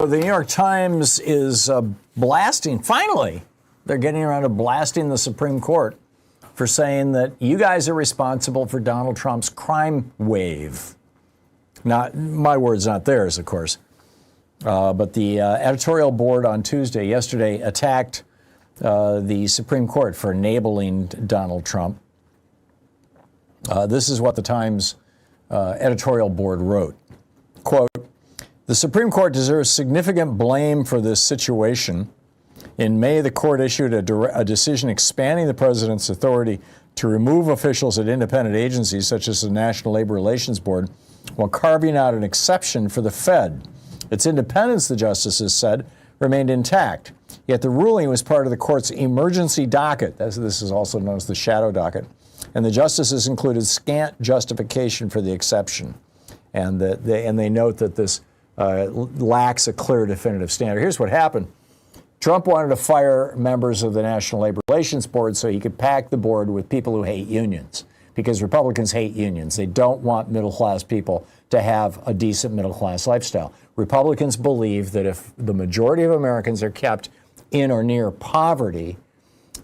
The New York Times is blasting, finally, they're getting around to blasting the Supreme Court for saying that you guys are responsible for Donald Trump's crime wave. Not my words, not theirs, of course. But the editorial board on yesterday, attacked the Supreme Court for enabling Donald Trump. This is what the Times editorial board wrote. Quote, "The Supreme Court deserves significant blame for this situation. In May, the court issued a decision expanding the president's authority to remove officials at independent agencies such as the National Labor Relations Board while carving out an exception for the Fed. Its independence, the justices said, remained intact. Yet the ruling was part of the court's emergency docket. This is also known as the shadow docket. And the justices included scant justification for the exception. And they note that this lacks a clear definitive standard. Here's what happened. Trump wanted to fire members of the National Labor Relations Board so he could pack the board with people who hate unions, because Republicans hate unions. They don't want middle-class people to have a decent middle-class lifestyle. Republicans believe that if the majority of Americans are kept in or near poverty,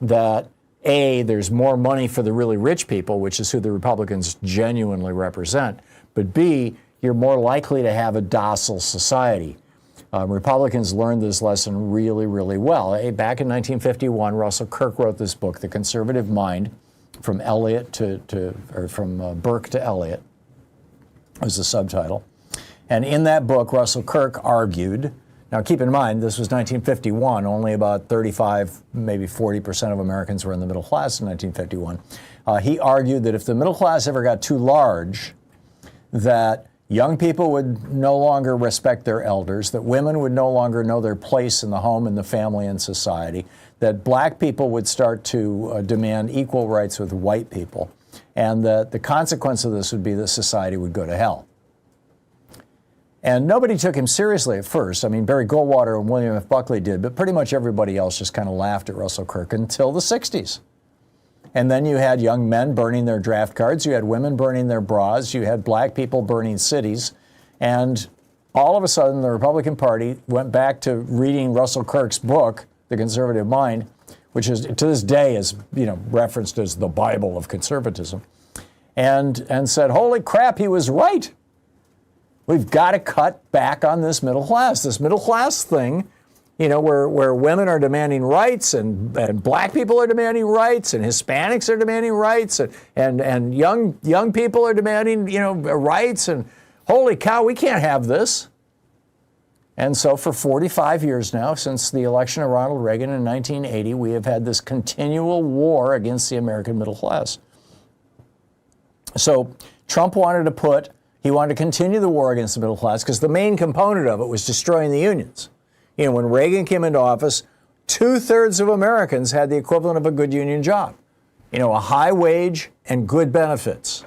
that A, there's more money for the really rich people, which is who the Republicans genuinely represent, but B, you're more likely to have a docile society. Republicans learned this lesson really, really well. Back in 1951, Russell Kirk wrote this book, The Conservative Mind, from Burke to Eliot, was the subtitle. And in that book, Russell Kirk argued, now keep in mind, this was 1951, only about 35, maybe 40% of Americans were in the middle class in 1951. He argued that if the middle class ever got too large, that young people would no longer respect their elders, that women would no longer know their place in the home and the family and society, that black people would start to demand equal rights with white people, and that the consequence of this would be that society would go to hell. And nobody took him seriously at first. I mean, Barry Goldwater and William F. Buckley did, but pretty much everybody else just kind of laughed at Russell Kirk until the 60s. And then you had young men burning their draft cards, you had women burning their bras, you had black people burning cities, and all of a sudden the Republican Party went back to reading Russell Kirk's book, The Conservative Mind, which is to this day is referenced as the Bible of conservatism, and said, holy crap, he was right. We've got to cut back on this middle class thing, where women are demanding rights and black people are demanding rights and Hispanics are demanding rights and young people are demanding, rights, and holy cow, we can't have this. And so for 45 years now, since the election of Ronald Reagan in 1980, we have had this continual war against the American middle class. So Trump wanted to continue the war against the middle class because the main component of it was destroying the unions. When Reagan came into office, 2/3 of Americans had the equivalent of a good union job, a high wage and good benefits.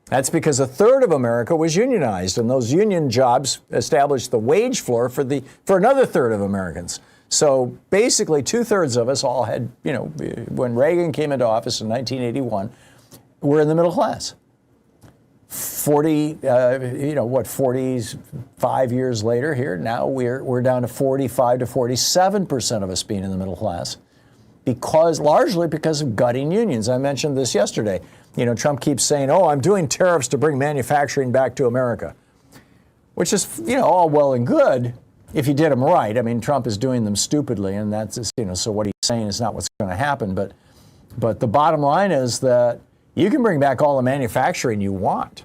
That's because 1/3 of America was unionized, and those union jobs established the wage floor for another 1/3 of Americans. So basically 2/3 of us all had, when Reagan came into office in 1981, we're in the middle class. 45 years later here, now we're down to 45 to 47% of us being in the middle class, largely because of gutting unions. I mentioned this yesterday. Trump keeps saying, I'm doing tariffs to bring manufacturing back to America, which is, all well and good if you did them right. I mean, Trump is doing them stupidly, and that's just, so what he's saying is not what's going to happen. But the bottom line is that you can bring back all the manufacturing you want.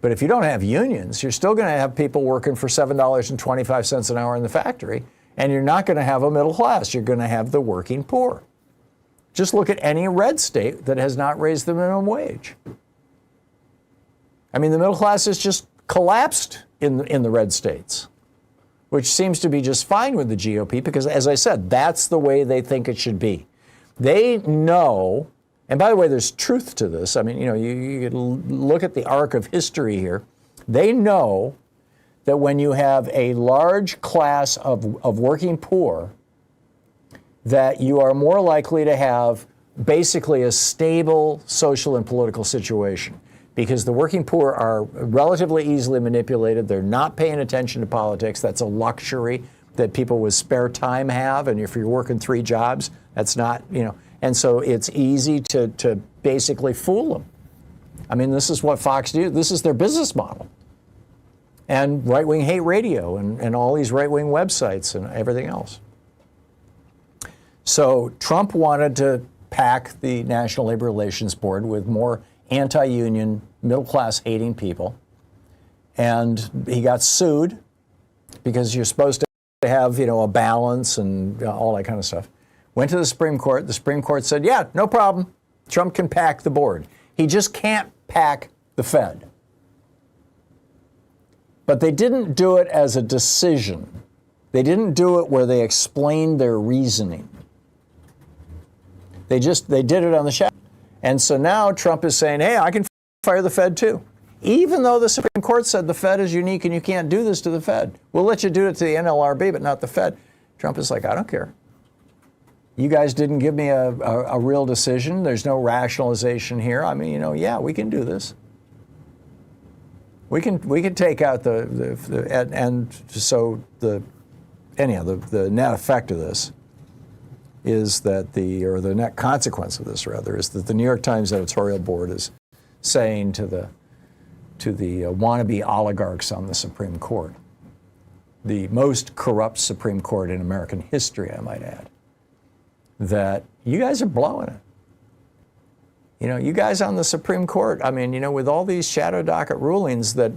But if you don't have unions, you're still going to have people working for $7.25 an hour in the factory, and you're not going to have a middle class. You're going to have the working poor. Just look at any red state that has not raised the minimum wage. I mean, the middle class has just collapsed in the red states, which seems to be just fine with the GOP because, as I said, that's the way they think it should be. They know. And by the way, there's truth to this. I mean, you look at the arc of history here. They know that when you have a large class of working poor, that you are more likely to have basically a stable social and political situation. because the working poor are relatively easily manipulated. They're not paying attention to politics. That's a luxury that people with spare time have. And if you're working 3 jobs, that's not, and so it's easy to basically fool them. I mean, this is what Fox do. This is their business model. And right-wing hate radio and all these right-wing websites and everything else. So Trump wanted to pack the National Labor Relations Board with more anti-union, middle-class hating people. And he got sued because you're supposed to have, a balance and all that kind of stuff. Went to the Supreme Court. The Supreme Court said, yeah, no problem. Trump can pack the board. He just can't pack the Fed. But they didn't do it as a decision. They didn't do it where they explained their reasoning. They did it on the shadow. And so now Trump is saying, hey, I can fire the Fed too. Even though the Supreme Court said the Fed is unique and you can't do this to the Fed. We'll let you do it to the NLRB, but not the Fed. Trump is like, I don't care. You guys didn't give me a real decision. There's no rationalization here. I mean, yeah, we can do this. We can take out the net effect of this is that the net consequence of this rather is that the New York Times editorial board is saying to the wannabe oligarchs on the Supreme Court, the most corrupt Supreme Court in American history, I might add, that you guys are blowing it. You guys on the Supreme Court, I mean, with all these shadow docket rulings that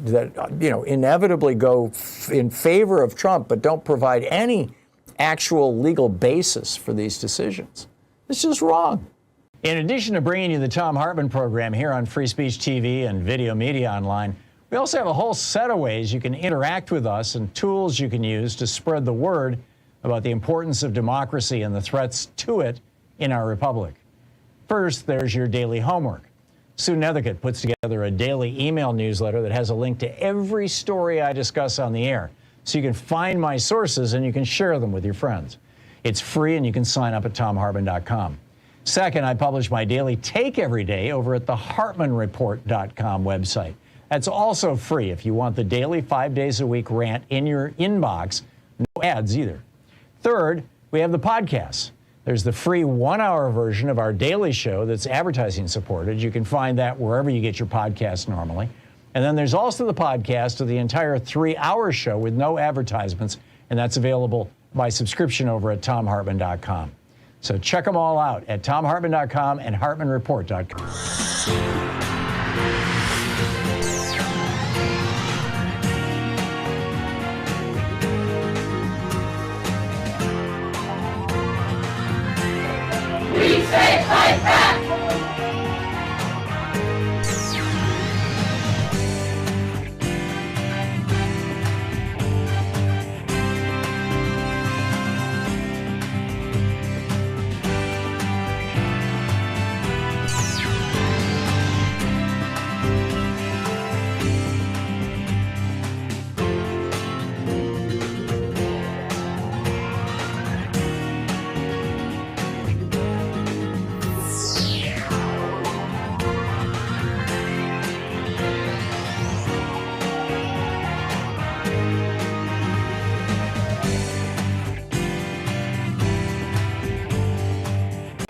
inevitably go in favor of Trump, but don't provide any actual legal basis for these decisions. It's just wrong. In addition to bringing you the Thom Hartmann Program here on Free Speech TV and Video Media Online, we also have a whole set of ways you can interact with us and tools you can use to spread the word about the importance of democracy and the threats to it in our republic. First, there's your daily homework. Sue Nethercutt puts together a daily email newsletter that has a link to every story I discuss on the air, so you can find my sources and you can share them with your friends. It's free and you can sign up at thomhartmann.com. Second, I publish my daily take every day over at the hartmannreport.com website. That's also free if you want the daily 5 days a week rant in your inbox. No ads either. Third, we have the podcasts. There's the free 1-hour version of our daily show that's advertising supported. You can find that wherever you get your podcasts normally. And then there's also the podcast of the entire 3-hour show with no advertisements, and that's available by subscription over at thomhartmann.com. So check them all out at thomhartmann.com and hartmannreport.com.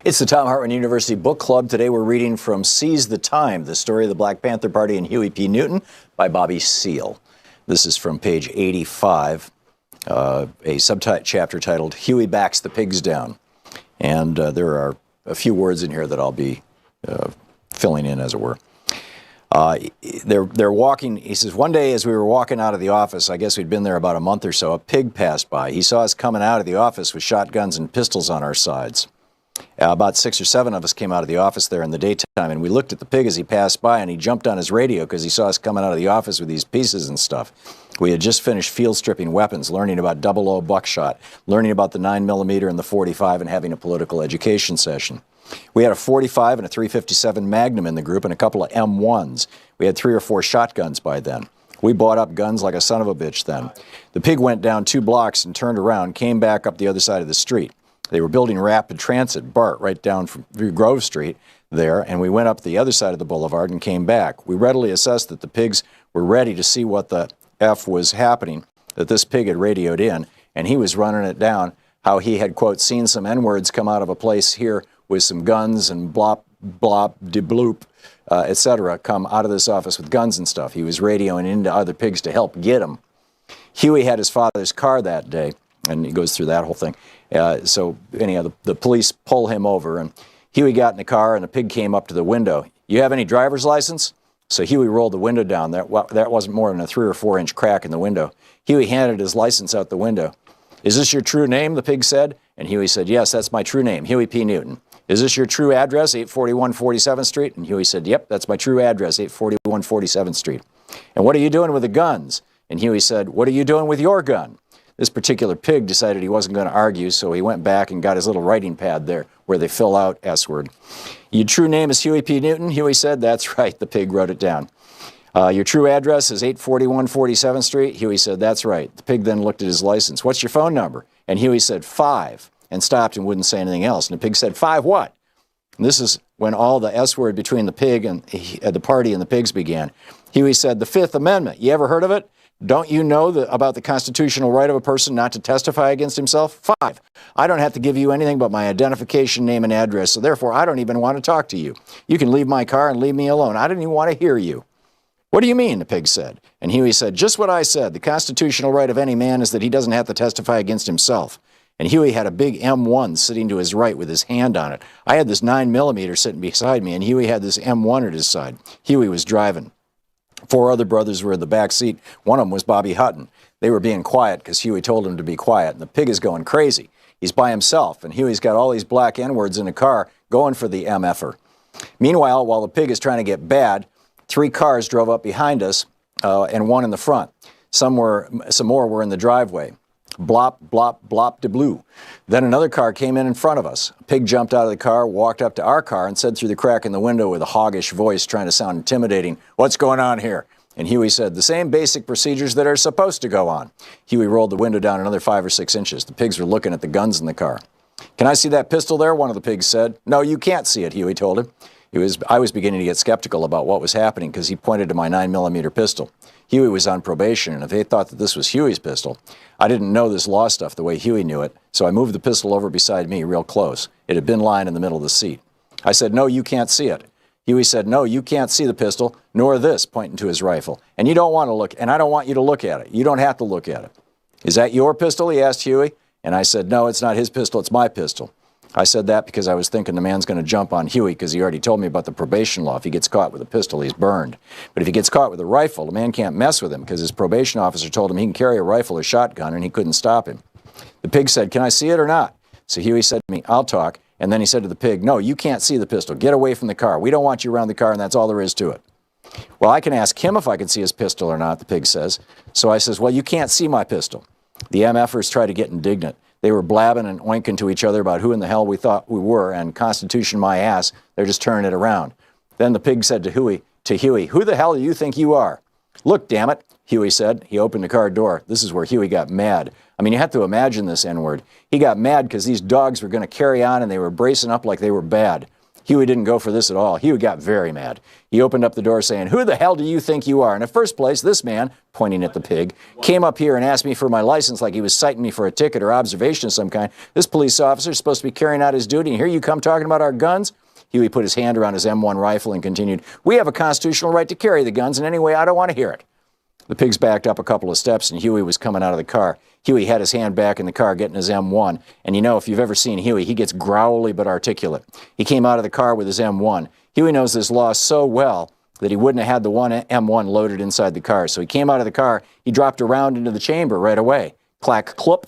It's the Thom Hartmann University Book Club. Today we're reading from Seize the Time, the story of the Black Panther Party and Huey P. Newton by Bobby Seale. This is from page 85, a subchapter titled Huey Backs the Pigs Down. And there are a few words in here that I'll be filling in, as it were. They're walking, he says, one day as we were walking out of the office, I guess we'd been there about a month or so, a pig passed by. He saw us coming out of the office with shotguns and pistols on our sides. About 6 or 7 of us came out of the office there in the daytime, and we looked at the pig as he passed by, and he jumped on his radio because he saw us coming out of the office with these pieces and stuff. We had just finished field stripping weapons, learning about 00 buckshot, learning about the 9mm and the 45, and having a political education session. We had a 45 and a 357 Magnum in the group and a couple of M1s. We had 3 or 4 shotguns by then. We bought up guns like a son of a bitch then. The pig went down 2 blocks and turned around, came back up the other side of the street. They were building rapid transit, BART, right down from Grove Street there, and we went up the other side of the boulevard and came back. We readily assessed that the pigs were ready to see what the F was happening, that this pig had radioed in, and he was running it down, how he had, quote, seen some N-words come out of a place here with some guns and blop, blop, de bloop, etc., come out of this office with guns and stuff. He was radioing into other pigs to help get them. Huey had his father's car that day, and he goes through that whole thing. So anyhow, the police pull him over, and Huey got in the car, and a pig came up to the window. You have any driver's license? So Huey rolled the window down. That wasn't more than a 3 or 4 inch crack in the window. Huey handed his license out the window. Is this your true name, the pig said? And Huey said, yes, that's my true name, Huey P. Newton. Is this your true address, 841 47th Street? And Huey said, yep, that's my true address, 841 47th Street. And what are you doing with the guns? And Huey said, what are you doing with your gun? This particular pig decided he wasn't going to argue, so he went back and got his little writing pad there where they fill out S-word. Your true name is Huey P. Newton? Huey said, that's right. The pig wrote it down. Your true address is 841 47th Street? Huey said, that's right. The pig then looked at his license. What's your phone number? And Huey said, 5, and stopped and wouldn't say anything else. And the pig said, 5 what? And this is when all the S-word between the pig and the party and the pigs began. Huey said, the Fifth Amendment. You ever heard of it? Don't you know about the constitutional right of a person not to testify against himself? 5, I don't have to give you anything but my identification, name, and address, so therefore I don't even want to talk to you. You can leave my car and leave me alone. I didn't even want to hear you. What do you mean, the pig said. And Huey said, just what I said. The constitutional right of any man is that he doesn't have to testify against himself. And Huey had a big M1 sitting to his right with his hand on it. I had this 9mm sitting beside me, and Huey had this M1 at his side. Huey was driving. 4 other brothers were in the back seat. One of them was Bobby Hutton. They were being quiet because Huey told him to be quiet, and the pig is going crazy. He's by himself, and Huey's got all these black N-words in the car going for the MFer. Meanwhile, while the pig is trying to get bad, 3 cars drove up behind us and 1 in the front. Some more were in the driveway. Blop, blop, blop de blue. Then another car came in front of us. A pig jumped out of the car, walked up to our car, and said through the crack in the window with a hoggish voice trying to sound intimidating, what's going on here? And Huey said, the same basic procedures that are supposed to go on. Huey rolled the window down another 5 or 6 inches. The pigs were looking at the guns in the car. Can I see that pistol there? One of the pigs said. No, you can't see it, Huey told him. I was beginning to get skeptical about what was happening because he pointed to my 9mm pistol. Huey was on probation, and if they thought that this was Huey's pistol, I didn't know this law stuff the way Huey knew it, so I moved the pistol over beside me real close. It had been lying in the middle of the seat. I said, no, you can't see it. Huey said, no, you can't see the pistol, nor this, pointing to his rifle. And you don't want to look, and I don't want you to look at it. You don't have to look at it. Is that your pistol? He asked Huey. And I said, no, it's not his pistol, it's my pistol. I said that because I was thinking the man's going to jump on Huey because he already told me about the probation law. If he gets caught with a pistol, he's burned. But if he gets caught with a rifle, the man can't mess with him because his probation officer told him he can carry a rifle or shotgun and he couldn't stop him. The pig said, can I see it or not? So Huey said to me, I'll talk. And then he said to the pig, no, you can't see the pistol. Get away from the car. We don't want you around the car, and that's all there is to it. Well, I can ask him if I can see his pistol or not, the pig says. So I says, well, you can't see my pistol. The MFers tried to get indignant. They were blabbing and oinking to each other about who in the hell we thought we were, and Constitution my ass, they're just turning it around. Then the pig said to Huey, who the hell do you think you are? Look, damn it, Huey said. He opened the car door. This is where Huey got mad. I mean, you have to imagine this N-word. He got mad because these dogs were going to carry on and they were bracing up like they were bad. Huey didn't go for this at all. Huey got very mad. He opened up the door saying, who the hell do you think you are? In the first place, this man, pointing at the pig, came up here and asked me for my license like he was citing me for a ticket or observation of some kind. This police officer is supposed to be carrying out his duty, and here you come talking about our guns? Huey put his hand around his M1 rifle and continued, we have a constitutional right to carry the guns, and anyway, I don't want to hear it. The pigs backed up a couple of steps, and Huey was coming out of the car. Huey had his hand back in the car getting his M1, and you know, if you've ever seen Huey, he gets growly but articulate. He came out of the car with his M1. Huey knows this law so well that he wouldn't have had the one M1 loaded inside the car. So he came out of the car, he dropped around into the chamber right away. Clack, clop.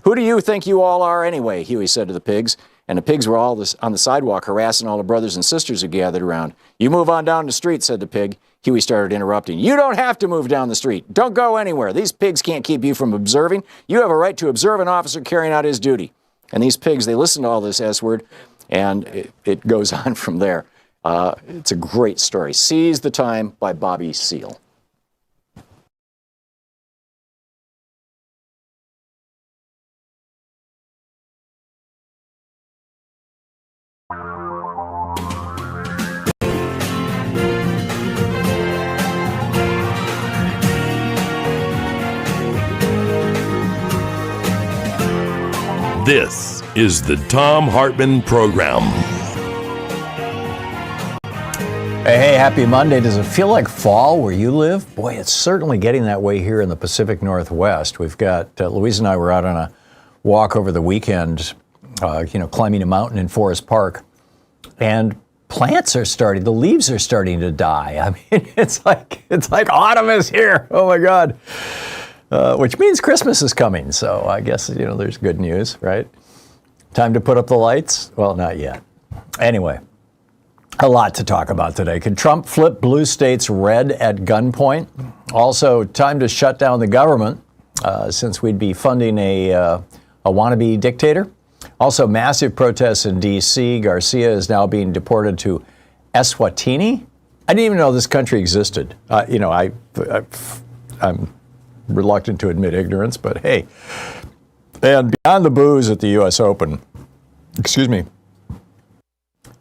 Who do you think you all are anyway? Huey said to the pigs. And the pigs were all on the sidewalk harassing all the brothers and sisters who gathered around. You move on down the street, said the pig. Huey started interrupting. You don't have to move down the street. Don't go anywhere. These pigs can't keep you from observing. You have a right to observe an officer carrying out his duty. And these pigs, they listen to all this S-word, and it goes on from there. It's a great story. Seize the Time by Bobby Seale. This is the Thom Hartmann Program. Hey, happy Monday. Does it feel like fall where you live? Boy, it's certainly getting that way here in the Pacific Northwest. We've got, Louise and I were out on a walk over the weekend, climbing a mountain in Forest Park, and plants are starting, the leaves are starting to die. I mean, it's like autumn is here. Oh my God. Which means Christmas is coming. So I guess, there's good news, right? Time to put up the lights? Well, not yet. Anyway, a lot to talk about today. Could Trump flip blue states red at gunpoint? Also, time to shut down the government, since we'd be funding a wannabe dictator. Also, massive protests in D.C. Garcia is now being deported to Eswatini. I didn't even know this country existed. I'm reluctant to admit ignorance, but hey. And beyond the booze at the U.S. Open,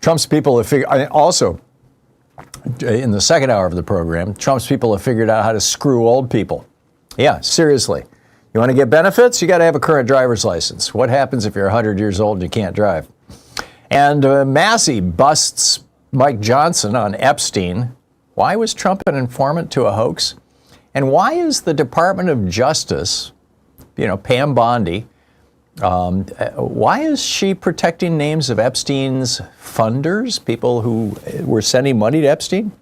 Trump's people have figured, also, in the second hour of the program, Trump's people have figured out how to screw old people. Yeah, seriously. You want to get benefits? You got to have a current driver's license. What happens if you're 100 years old and you can't drive? And Massie busts Mike Johson on Epstein. Why was Trump an informant to a hoax? And why is the Department of Justice, Pam Bondi, why is she protecting names of Epstein's funders, people who were sending money to Epstein?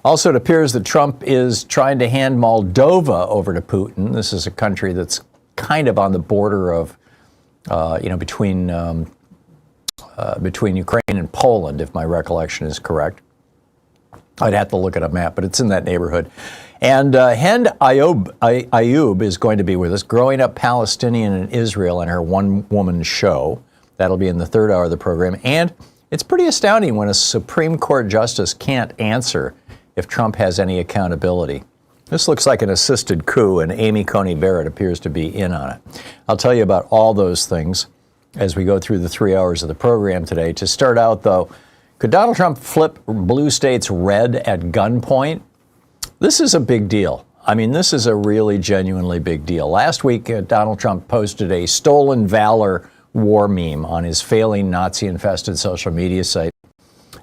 Also, it appears that Trump is trying to hand Moldova over to Putin. This is a country that's kind of on the border of, between Ukraine and Poland, if my recollection is correct. I'd have to look at a map, but it's in that neighborhood. And Hend Ayoub is going to be with us, growing up Palestinian in Israel, in her one-woman show. That'll be in the third hour of the program. And it's pretty astounding when a Supreme Court justice can't answer if Trump has any accountability. This looks like an assisted coup, and Amy Coney Barrett appears to be in on it. I'll tell you about all those things as we go through the 3 hours of the program today. To start out, though, could Donald Trump flip blue states red at gunpoint? This is a big deal. I mean, this is a really genuinely big deal. Last week, Donald Trump posted a stolen valor war meme on his failing Nazi-infested social media site,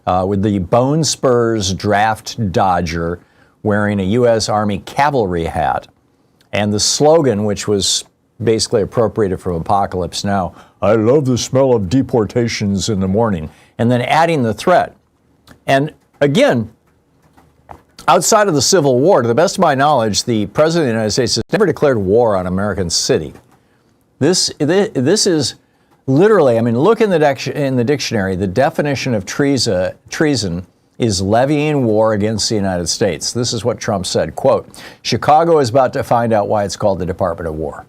with the Bone Spurs draft dodger wearing a U.S. Army cavalry hat. And the slogan, which was basically appropriated from Apocalypse Now, "I love the smell of deportations in the morning," and then adding the threat. And again, outside of the Civil War, to the best of my knowledge, the President of the United States has never declared war on American city. This is literally, look in the dictionary. The definition of treason is levying war against the United States. This is what Trump said, quote, "Chicago is about to find out why it's called the Department of War."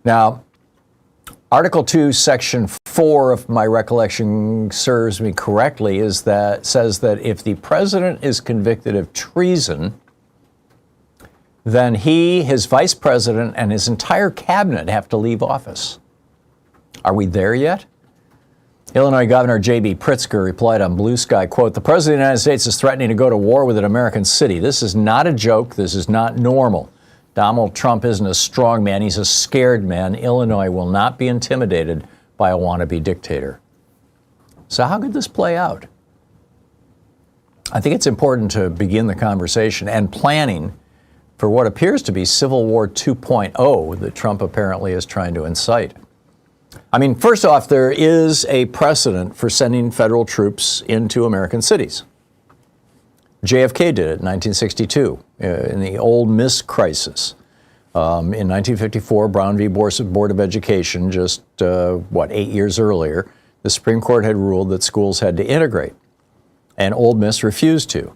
Now, Article 2, Section 4, if my recollection serves me correctly, says that if the president is convicted of treason, then he, his vice president, and his entire cabinet have to leave office. Are we there yet? Illinois Governor J.B. Pritzker replied on Blue Sky, quote, "The president of the United States is threatening to go to war with an American city. This is not a joke. This is not normal. Donald Trump isn't a strong man. He's a scared man. Illinois will not be intimidated by a wannabe dictator." So how could this play out? I think it's important to begin the conversation and planning for what appears to be Civil War 2.0 that Trump apparently is trying to incite. First off, there is a precedent for sending federal troops into American cities. JFK did it in 1962 in the Ole Miss crisis. In 1954, Brown v. Board of Education, just 8 years earlier, the Supreme Court had ruled that schools had to integrate, and Ole Miss refused to.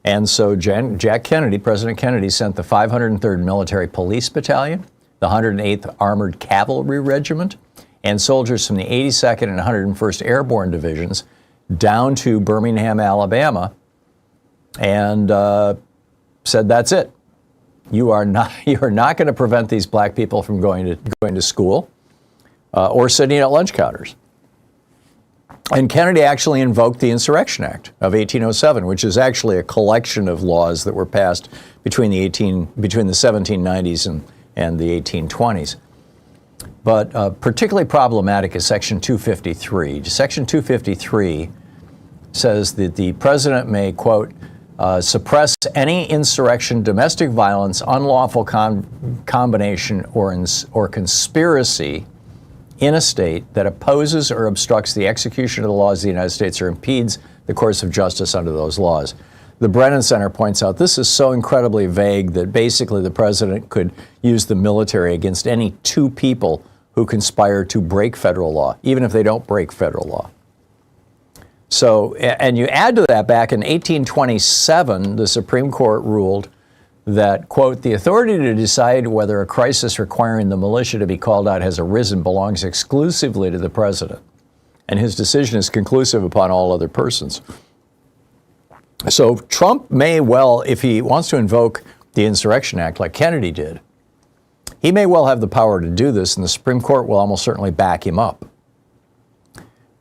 And so Jack Kennedy, President Kennedy, sent the 503rd Military Police Battalion, the 108th Armored Cavalry Regiment, and soldiers from the 82nd and 101st Airborne Divisions down to Birmingham, Alabama, and said, "That's it. You are not going to prevent these black people from going to school or sitting at lunch counters." And Kennedy actually invoked the Insurrection Act of 1807, which is actually a collection of laws that were passed between the 1790s and the 1820s. But particularly problematic is Section 253. Section 253 says that the president may, quote, suppress any insurrection, domestic violence, unlawful combination, or conspiracy in a state that opposes or obstructs the execution of the laws of the United States or impedes the course of justice under those laws. The Brennan Center points out this is so incredibly vague that basically the president could use the military against any two people who conspire to break federal law, even if they don't break federal law. So, and you add to that, back in 1827, the Supreme Court ruled that, quote, the authority to decide whether a crisis requiring the militia to be called out has arisen belongs exclusively to the president, and his decision is conclusive upon all other persons. So Trump may well, if he wants to invoke the Insurrection Act like Kennedy did, he may well have the power to do this, and the Supreme Court will almost certainly back him up.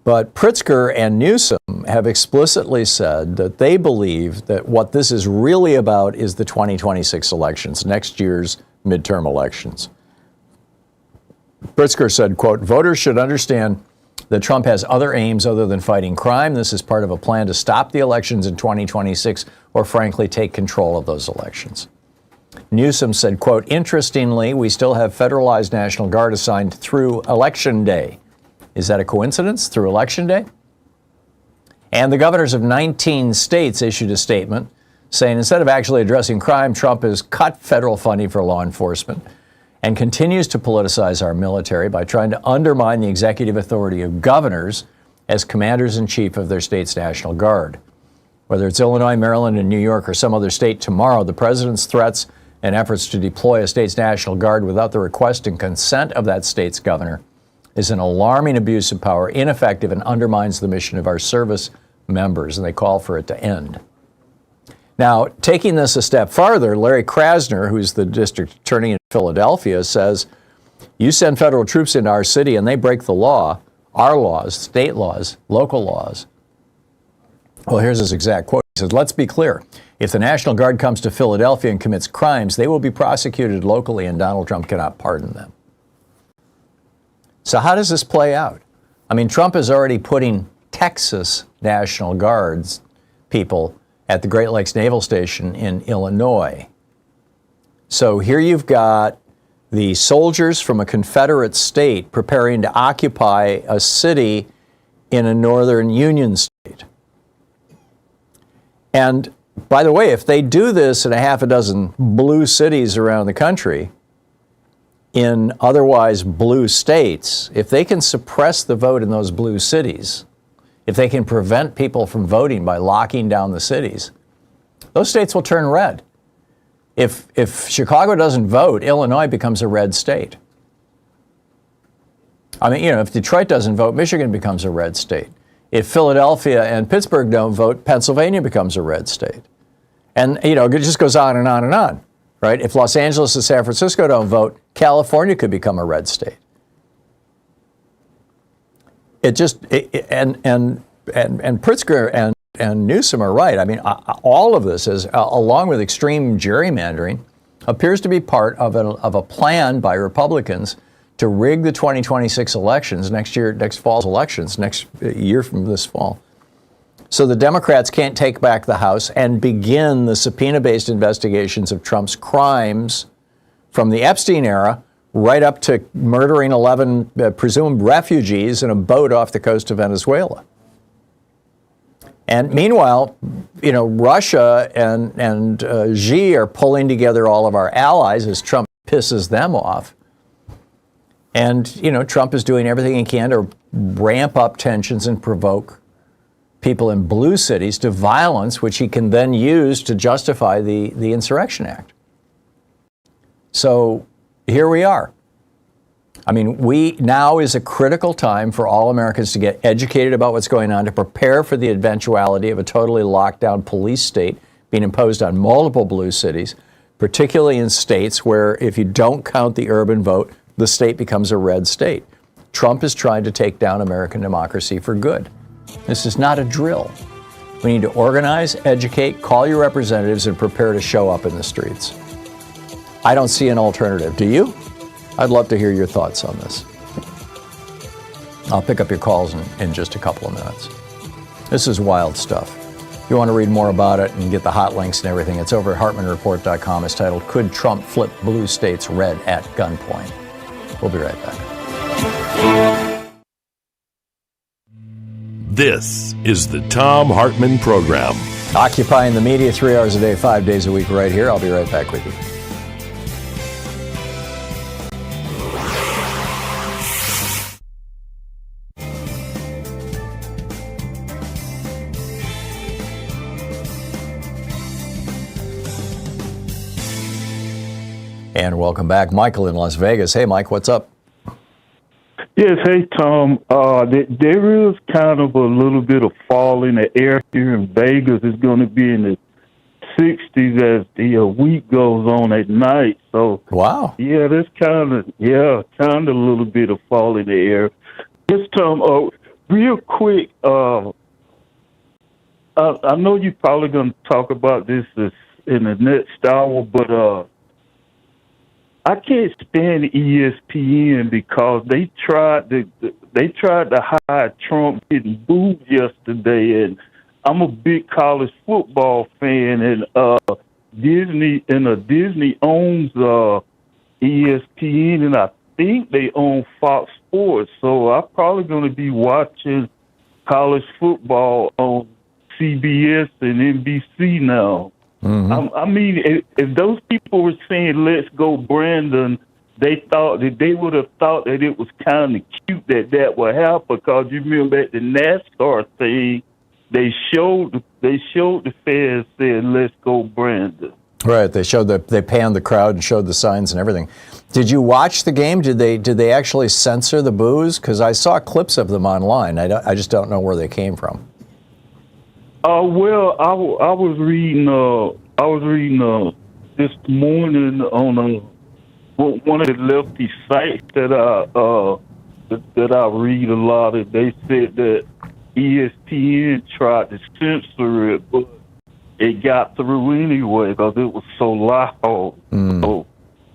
But Pritzker and Newsom have explicitly said that they believe that what this is really about is the 2026 elections, next year's midterm elections. Pritzker said, quote, voters should understand that Trump has other aims other than fighting crime. This is part of a plan to stop the elections in 2026 or, frankly, take control of those elections. Newsom said, quote, interestingly, we still have federalized National Guard assigned through Election Day. Is that a coincidence? Through Election Day? And the governors of 19 states issued a statement saying instead of actually addressing crime, Trump has cut federal funding for law enforcement and continues to politicize our military by trying to undermine the executive authority of governors as commanders-in-chief of their state's National Guard. Whether it's Illinois, Maryland, and New York, or some other state tomorrow, the president's threats and efforts to deploy a state's National Guard without the request and consent of that state's governor is an alarming abuse of power, ineffective, and undermines the mission of our service members, and they call for it to end. Now, taking this a step farther, Larry Krasner, who's the district attorney in Philadelphia, says, you send federal troops into our city and they break the law, our laws, state laws, local laws. Well, here's his exact quote. He says, let's be clear. If the National Guard comes to Philadelphia and commits crimes, they will be prosecuted locally and Donald Trump cannot pardon them. So how does this play out? I mean, Trump is already putting Texas National Guards people at the Great Lakes Naval Station in Illinois. So here you've got the soldiers from a Confederate state preparing to occupy a city in a northern Union state. And by the way, if they do this in a half a dozen blue cities around the country, in otherwise blue states, if they can suppress the vote in those blue cities, if they can prevent people from voting by locking down the cities, those states will turn red. If Chicago doesn't vote, Illinois becomes a red state. I mean, if Detroit doesn't vote, Michigan becomes a red state. If Philadelphia and Pittsburgh don't vote, Pennsylvania becomes a red state. And, it just goes on and on and on, right? If Los Angeles and San Francisco don't vote, California could become a red state. And Pritzker and Newsom are right. I mean, all of this is, along with extreme gerrymandering, appears to be part of a plan by Republicans to rig the 2026 elections, next fall's elections, next year from this fall, so the Democrats can't take back the House and begin the subpoena-based investigations of Trump's crimes from the Epstein era right up to murdering 11 presumed refugees in a boat off the coast of Venezuela. And meanwhile, Russia and Xi are pulling together all of our allies as Trump pisses them off. And, Trump is doing everything he can to ramp up tensions and provoke people in blue cities to violence, which he can then use to justify the Insurrection Act. So here we are. I mean, now is a critical time for all Americans to get educated about what's going on, to prepare for the eventuality of a totally locked down police state being imposed on multiple blue cities, particularly in states where if you don't count the urban vote, the state becomes a red state. Trump is trying to take down American democracy for good. This is not a drill. We need to organize, educate, call your representatives, and prepare to show up in the streets. I don't see an alternative. Do you? I'd love to hear your thoughts on this. I'll pick up your calls in just a couple of minutes. This is wild stuff. If you want to read more about it and get the hot links and everything, it's over at HartmannReport.com. It's titled, Could Trump Flip Blue States Red at Gunpoint? We'll be right back. This is the Thom Hartmann Program. Occupying the media 3 hours a day, 5 days a week right here. I'll be right back with you. And welcome back. Michael in Las Vegas. Hey, Mike, what's up? Yes, hey, Tom. There is kind of a little bit of fall in the air here in Vegas. It's going to be in the 60s as the week goes on at night. So, wow. Yeah, there's kind of a little bit of fall in the air. Yes, Tom, real quick, I know you're probably going to talk about this in the next hour, but I can't stand ESPN because they tried to hide Trump getting booed yesterday, and I'm a big college football fan, and Disney owns ESPN, and I think they own Fox Sports, so I'm probably going to be watching college football on CBS and NBC now. Mm-hmm. I mean, if those people were saying "Let's go, Brandon," they would have thought that it was kind of cute that would happen. Because you remember at the NASCAR thing, they showed the fans saying "Let's go, Brandon." Right. They panned the crowd and showed the signs and everything. Did you watch the game? Did they actually censor the boos? Because I saw clips of them online. I just don't know where they came from. Well, I was reading this morning on one of the lefty sites that I read a lot of. They said that ESPN tried to censor it, but it got through anyway because it was so loud. So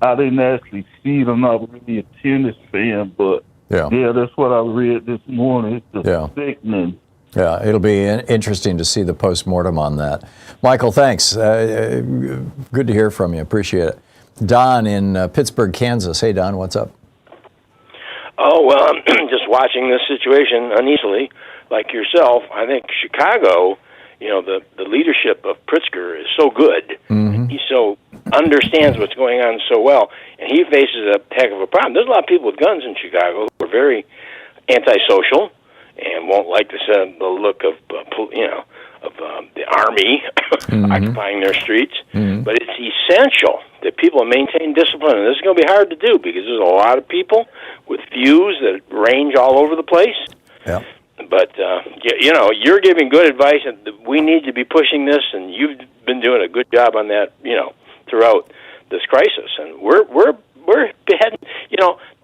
I didn't actually see it. I'm not really a tennis fan, but yeah, that's what I read this morning. It's just sickening. Yeah, it'll be interesting to see the postmortem on that. Michael, thanks. Good to hear from you. Appreciate it. Don in Pittsburgh, Kansas. Hey, Don, what's up? Oh, well, I'm just watching this situation uneasily, like yourself. I think Chicago, the leadership of Pritzker is so good. Mm-hmm. He so understands what's going on so well, and he faces a heck of a problem. There's a lot of people with guns in Chicago who are very antisocial and won't like the look of the army occupying their streets. Mm-hmm. But it's essential that people maintain discipline, and this is going to be hard to do because there's a lot of people with views that range all over the place. Yeah. But you're giving good advice, and we need to be pushing this, and you've been doing a good job on that, throughout this crisis. And we're heading,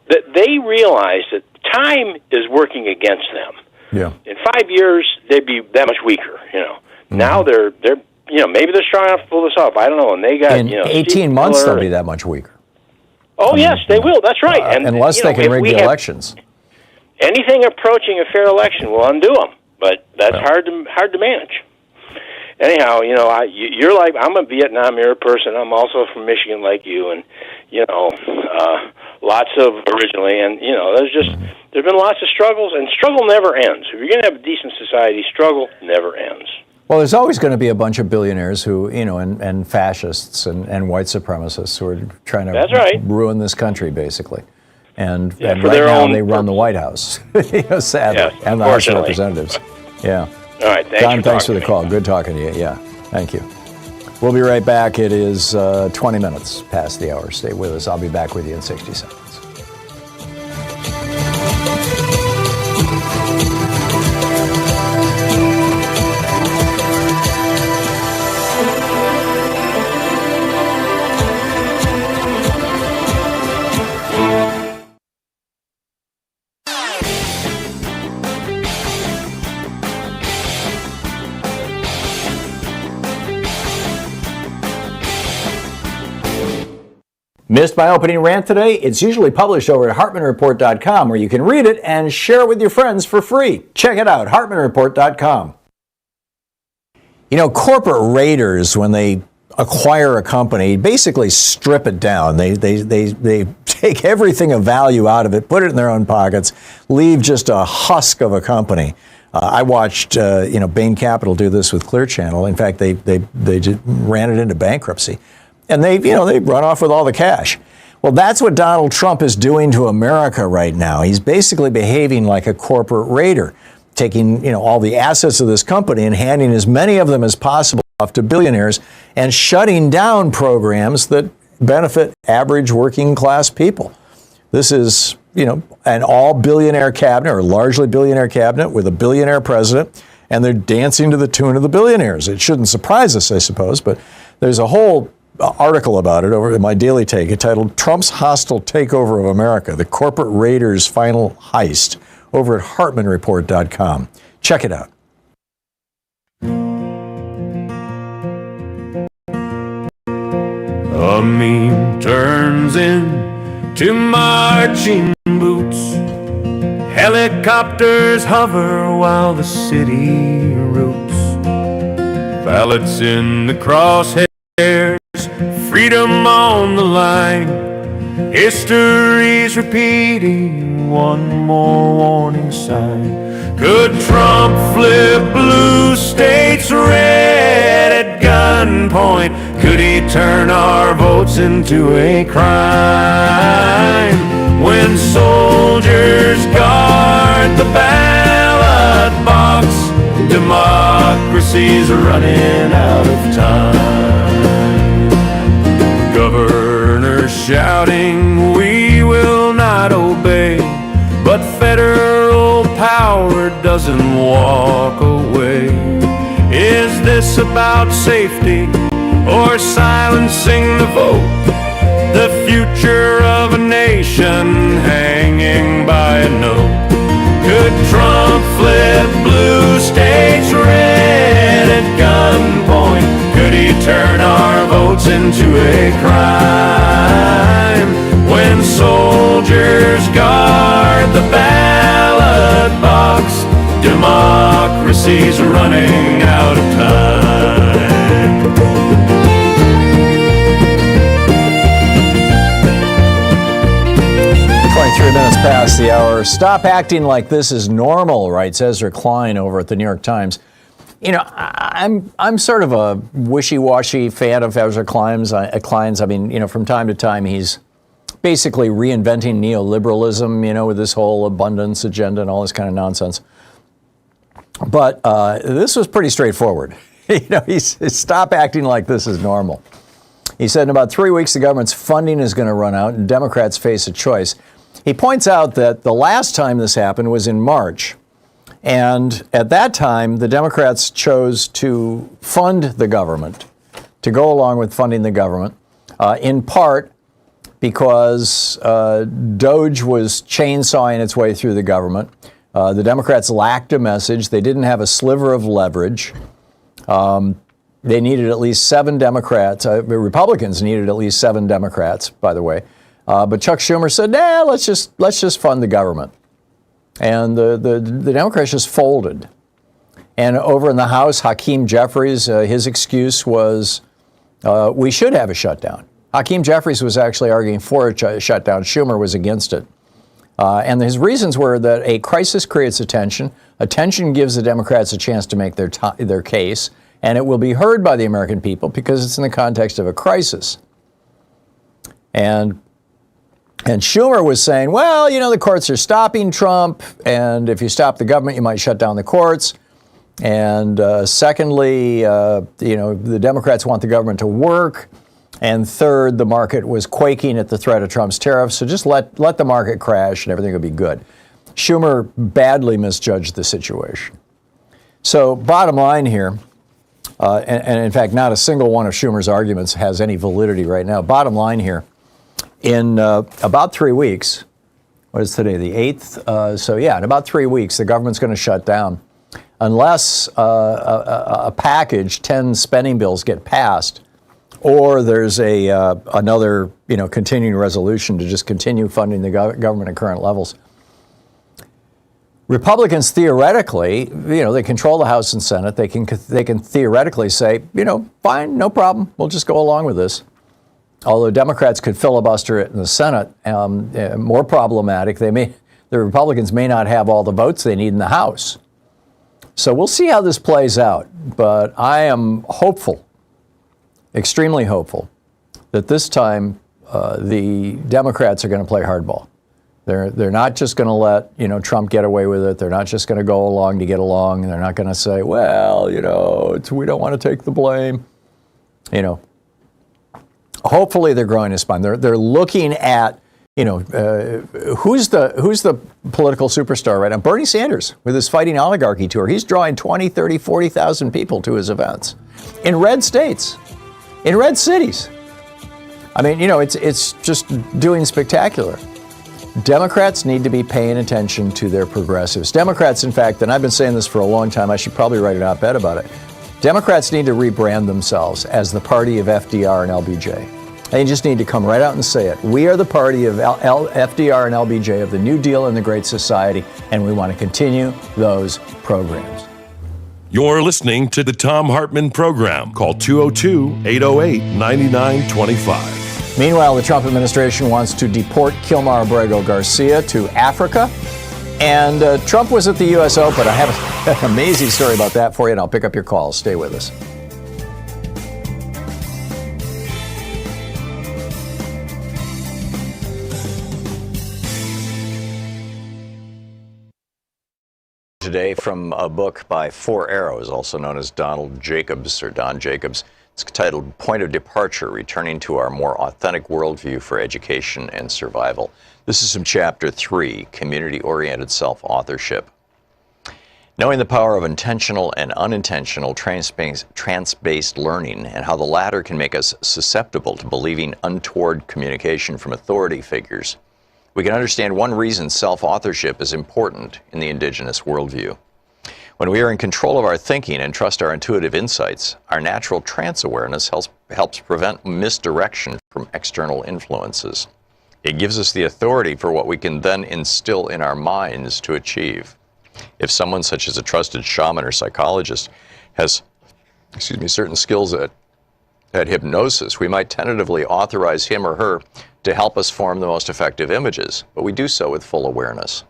that they realize that time is working against them. Yeah. In 5 years, they'd be that much weaker. Mm-hmm. Now they're maybe they're strong enough to pull this off. I don't know. And they got in 18 months they'll be that much weaker. Oh yes, they will. That's right. And unless they can rig the elections. Anything approaching a fair election will undo them, but that's hard to manage. Anyhow, you're like, I'm a Vietnam era person. I'm also from Michigan, like you, and lots of originally, and there's been lots of struggles, and struggle never ends. If you're going to have a decent society, struggle never ends. Well, there's always going to be a bunch of billionaires who, and fascists and white supremacists who are trying to ruin this country, basically. And right now they run the White House, sadly, and the House of Representatives. Yeah. All right, Don, thanks for the call. Good talking to you. Yeah, thank you. We'll be right back. It is 20 minutes past the hour. Stay with us. I'll be back with you in 60 seconds. Missed my opening rant today? It's usually published over at HartmannReport.com, where you can read it and share it with your friends for free. Check it out, HartmannReport.com. You know, corporate raiders, when they acquire a company, basically strip it down. They take everything of value out of it, put it in their own pockets, leave just a husk of a company. I watched, Bain Capital do this with Clear Channel. In fact, they just ran it into bankruptcy, and they run off with all the cash. Well, that's what Donald Trump is doing to America right now. He's basically behaving like a corporate raider, taking, all the assets of this company and handing as many of them as possible off to billionaires and shutting down programs that benefit average working class people. This is, an all billionaire cabinet, or largely billionaire cabinet, with a billionaire president, and they're dancing to the tune of the billionaires. It shouldn't surprise us, I suppose, but there's a whole article about it over in my Daily Take entitled "Trump's Hostile Takeover of America, the Corporate Raiders' Final Heist," over at HartmannReport.com. Check it out. A meme turns into marching boots. Helicopters hover while the city roots. Ballots in the crosshairs, freedom on the line. History's repeating, one more warning sign. Could Trump flip blue states red at gunpoint? Could he turn our votes into a crime? When soldiers guard the ballot box, democracy's running out of time. Governors shouting, we will not obey, but federal power doesn't walk away. Is this about safety or silencing the vote? The future of a nation hanging by a note. Could Trump flip blue states red at gunpoint? Could he turn our votes into a crime? When soldiers guard the ballot box, democracy's running out of time. 23 minutes past the hour. Stop acting like this is normal, writes Ezra Klein over at the New York Times. I'm sort of a wishy-washy fan of Ezra Klein's. I mean, from time to time he's basically reinventing neoliberalism, with this whole abundance agenda and all this kind of nonsense. But this was pretty straightforward. He's stop acting like this is normal. He said in about 3 weeks, the government's funding is going to run out and Democrats face a choice. He points out that the last time this happened was in March. And at that time, the Democrats chose to fund the government, to go along with funding the government, in part because DOGE was chainsawing its way through the government. The Democrats lacked a message. They didn't have a sliver of leverage. They needed at least 7 Democrats. Republicans needed at least 7 Democrats, by the way. But Chuck Schumer said, nah, let's just fund the government. And the Democrats just folded. And over in the House, Hakeem Jeffries, his excuse was, we should have a shutdown. Hakeem Jeffries was actually arguing for a shutdown. Schumer was against it. And his reasons were that a crisis creates attention. Attention gives the Democrats a chance to make their case. And it will be heard by the American people because it's in the context of a crisis. And Schumer was saying, well, the courts are stopping Trump, and if you stop the government, you might shut down the courts. And secondly, the Democrats want the government to work. And third, the market was quaking at the threat of Trump's tariffs, so just let the market crash and everything will be good. Schumer badly misjudged the situation. So bottom line here, and in fact, not a single one of Schumer's arguments has any validity right now. Bottom line here, in about 3 weeks, what is today, the 8th? In about 3 weeks, the government's going to shut down unless a package, 10 spending bills get passed, or there's another continuing resolution to just continue funding the government at current levels. Republicans theoretically, they control the House and Senate. They can theoretically say, fine, no problem. We'll just go along with this. Although Democrats could filibuster it in the Senate, more problematic. The Republicans may not have all the votes they need in the House. So we'll see how this plays out. But I am hopeful, extremely hopeful, that this time the Democrats are going to play hardball. They're not just going to let Trump get away with it. They're not just going to go along to get along. They're not going to say, well, we don't want to take the blame. Hopefully they're growing a spine. They're looking at who's the political superstar right now? Bernie Sanders with his Fighting Oligarchy tour. He's drawing 20, 30, 40,000 people to his events in red states, in red cities. I mean, it's just doing spectacular. Democrats need to be paying attention to their progressives. Democrats, in fact, and I've been saying this for a long time, I should probably write an op-ed about it. Democrats need to rebrand themselves as the party of FDR and LBJ. They just need to come right out and say it. We are the party of FDR and LBJ, of the New Deal and the Great Society, and we want to continue those programs. You're listening to the Thom Hartmann Program. Call 202-808-9925. Meanwhile, the Trump administration wants to deport Kilmar Abrego Garcia to Africa. And Trump was at the U.S. Open. I have an amazing story about that for you, and I'll pick up your calls. Stay with us. Today from a book by Four Arrows, also known as Donald Jacobs, or Don Jacobs. It's titled Point of Departure, Returning to Our More Authentic Worldview for Education and Survival. This is from Chapter 3, Community-Oriented Self-Authorship. Knowing the power of intentional and unintentional trance-based learning and how the latter can make us susceptible to believing untoward communication from authority figures, we can understand one reason self-authorship is important in the indigenous worldview. When we are in control of our thinking and trust our intuitive insights, our natural trance awareness helps prevent misdirection from external influences. It gives us the authority for what we can then instill in our minds to achieve. If someone such as a trusted shaman or psychologist has, certain skills at hypnosis, we might tentatively authorize him or her to help us form the most effective images, but we do so with full awareness.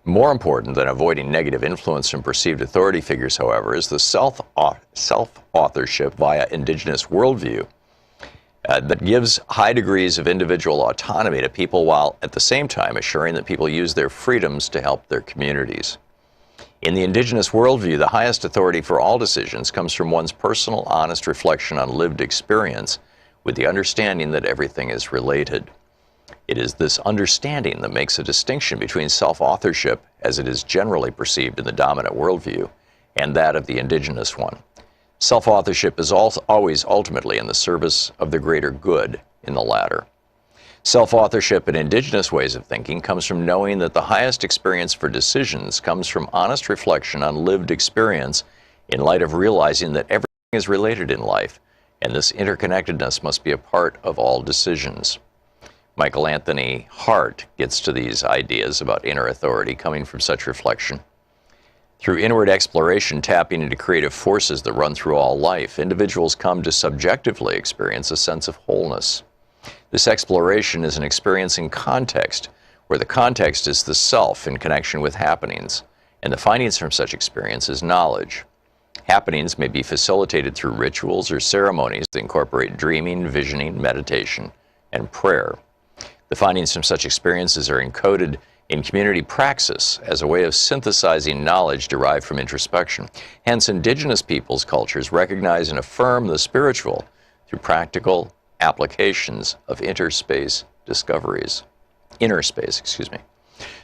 More important than avoiding negative influence from perceived authority figures, however, is the self-authorship via indigenous worldview that gives high degrees of individual autonomy to people while at the same time assuring that people use their freedoms to help their communities. In the indigenous worldview, the highest authority for all decisions comes from one's personal, honest reflection on lived experience with the understanding that everything is related. It is this understanding that makes a distinction between self-authorship, as it is generally perceived in the dominant worldview, and that of the indigenous one. Self-authorship is always ultimately in the service of the greater good in the latter. Self-authorship in indigenous ways of thinking comes from knowing that the highest experience for decisions comes from honest reflection on lived experience in light of realizing that everything is related in life, and this interconnectedness must be a part of all decisions. Michael Anthony Hart gets to these ideas about inner authority coming from such reflection. Through inward exploration, tapping into creative forces that run through all life, individuals come to subjectively experience a sense of wholeness. This exploration is an experience in context, where the context is the self in connection with happenings, and the findings from such experience is knowledge. Happenings may be facilitated through rituals or ceremonies that incorporate dreaming, visioning, meditation, and prayer. The findings from such experiences are encoded in community praxis as a way of synthesizing knowledge derived from introspection. Hence, indigenous peoples' cultures recognize and affirm the spiritual through practical applications of inner space.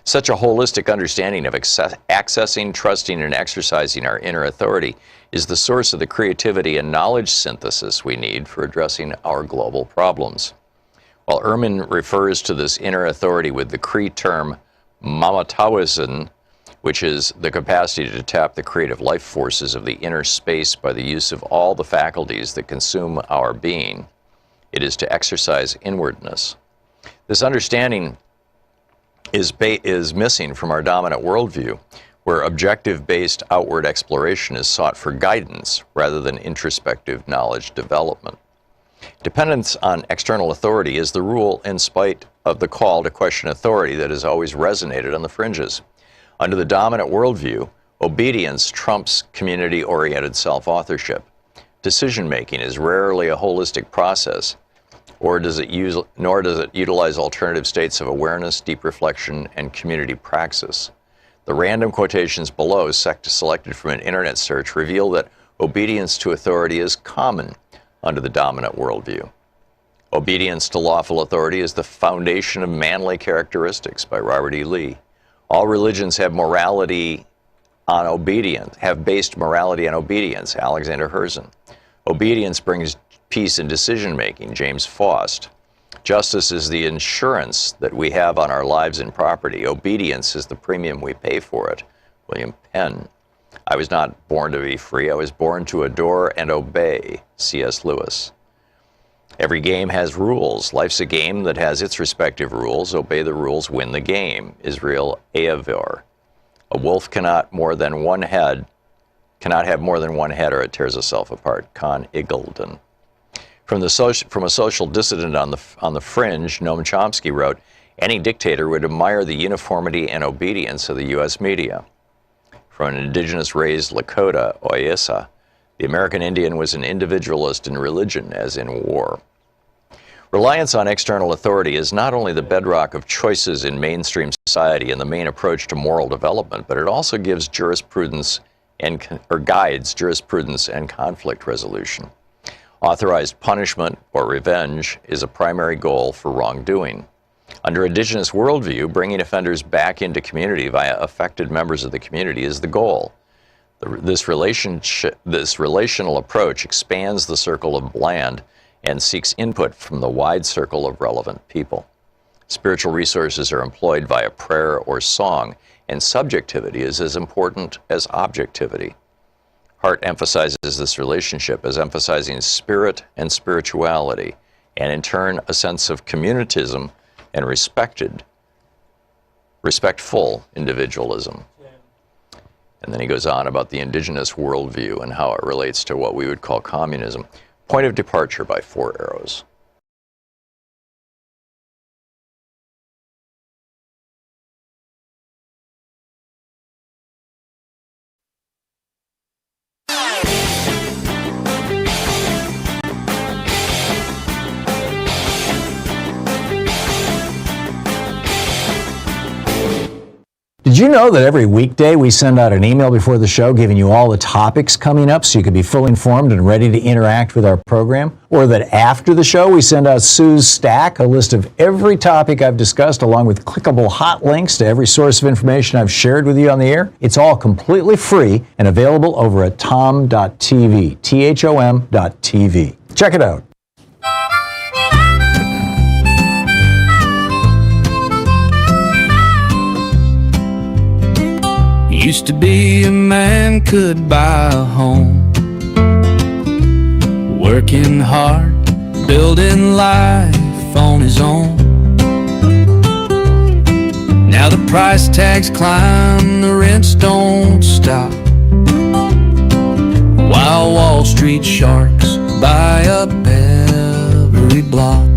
Such a holistic understanding of accessing, trusting, and exercising our inner authority is the source of the creativity and knowledge synthesis we need for addressing our global problems. While Ehrman refers to this inner authority with the Cree term mamatawisin, which is the capacity to tap the creative life forces of the inner space by the use of all the faculties that consume our being. It is to exercise inwardness. This understanding is missing from our dominant worldview, where objective-based outward exploration is sought for guidance rather than introspective knowledge development. Dependence on external authority is the rule in spite of the call to question authority that has always resonated on the fringes. Under the dominant worldview, obedience trumps community-oriented self-authorship. Decision-making is rarely a holistic process, nor does it utilize alternative states of awareness, deep reflection, and community praxis. The random quotations below, selected from an internet search, reveal that obedience to authority is common under the dominant worldview. Obedience to lawful authority is the foundation of manly characteristics by Robert E. Lee. All religions have based morality on obedience, Alexander Herzen. Obedience brings peace in decision-making, James Faust. Justice is the insurance that we have on our lives and property. Obedience is the premium we pay for it, William Penn. I was not born to be free. I was born to adore and obey, C.S. Lewis. Every game has rules. Life's a game that has its respective rules. Obey the rules, win the game, Israel Ayoub. A wolf cannot have more than one head, or it tears itself apart, Con Iggulden. From a social dissident on the fringe, Noam Chomsky wrote, any dictator would admire the uniformity and obedience of the U.S. media. From an indigenous-raised Lakota, Oyesa, the American Indian was an individualist in religion as in war. Reliance on external authority is not only the bedrock of choices in mainstream society and the main approach to moral development, but it also gives guides jurisprudence and conflict resolution. Authorized punishment or revenge is a primary goal for wrongdoing. Under indigenous worldview, bringing offenders back into community via affected members of the community is the goal. This relational approach expands the circle of land and seeks input from the wide circle of relevant people. Spiritual resources are employed via prayer or song, and subjectivity is as important as objectivity. Hart emphasizes this relationship as emphasizing spirit and spirituality, and in turn a sense of communitism and respectful individualism. And then he goes on about the indigenous worldview and how it relates to what we would call communism. Point of departure by 4 arrows. Did you know that every weekday we send out an email before the show giving you all the topics coming up so you can be fully informed and ready to interact with our program? Or that after the show we send out Sue's Stack, a list of every topic I've discussed along with clickable hot links to every source of information I've shared with you on the air? It's all completely free and available over at thom.tv, THOM.tv. Check it out. Used to be a man could buy a home, working hard, building life on his own. Now the price tags climb, the rents don't stop, while Wall Street sharks buy up every block.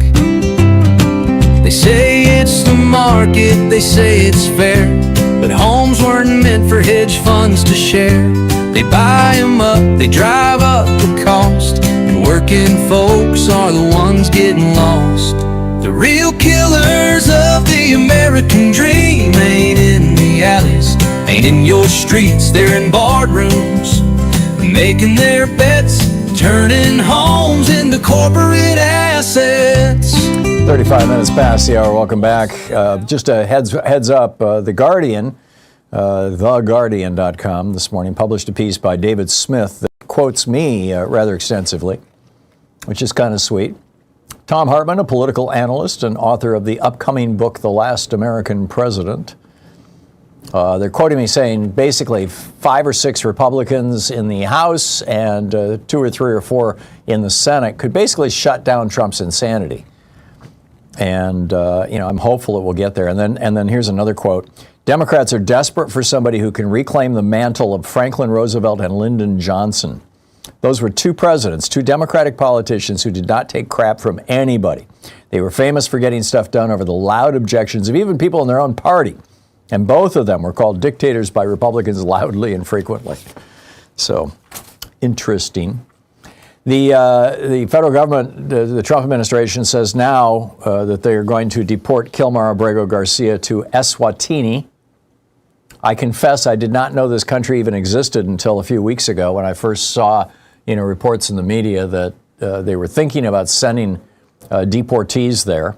They say it's the market, they say it's fair, but homes weren't meant for hedge funds to share. They buy them up, they drive up the cost, and working folks are the ones getting lost. The real killers of the American dream ain't in the alleys, ain't in your streets, they're in boardrooms, making their bets, turning homes into corporate assets. 35 minutes past the hour. Welcome back. Just a heads up, The Guardian, theguardian.com this morning published a piece by David Smith that quotes me rather extensively, which is kind of sweet. Thom Hartmann, a political analyst and author of the upcoming book, The Last American President, They're quoting me saying basically 5 or 6 Republicans in the House and 2 or 3 or 4 in the Senate could basically shut down Trump's insanity. And, I'm hopeful it will get there. And then here's another quote. Democrats are desperate for somebody who can reclaim the mantle of Franklin Roosevelt and Lyndon Johnson. Those were 2 presidents, 2 Democratic politicians who did not take crap from anybody. They were famous for getting stuff done over the loud objections of even people in their own party. And both of them were called dictators by Republicans loudly and frequently. So, interesting. The federal government, the Trump administration says now that they are going to deport Kilmar Abrego Garcia to Eswatini. I confess I did not know this country even existed until a few weeks ago when I first saw, reports in the media that they were thinking about sending deportees there.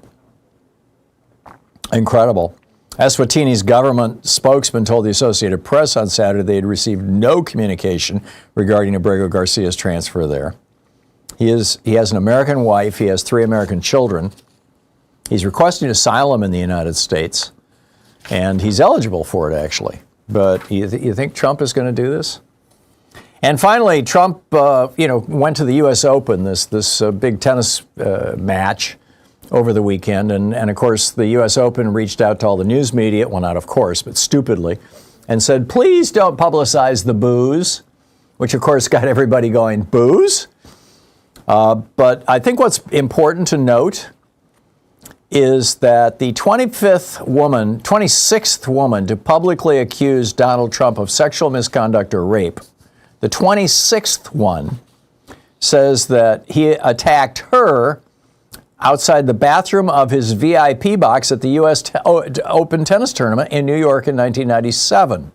Incredible. Eswatini's government spokesman told the Associated Press on Saturday they had received no communication regarding Abrego Garcia's transfer there. He has an American wife. He has 3 American children. He's requesting asylum in the United States, and he's eligible for it, actually. But you think Trump is going to do this? And finally, Trump, went to the U.S. Open, this big tennis match over the weekend. And of course, the U.S. Open reached out to all the news media, well, not of course, but stupidly, and said, please don't publicize the booze, which of course got everybody going, booze? But I think what's important to note is that the 26th woman to publicly accuse Donald Trump of sexual misconduct or rape, the 26th one, says that he attacked her outside the bathroom of his VIP box at the U.S. Open tennis tournament in New York in 1997.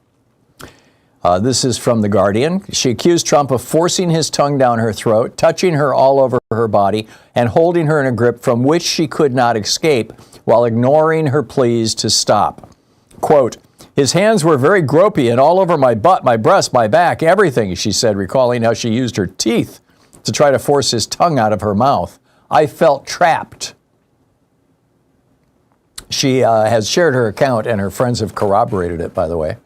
This is from The Guardian. She accused Trump of forcing his tongue down her throat, touching her all over her body, and holding her in a grip from which she could not escape while ignoring her pleas to stop. Quote, his hands were very gropey and all over my butt, my breast, my back, everything, she said, recalling how she used her teeth to try to force his tongue out of her mouth. I felt trapped. She has shared her account, and her friends have corroborated it, by the way.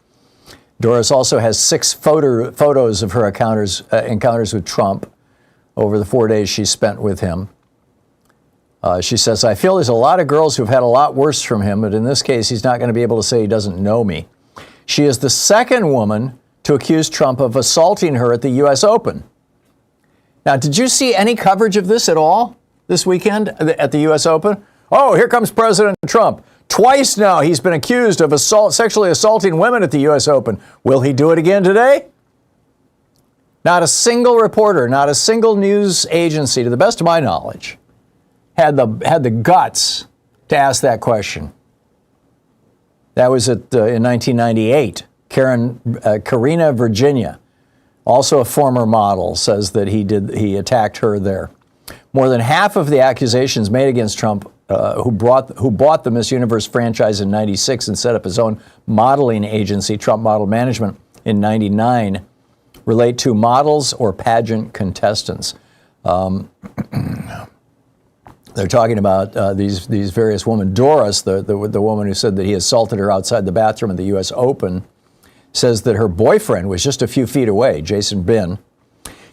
Doris also has 6 photos of her encounters with Trump over the 4 days she spent with him. She says, I feel there's a lot of girls who've had a lot worse from him, but in this case, he's not going to be able to say he doesn't know me. She is the second woman to accuse Trump of assaulting her at the U.S. Open. Now, did you see any coverage of this at all this weekend at the U.S. Open? Oh, here comes President Trump. Twice now he's been accused of sexually assaulting women at the U.S. Open. Will he do it again today? Not a single reporter, not a single news agency, to the best of my knowledge, had the guts to ask that question. That was in 1998. Karina Virginia, also a former model, says that he attacked her there. More than half of the accusations made against Trump, who bought the Miss Universe franchise in '96 and set up his own modeling agency, Trump Model Management, in '99, relate to models or pageant contestants. They're talking about these various women. Doris, the woman who said that he assaulted her outside the bathroom at the U.S. Open, says that her boyfriend was just a few feet away, Jason Bin.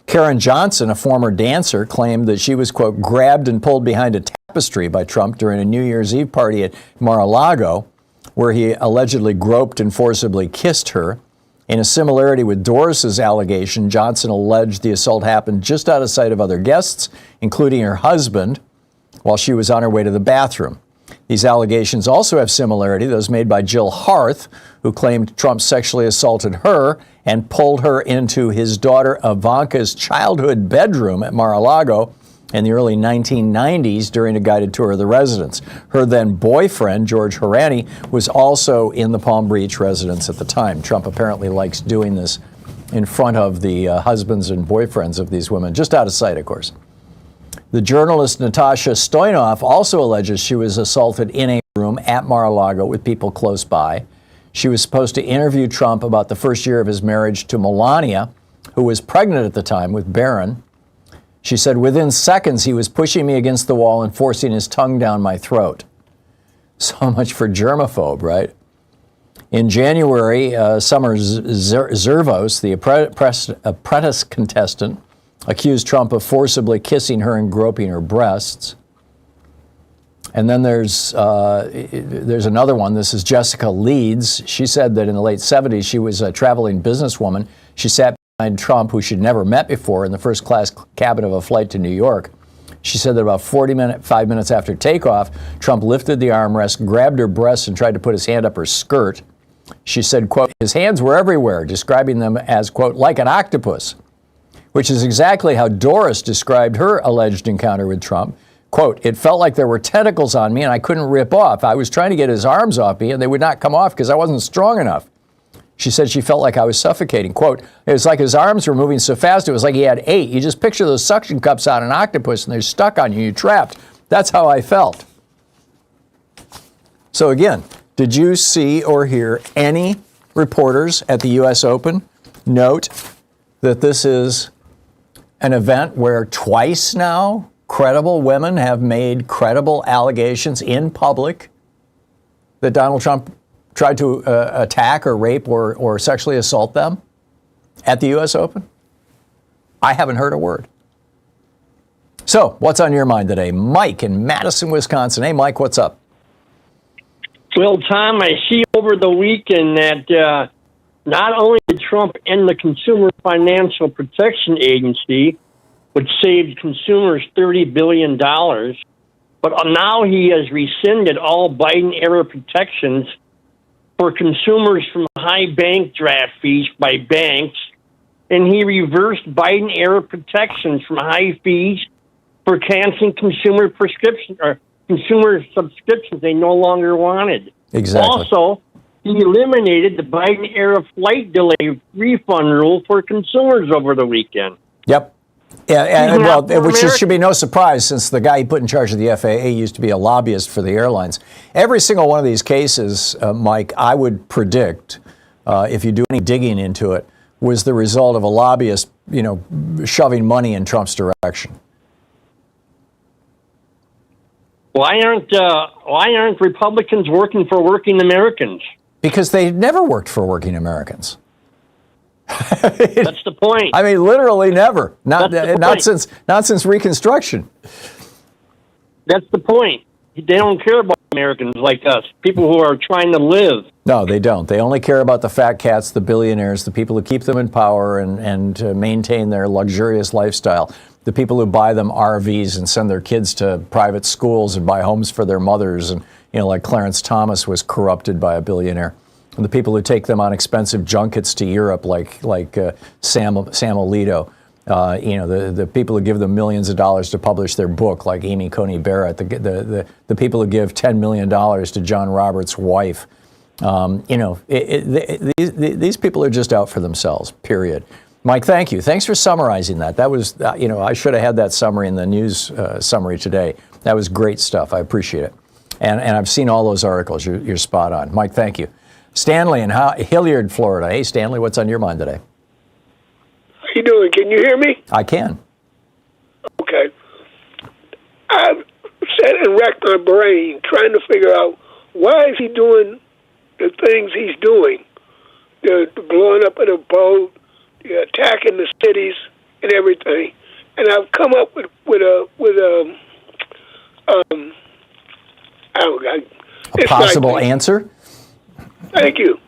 Karen Johnson, a former dancer, claimed that she was, quote, grabbed and pulled behind a tapestry by Trump during a New Year's Eve party at Mar-a-Lago, where he allegedly groped and forcibly kissed her. In a similarity with Doris's allegation, Johnson alleged the assault happened just out of sight of other guests, including her husband, while she was on her way to the bathroom. These allegations also have similarity, those made by Jill Harth, who claimed Trump sexually assaulted her and pulled her into his daughter Ivanka's childhood bedroom at Mar-a-Lago in the early 1990s during a guided tour of the residence. Her then boyfriend, George Harani, was also in the Palm Beach residence at the time. Trump apparently likes doing this in front of the husbands and boyfriends of these women, just out of sight, of course. The journalist Natasha Stoyanov also alleges she was assaulted in a room at Mar-a-Lago with people close by. She was supposed to interview Trump about the first year of his marriage to Melania, who was pregnant at the time with Barron. She said, within seconds, he was pushing me against the wall and forcing his tongue down my throat. So much for germaphobe, right? In January, Summer Zervos, the apprentice contestant, accused Trump of forcibly kissing her and groping her breasts. And then there's another one. This is Jessica Leeds. She said that in the late 70s, she was a traveling businesswoman. She sat behind Trump, who she'd never met before, in the first-class cabin of a flight to New York. She said that about 5 minutes after takeoff, Trump lifted the armrest, grabbed her breasts, and tried to put his hand up her skirt. She said, quote, his hands were everywhere, describing them as, quote, like an octopus, which is exactly how Doris described her alleged encounter with Trump. Quote, it felt like there were tentacles on me and I couldn't rip off. I was trying to get his arms off me and they would not come off because I wasn't strong enough. She said she felt like I was suffocating. Quote, it was like his arms were moving so fast, it was like he had 8. You just picture those suction cups on an octopus and they're stuck on you, you're trapped. That's how I felt. So again, did you see or hear any reporters at the U.S. Open note that this is an event where twice now credible women have made credible allegations in public that Donald Trump tried to attack or rape or sexually assault them at the U.S. Open? I haven't heard a word. So, what's on your mind today? Mike in Madison, Wisconsin. Hey, Mike, what's up? Well, Tom, I see over the weekend that not only did Trump end the Consumer Financial Protection Agency, which saved consumers $30 billion, but now he has rescinded all Biden-era protections for consumers from high bank draft fees by banks, and he reversed Biden-era protections from high fees for canceling consumer subscriptions they no longer wanted. Exactly. Also, he eliminated the Biden-era flight delay refund rule for consumers over the weekend. Yep. Yeah, which should be no surprise since the guy he put in charge of the FAA used to be a lobbyist for the airlines. Every single one of these cases, Mike, I would predict, if you do any digging into it, was the result of a lobbyist, shoving money in Trump's direction. Why aren't Republicans working for working Americans? Because they never worked for working Americans. That's the point. I mean, literally never. Not since Reconstruction. That's the point. They don't care about Americans like us, people who are trying to live. No, they don't. They only care about the fat cats, the billionaires, the people who keep them in power and maintain their luxurious lifestyle, the people who buy them RVs and send their kids to private schools and buy homes for their mothers, and like Clarence Thomas was corrupted by a billionaire. And the people who take them on expensive junkets to Europe, like Sam Alito, the people who give them millions of dollars to publish their book, like Amy Coney Barrett, the people who give $10 million to John Roberts' wife. These people are just out for themselves, period. Mike, thank you. Thanks for summarizing that. That was, I should have had that summary in the news summary today. That was great stuff. I appreciate it. And I've seen all those articles. You're spot on. Mike, thank you. Stanley in Hilliard, Florida. Hey, Stanley, what's on your mind today? How you doing? Can you hear me? I can. Okay. I've sat and racked my brain trying to figure out why is he doing the things he's doing, the blowing up of the boat, the attacking the cities and everything. And I've come up with a possible answer. Thank you.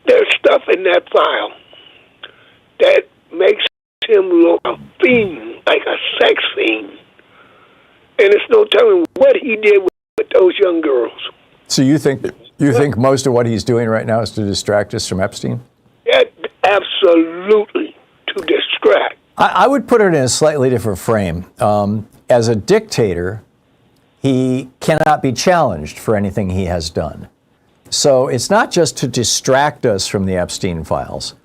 There's stuff in that file that makes him look a fiend, like a sex fiend. And it's no telling what he did with those young girls. So you think most of what he's doing right now is to distract us from Epstein? Yeah, absolutely, to distract. I would put it in a slightly different frame. As a dictator, he cannot be challenged for anything he has done. So it's not just to distract us from the Epstein files.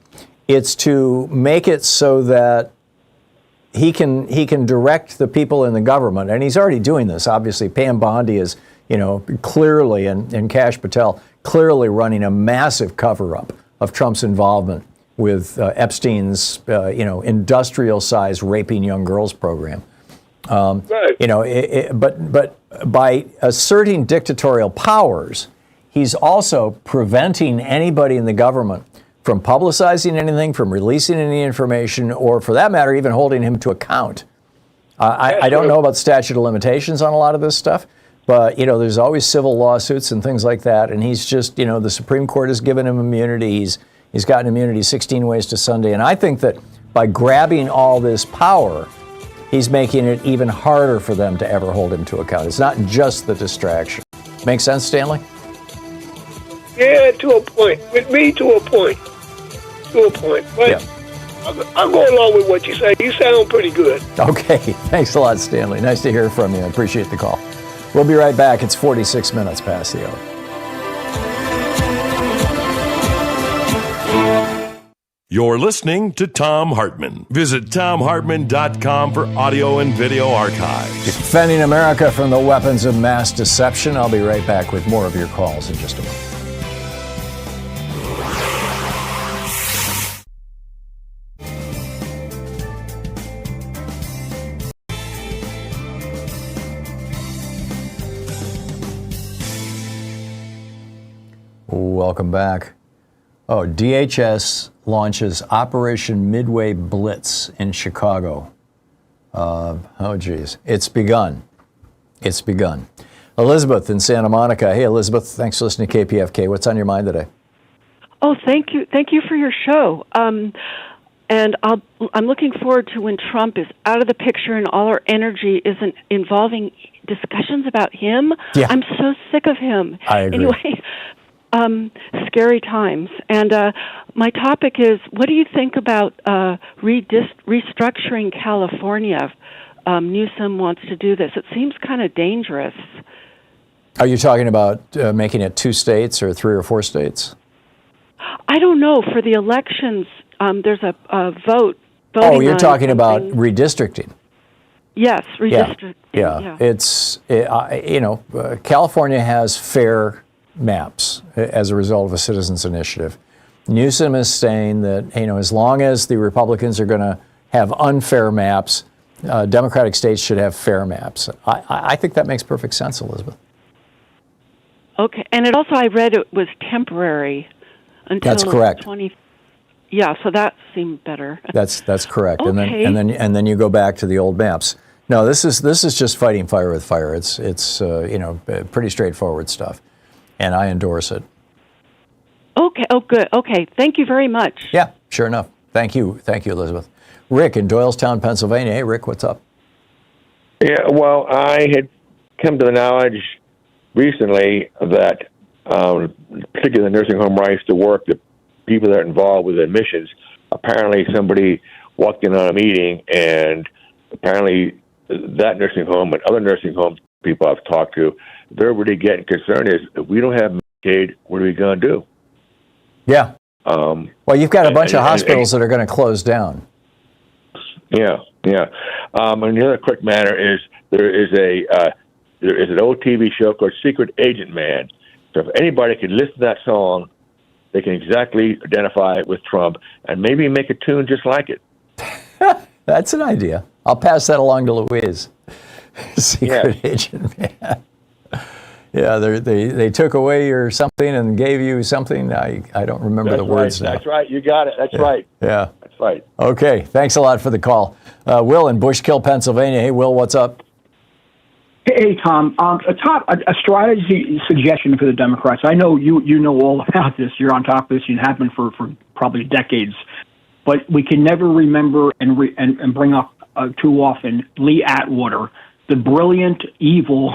It's to make it so that he can direct the people in the government, and he's already doing this. Obviously, Pam Bondi is, clearly, and Kash Patel clearly running a massive cover-up of Trump's involvement with Epstein's, industrial-sized raping young girls program. Right. But by asserting dictatorial powers, he's also preventing anybody in the government from publicizing anything, from releasing any information, or for that matter, even holding him to account. I don't know about statute of limitations on a lot of this stuff, but, there's always civil lawsuits and things like that. And he's just, the Supreme Court has given him immunity. He's gotten immunity 16 ways to Sunday. And I think that by grabbing all this power, he's making it even harder for them to ever hold him to account. It's not just the distraction. Make sense, Stanley? Yeah, to a point. With me, to a point. But Yeah. I'll go along with what you say. You sound pretty good. Okay. Thanks a lot, Stanley. Nice to hear from you. I appreciate the call. We'll be right back. It's 46 minutes past the hour. You're listening to Thom Hartmann. Visit thomhartmann.com for audio and video archives. Defending America from the weapons of mass deception. I'll be right back with more of your calls in just a moment. Welcome back. DHS launches Operation Midway Blitz in Chicago. Geez. It's begun. Elizabeth in Santa Monica. Hey, Elizabeth, thanks for listening to KPFK. What's on your mind today? Oh, thank you. Thank you for your show. And I'm looking forward to when Trump is out of the picture and all our energy isn't involving discussions about him. Yeah. I'm so sick of him. I agree. Anyway, scary times. And my topic is, what do you think about restructuring California? Newsom wants to do this. It seems kind of dangerous. Are you talking about making it 2 states or 3 or 4 states? I don't know. For the elections, there's a vote. Oh, you're talking about redistricting. Yes, redistricting. Yeah. California has fair maps as a result of a citizens' initiative. Newsom is saying that, as long as the Republicans are going to have unfair maps, Democratic states should have fair maps. I think that makes perfect sense, Elizabeth. Okay, and it also, I read it was temporary until That's correct. Yeah, so that seemed better. That's correct. Okay. And then you go back to the old maps. No, this is just fighting fire with fire. It's pretty straightforward stuff, and I endorse it. Okay. Oh, good. Okay. Thank you very much. Yeah, sure enough. Thank you, Elizabeth. Rick in Doylestown, Pennsylvania. Hey, Rick, what's up? Yeah, well, I had come to the knowledge recently that, particularly the nursing home where I used to work, the people that are involved with admissions, apparently somebody walked in on a meeting, and apparently that nursing home and other nursing home people I've talked to, they're really getting concerned is, if we don't have Medicaid, what are we going to do? Yeah. Well, you've got a bunch of hospitals that are going to close down. Yeah. And the other quick matter is there is an old TV show called Secret Agent Man. So if anybody can listen to that song, they can exactly identify it with Trump and maybe make a tune just like it. That's an idea. I'll pass that along to Louise. Secret Agent Man. Yeah, they took away your something and gave you something. I don't remember the words now. That's right. You got it. That's right. Yeah. That's right. Okay. Thanks a lot for the call. Will in Bushkill, Pennsylvania. Hey, Will, what's up? Hey, Tom. A strategy suggestion for the Democrats. I know you know all about this. You're on top of this. You have been for probably decades. But we can never remember and bring up too often Lee Atwater, the brilliant, evil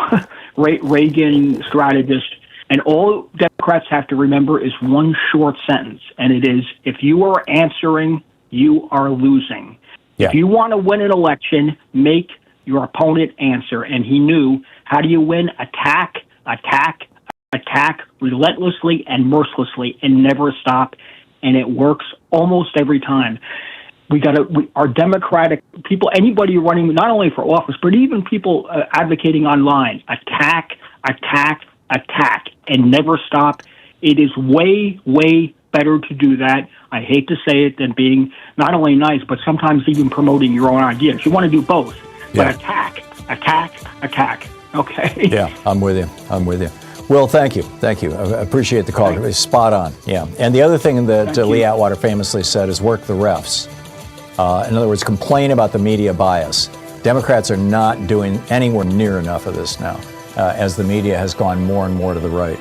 Reagan strategist. And all Democrats have to remember is one short sentence, and it is, if you are answering, you are losing. Yeah. If you want to win an election, make your opponent answer. And he knew, how do you win? Attack, relentlessly and mercilessly, and never stop. And it works almost every time. Our Democratic people, anybody running not only for office, but even people advocating online, attack, and never stop. It is way, way better to do that. I hate to say it, than being not only nice, but sometimes even promoting your own ideas. You want to do both, but attack. Okay. Yeah, I'm with you. Will, thank you. Thank you. I appreciate the call. It's spot on. Yeah. And the other thing that Lee Atwater famously said is work the refs. In other words, complain about the media bias. Democrats are not doing anywhere near enough of this now, as the media has gone more and more to the right.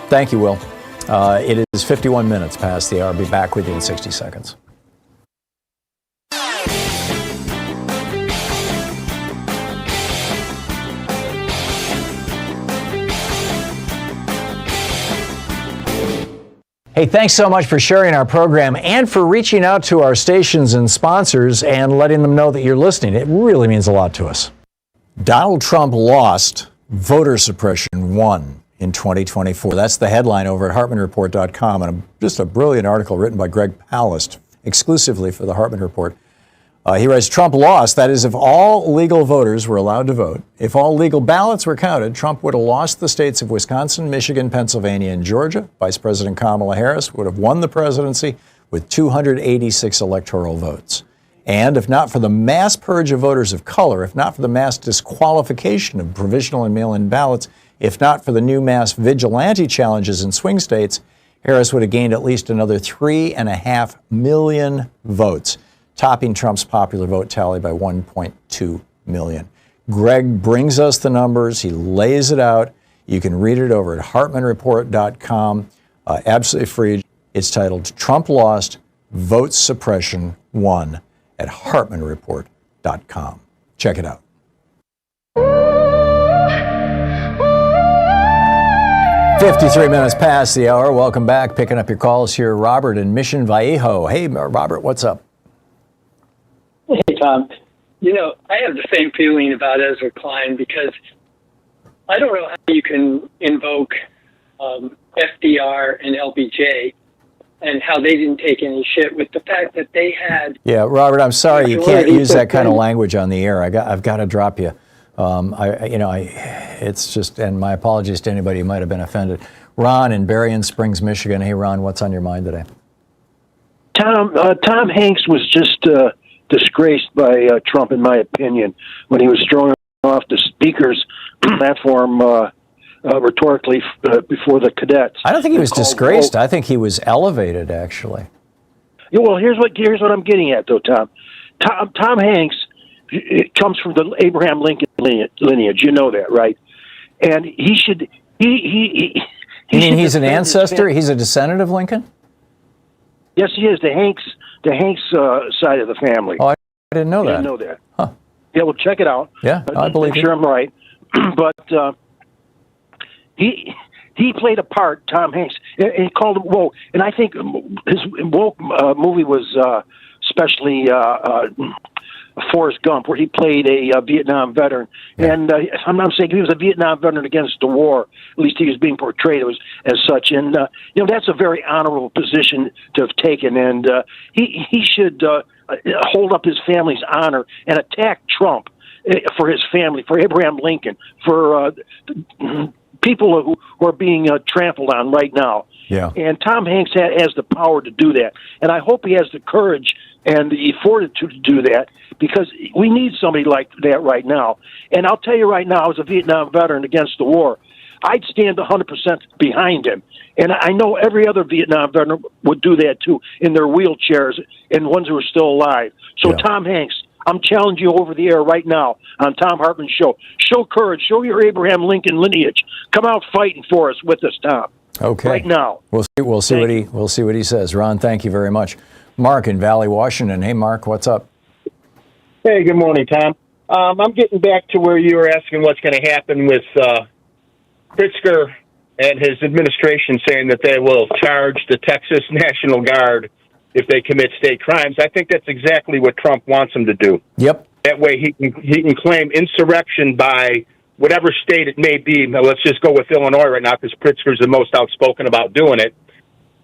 Thank you, Will. It is 51 minutes past the hour. I'll be back with you in 60 seconds. Hey, thanks so much for sharing our program and for reaching out to our stations and sponsors and letting them know that you're listening. It really means a lot to us. Donald Trump lost, voter suppression won in 2024. That's the headline over at HartmannReport.com, and just a brilliant article written by Greg Palast exclusively for the Hartmann Report. He writes, Trump lost. That is, if all legal voters were allowed to vote, if all legal ballots were counted, Trump would have lost the states of Wisconsin, Michigan, Pennsylvania, and Georgia. Vice President Kamala Harris would have won the presidency with 286 electoral votes. And if not for the mass purge of voters of color, if not for the mass disqualification of provisional and mail-in ballots, if not for the new mass vigilante challenges in swing states, Harris would have gained at least another 3.5 million votes, topping Trump's popular vote tally by 1.2 million. Greg brings us the numbers. He lays it out. You can read it over at HartmannReport.com. Absolutely free. It's titled Trump Lost, Vote Suppression Won at HartmannReport.com. Check it out. "53 minutes past the hour. Welcome back. Picking up your calls here. Robert in Mission Vallejo. Hey, Robert, what's up? Hey, Tom. You know, I have the same feeling about Ezra Klein because I don't know how you can invoke FDR and LBJ and how they didn't take any shit with the fact that they had... Yeah, Robert, I'm sorry. You can't use that kind of language on the air. I've got to drop you. It's just, and my apologies to anybody who might have been offended. Ron in Berrien Springs, Michigan. Hey, Ron, what's on your mind today? Tom Hanks was just disgraced by Trump, in my opinion, when he was throwing off the speaker's platform rhetorically before the cadets. I don't think he was disgraced. I think he was elevated, actually. Yeah, well, here's what I'm getting at, though, Tom. Tom Hanks comes from the Abraham Lincoln lineage. You know that, right? And he should. You mean he's an ancestor? He's a descendant of Lincoln? Yes, he is. The Hanks side of the family. Oh, I didn't know that. I didn't know that. Huh. Yeah, well, check it out. Yeah, I believe I'm sure I'm right. But he played a part, Tom Hanks, and he called him woke. And I think his woke movie was especially Forrest Gump, where he played a Vietnam veteran. Yeah. And I'm not saying he was a Vietnam veteran against the war. At least he was being portrayed as such. And, that's a very honorable position to have taken. And he should hold up his family's honor and attack Trump for his family, for Abraham Lincoln, for people who are being trampled on right now. Yeah. And Tom Hanks has the power to do that. And I hope he has the courage and the fortitude to do that, because we need somebody like that right now. And I'll tell you right now, as a Vietnam veteran against the war, I'd stand 100% behind him. And I know every other Vietnam veteran would do that too, in their wheelchairs and ones who are still alive. So, yeah. Tom Hanks, I'm challenging you over the air right now on Thom Hartmann's show. Show courage. Show your Abraham Lincoln lineage. Come out fighting for us with us, Tom. Okay. Right now. We'll see what he says. Ron, thank you very much. Mark in Valley, Washington. Hey, Mark, what's up? Hey, good morning, Tom. I'm getting back to where you were asking what's going to happen with Pritzker and his administration saying that they will charge the Texas National Guard if they commit state crimes. I think that's exactly what Trump wants them to do. Yep. That way he can claim insurrection by whatever state it may be. Now, let's just go with Illinois right now, because Pritzker's the most outspoken about doing it.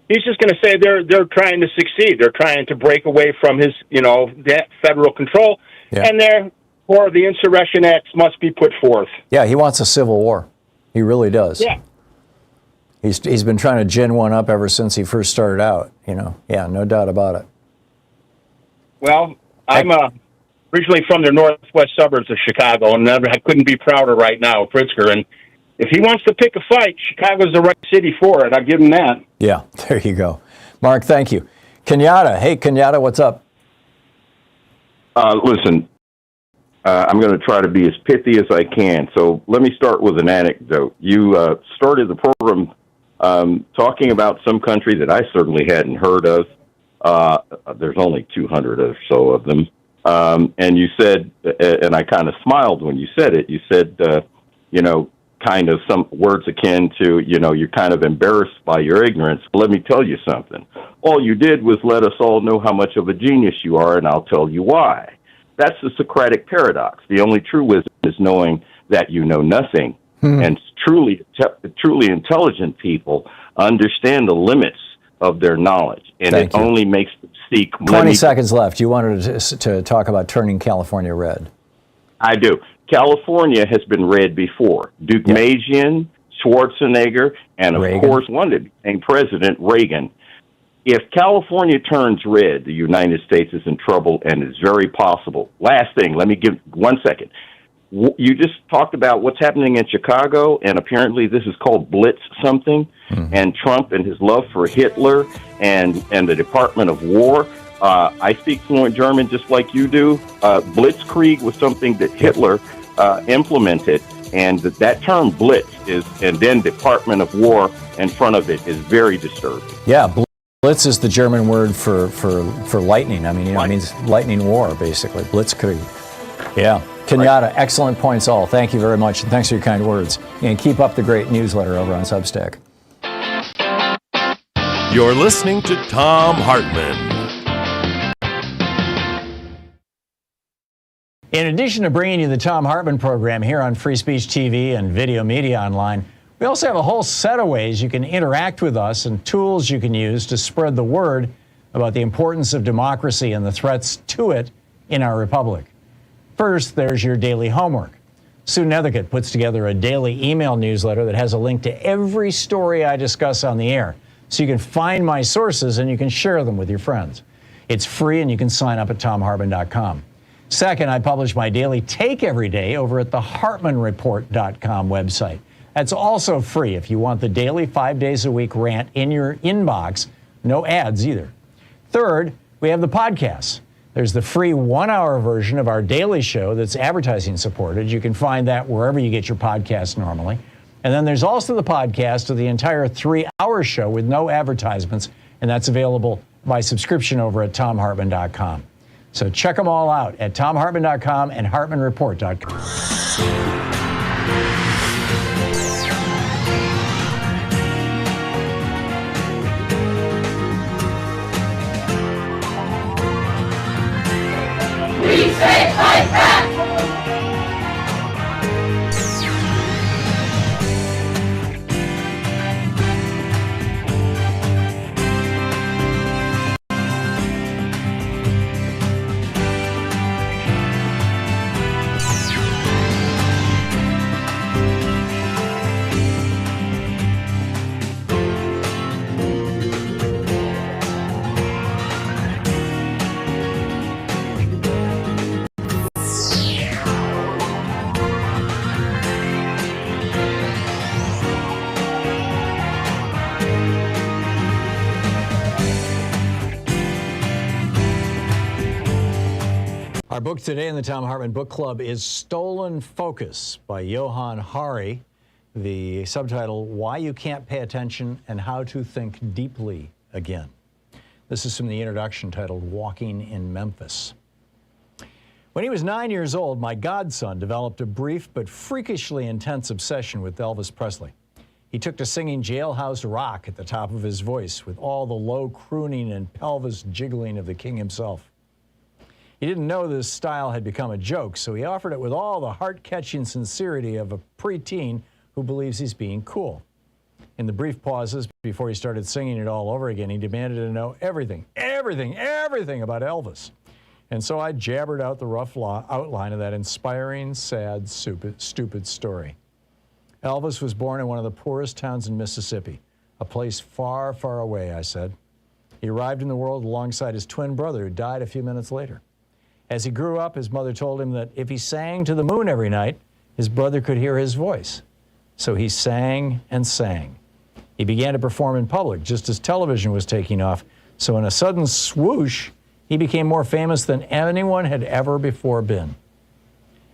He's just going to say they're trying to succeed. They're trying to break away from his, that federal control. Yeah. And therefore, the Insurrection Acts must be put forth. Yeah, he wants a civil war. He really does. Yeah. He's been trying to gin one up ever since he first started out, Yeah, no doubt about it. Well, I'm originally from the northwest suburbs of Chicago, and I couldn't be prouder right now of Pritzker. And if he wants to pick a fight, Chicago's the right city for it. I'll give him that. Yeah, there you go. Mark, thank you. Kenyatta. Hey, Kenyatta, what's up? Listen, I'm going to try to be as pithy as I can. So let me start with an anecdote. You started the program talking about some country that I certainly hadn't heard of. There's only 200 or so of them. And you said, and I kind of smiled when you said it, you said, kind of some words akin to, you're kind of embarrassed by your ignorance. Let me tell you something. All you did was let us all know how much of a genius you are, and I'll tell you why. That's the Socratic paradox. The only true wisdom is knowing that you know nothing. And truly intelligent people understand the limits of their knowledge, and Thank you. Only makes them seek. 20 seconds left. You wanted to talk about turning California red. I do. California has been red before. Deukmejian, Schwarzenegger, and of Reagan. course, one that became president, Reagan. If California turns red, the United States is in trouble, and it's very possible. Last thing, let me give 1 second. You just talked about what's happening in Chicago, and apparently this is called Blitz something, and Trump and his love for Hitler and the Department of War. I speak fluent German just like you do. Blitzkrieg was something that Hitler implemented, and that term Blitz is, and then Department of War in front of it, is very disturbing. Yeah, Blitz is the German word for lightning. I mean, it means lightning war, basically. Blitzkrieg. Yeah. Kenyatta, excellent points all. Thank you very much, and thanks for your kind words. And keep up the great newsletter over on Substack. You're listening to Thom Hartmann. In addition to bringing you the Thom Hartmann Program here on Free Speech TV and Video Media Online, we also have a whole set of ways you can interact with us and tools you can use to spread the word about the importance of democracy and the threats to it in our republic. First, there's your daily homework. Sue Nethercutt puts together a daily email newsletter that has a link to every story I discuss on the air, so you can find my sources and you can share them with your friends. It's free, and you can sign up at thomhartmann.com. Second, I publish my daily take every day over at the hartmannreport.com website. That's also free if you want the daily 5 days a week rant in your inbox. No ads either. Third, we have the podcasts. There's the free 1-hour version of our daily show that's advertising supported. You can find that wherever you get your podcasts normally. And then there's also the podcast of the entire 3-hour show with no advertisements, and that's available by subscription over at thomhartmann.com. So check them all out at thomhartmann.com and hartmannreport.com. We say fight back! Our book today in the Thom Hartmann Book Club is Stolen Focus by Johann Hari. The subtitle, Why You Can't Pay Attention and How to Think Deeply Again. This is from the introduction titled Walking in Memphis. When he was 9 years old, my godson developed a brief but freakishly intense obsession with Elvis Presley. He took to singing Jailhouse Rock at the top of his voice with all the low crooning and pelvis jiggling of the king himself. He didn't know this style had become a joke, so he offered it with all the heart-catching sincerity of a preteen who believes he's being cool. In the brief pauses before he started singing it all over again, he demanded to know everything about Elvis. And so I jabbered out the rough outline of that inspiring, sad, stupid story. Elvis was born in one of the poorest towns in Mississippi, a place far, far away, I said. He arrived in the world alongside his twin brother, who died a few minutes later. As he grew up, his mother told him that if he sang to the moon every night, his brother could hear his voice. So he sang and sang. He began to perform in public just as television was taking off. So in a sudden swoosh, he became more famous than anyone had ever before been.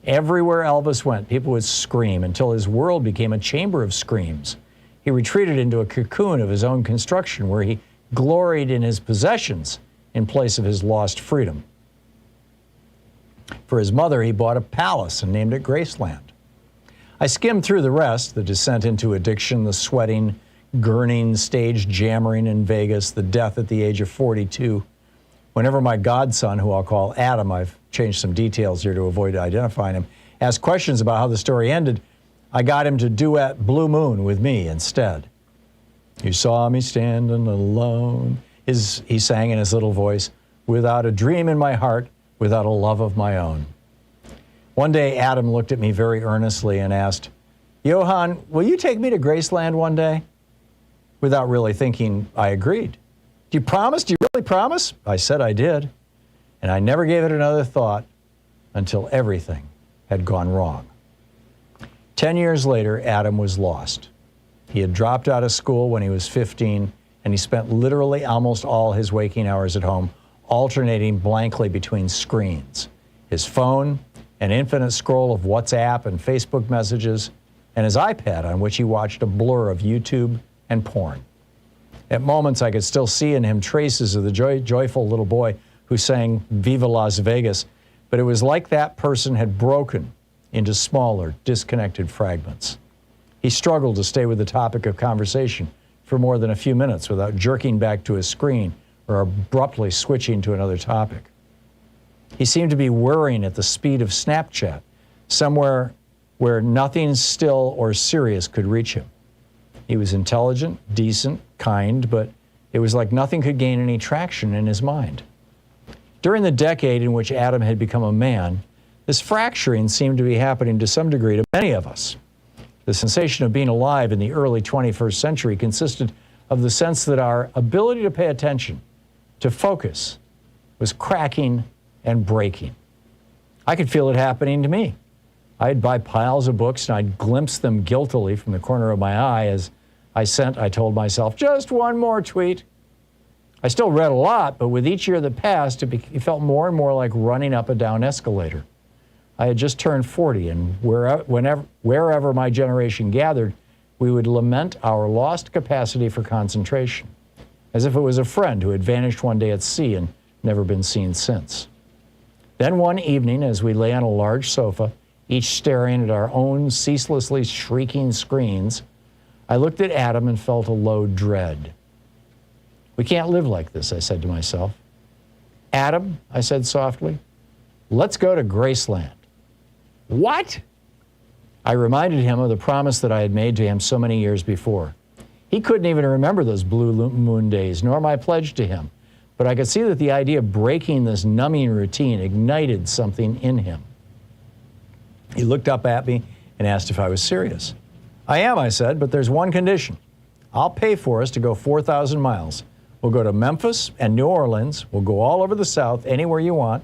Everywhere Elvis went, people would scream until his world became a chamber of screams. He retreated into a cocoon of his own construction where he gloried in his possessions in place of his lost freedom. For his mother, he bought a palace and named it Graceland. I skimmed through the rest, the descent into addiction, the sweating, gurning, stage jammering in Vegas, the death at the age of 42. Whenever my godson, who I'll call Adam, I've changed some details here to avoid identifying him, asked questions about how the story ended, I got him to duet Blue Moon with me instead. You saw me standing alone, he sang in his little voice, without a dream in my heart, without a love of my own. One day, Adam looked at me very earnestly and asked, Johann, will you take me to Graceland one day? Without really thinking, I agreed. Do you promise? Do you really promise? I said I did. And I never gave it another thought until everything had gone wrong. 10 years later, Adam was lost. He had dropped out of school when he was 15, and he spent literally almost all his waking hours at home alternating blankly between screens. His phone, an infinite scroll of WhatsApp and Facebook messages, and his iPad on which he watched a blur of YouTube and porn. At moments, I could still see in him traces of the joyful little boy who sang Viva Las Vegas, but it was like that person had broken into smaller, disconnected fragments. He struggled to stay with the topic of conversation for more than a few minutes without jerking back to his screen or abruptly switching to another topic. He seemed to be whirring at the speed of Snapchat, somewhere where nothing still or serious could reach him. He was intelligent, decent, kind, but it was like nothing could gain any traction in his mind. During the decade in which Adam had become a man, this fracturing seemed to be happening to some degree to many of us. The sensation of being alive in the early 21st century consisted of the sense that our ability to pay attention, to focus, was cracking and breaking. I could feel it happening to me. I'd buy piles of books and I'd glimpse them guiltily from the corner of my eye as I told myself, just one more tweet. I still read a lot, but with each year that passed, it felt more and more like running up a down escalator. I had just turned 40, and wherever my generation gathered, we would lament our lost capacity for concentration, as if it was a friend who had vanished one day at sea and never been seen since. Then one evening, as we lay on a large sofa, each staring at our own ceaselessly shrieking screens, I looked at Adam and felt a low dread. We can't live like this, I said to myself. Adam, I said softly, let's go to Graceland. What? I reminded him of the promise that I had made to him so many years before. He couldn't even remember those blue moon days, nor my pledge to him, but I could see that the idea of breaking this numbing routine ignited something in him. He looked up at me and asked if I was serious. I am, I said, but there's one condition. I'll pay for us to go 4,000 miles. We'll go to Memphis and New Orleans. We'll go all over the South, anywhere you want.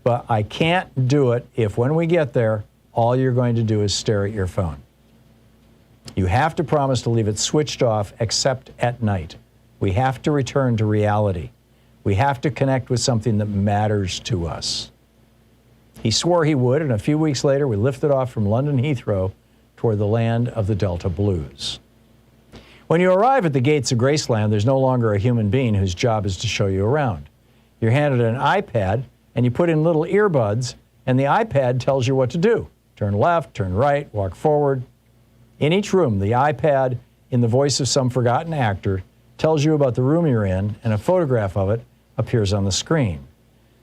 But I can't do it if when we get there, all you're going to do is stare at your phone. You have to promise to leave it switched off except at night. We have to return to reality. We have to connect with something that matters to us. He swore he would, and a few weeks later, we lifted off from London Heathrow toward the land of the Delta Blues. When you arrive at the gates of Graceland, there's no longer a human being whose job is to show you around. You're handed an iPad, and you put in little earbuds, and the iPad tells you what to do. Turn left, turn right, walk forward. In each room, the iPad, in the voice of some forgotten actor, tells you about the room you're in, and a photograph of it appears on the screen.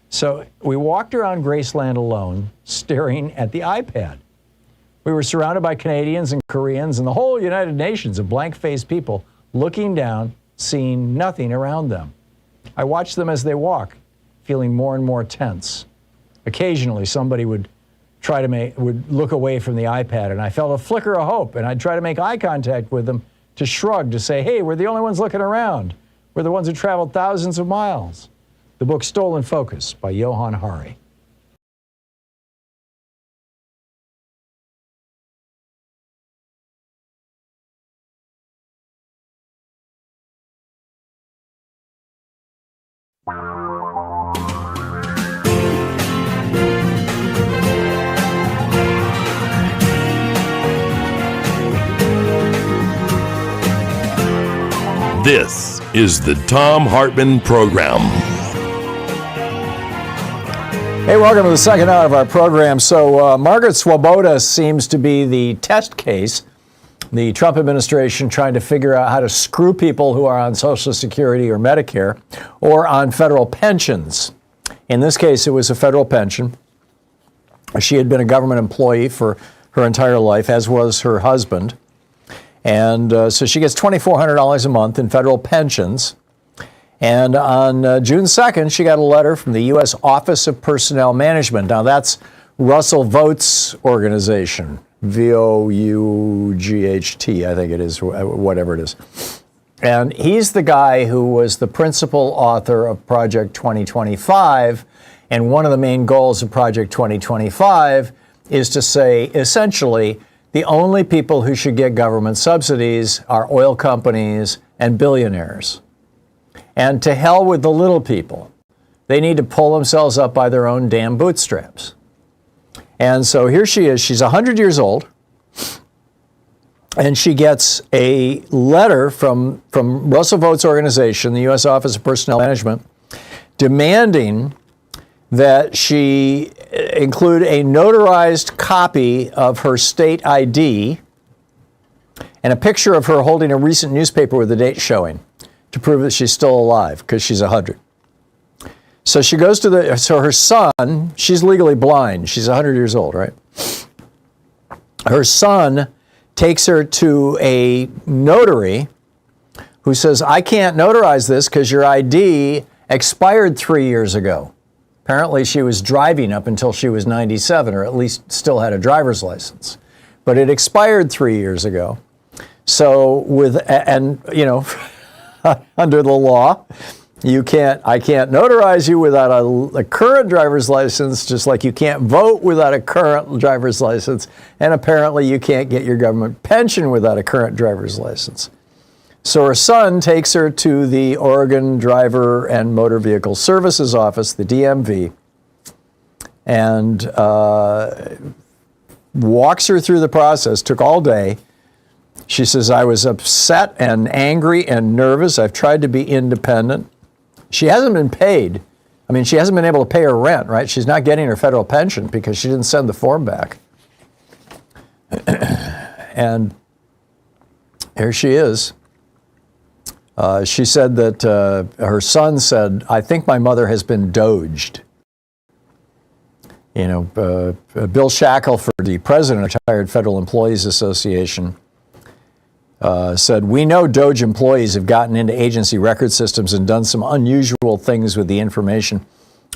So we walked around Graceland alone, staring at the iPad. We were surrounded by Canadians and Koreans and the whole United Nations of blank-faced people looking down, seeing nothing around them. I watched them as they walk, feeling more and more tense. Occasionally, somebody would look away from the iPad, and I felt a flicker of hope, and I'd try to make eye contact with them to shrug, to say, hey, we're the only ones looking around. We're the ones who traveled thousands of miles. The book Stolen Focus by Johann Hari. This is the Thom Hartmann Program. Hey, welcome to the second hour of our program. So Margaret Swoboda seems to be the test case. The Trump administration trying to figure out how to screw people who are on Social Security or Medicare or on federal pensions. In this case, it was a federal pension. She had been a government employee for her entire life, as was her husband. And so she gets $2,400 a month in federal pensions. And on June 2nd, she got a letter from the U.S. Office of Personnel Management. Now, that's Russell Vought's organization, V-O-U-G-H-T, I think it is, whatever it is. And he's the guy who was the principal author of Project 2025. And one of the main goals of Project 2025 is to say, essentially, the only people who should get government subsidies are oil companies and billionaires. And to hell with the little people. They need to pull themselves up by their own damn bootstraps. And so here she is. She's 100 years old. And she gets a letter from Russell Vought's organization, the U.S. Office of Personnel Management, demanding that she include a notarized copy of her state ID and a picture of her holding a recent newspaper with the date showing to prove that she's still alive because she's 100. So she goes to so her son, she's legally blind. She's 100 years old, right? Her son takes her to a notary who says, I can't notarize this because your ID expired 3 years ago. Apparently she was driving up until she was 97, or at least still had a driver's license. But it expired 3 years ago. So under the law, I can't notarize you without a current driver's license, just like you can't vote without a current driver's license. And apparently you can't get your government pension without a current driver's license. So her son takes her to the Oregon Driver and Motor Vehicle Services Office, the DMV, and walks her through the process. Took all day. She says, I was upset and angry and nervous. I've tried to be independent. She hasn't been paid. I mean, she hasn't been able to pay her rent, right? She's not getting her federal pension because she didn't send the form back. And here she is. She said that her son said, I think my mother has been doged. You know, Bill Shackelford, the president of the Retired Federal Employees Association, said, we know Doge employees have gotten into agency record systems and done some unusual things with the information.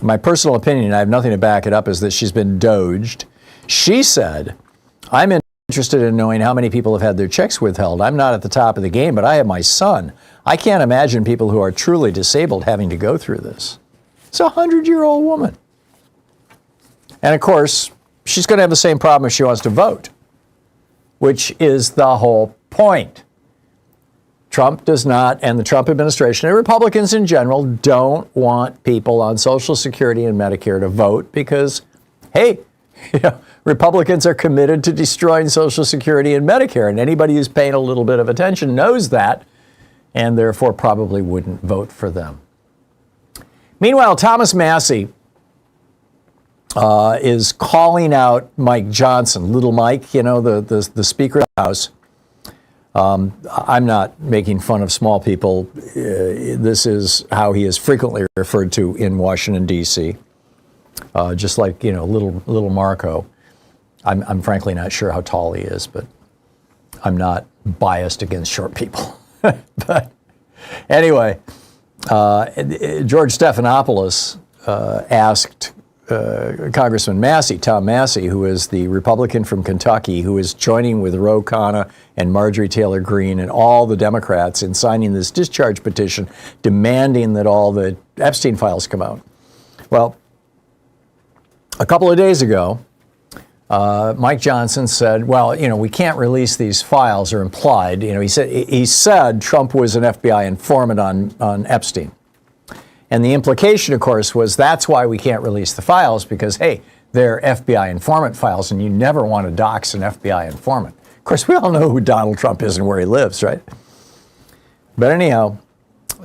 My personal opinion, I have nothing to back it up, is that she's been doged. She said, I'm interested in knowing how many people have had their checks withheld. I'm not at the top of the game, but I have my son. I can't imagine people who are truly disabled having to go through this. It's a 100-year-old woman. And of course, she's going to have the same problem if she wants to vote, which is the whole point. Trump does not, and the Trump administration and Republicans in general don't want people on Social Security and Medicare to vote because, hey, Republicans are committed to destroying Social Security and Medicare, and anybody who's paying a little bit of attention knows that, and therefore probably wouldn't vote for them. Meanwhile, Thomas Massie is calling out Mike Johson, Little Mike, the Speaker of the House. I'm not making fun of small people. This is how he is frequently referred to in Washington, D.C., just like, little Marco. I'm frankly not sure how tall he is, but I'm not biased against short people. But anyway, George Stephanopoulos asked Congressman Massie, Tom Massie, who is the Republican from Kentucky, who is joining with Ro Khanna and Marjorie Taylor Greene and all the Democrats in signing this discharge petition demanding that all the Epstein files come out. Well, a couple of days ago, Mike Johson said, well, we can't release these files, or implied. He said Trump was an FBI informant on Epstein. And the implication, of course, was that's why we can't release the files because, hey, they're FBI informant files, and you never want to dox an FBI informant. Of course, we all know who Donald Trump is and where he lives, right? But anyhow,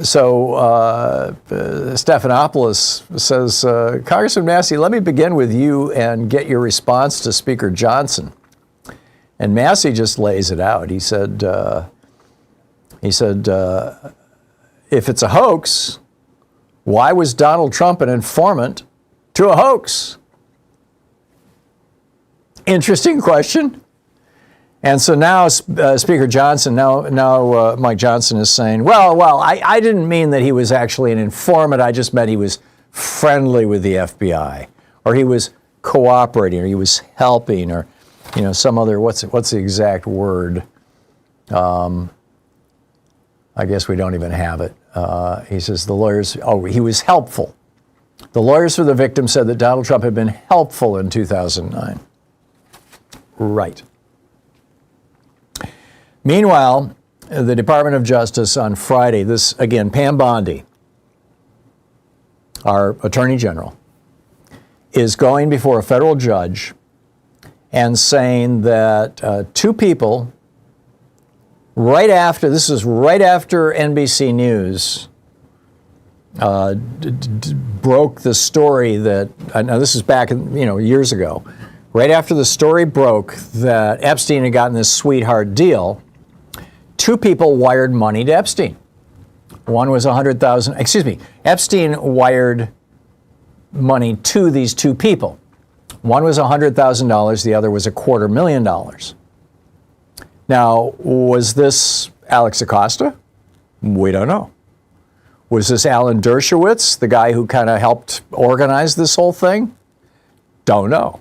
so Stephanopoulos says, Congressman Massie, let me begin with you and get your response to Speaker Johnson. And Massie just lays it out. He said, if it's a hoax, why was Donald Trump an informant to a hoax? Interesting question. And so now Speaker Johnson, now Mike Johson is saying, well, I didn't mean that he was actually an informant. I just meant he was friendly with the FBI, or he was cooperating, or he was helping, or some other, what's the exact word? I guess we don't even have it. He says the lawyers, he was helpful. The lawyers for the victim said that Donald Trump had been helpful in 2009. Right. Meanwhile, the Department of Justice on Friday, this, again, Pam Bondi, our Attorney General, is going before a federal judge and saying that two people, right after NBC News broke the story that, now this is back years ago, right after the story broke that Epstein had gotten this sweetheart deal, two people wired money to Epstein. One was Epstein wired money to these two people. One was $100,000, the other was $250,000. Now, was this Alex Acosta? We don't know. Was this Alan Dershowitz, the guy who kind of helped organize this whole thing? Don't know.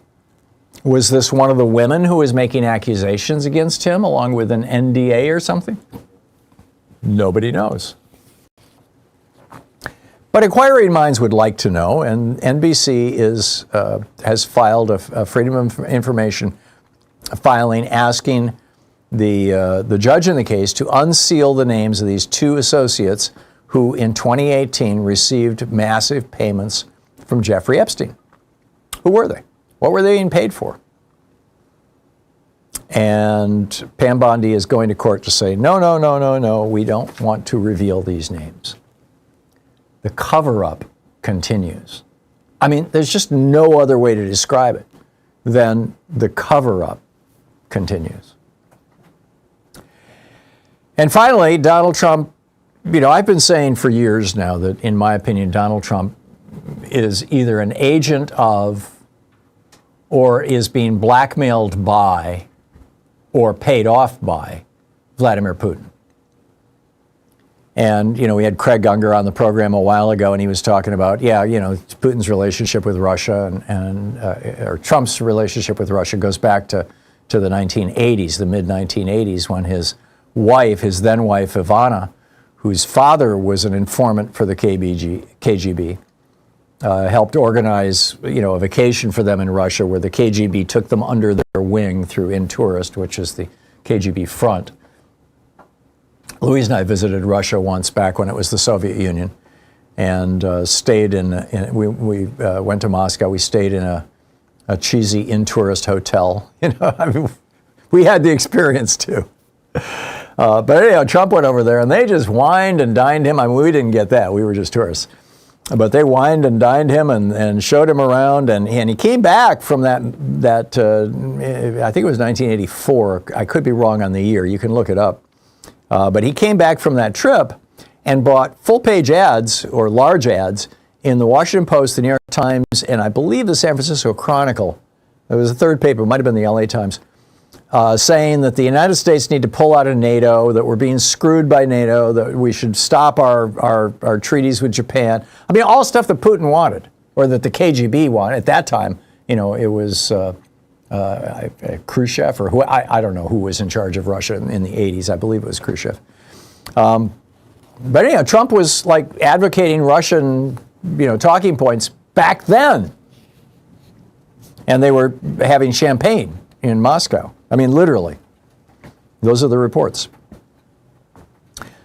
Was this one of the women who was making accusations against him along with an NDA or something? Nobody knows. But inquiring minds would like to know, and NBC has filed a Freedom of Information filing asking the judge in the case to unseal the names of these two associates who in 2018 received massive payments from Jeffrey Epstein. Who were they? What were they being paid for? And Pam Bondi is going to court to say, no, we don't want to reveal these names. The cover-up continues. I mean, there's just no other way to describe it than the cover-up continues. And finally, Donald Trump, I've been saying for years now that, in my opinion, Donald Trump is either an agent of or is being blackmailed by or paid off by Vladimir Putin. And, we had Craig Unger on the program a while ago, and he was talking about, Putin's relationship with Russia or Trump's relationship with Russia goes back to the 1980s, the mid-1980s, when his then wife, Ivana, whose father was an informant for the KGB, helped organize, a vacation for them in Russia where the KGB took them under their wing through Intourist, which is the KGB front. Louise and I visited Russia once back when it was the Soviet Union, and stayed we went to Moscow. We stayed in a cheesy Intourist hotel. We had the experience too. But anyhow, Trump went over there, and they just wined and dined him. I mean, we didn't get that. We were just tourists. But they wined and dined him and showed him around, and he came back from that I think it was 1984. I could be wrong on the year. You can look it up. But he came back from that trip and bought full-page ads or large ads in the Washington Post, the New York Times, and I believe the San Francisco Chronicle. It was a third paper. It might have been the LA Times. Saying that the United States need to pull out of NATO, that we're being screwed by NATO, that we should stop our treaties with Japan. I mean, all stuff that Putin wanted, or that the KGB wanted. At that time, it was Khrushchev, or who I don't know who was in charge of Russia in the 80s. I believe it was Khrushchev. But anyhow, Trump was like advocating Russian, talking points back then. And they were having champagne in Moscow. I mean, literally. Those are the reports.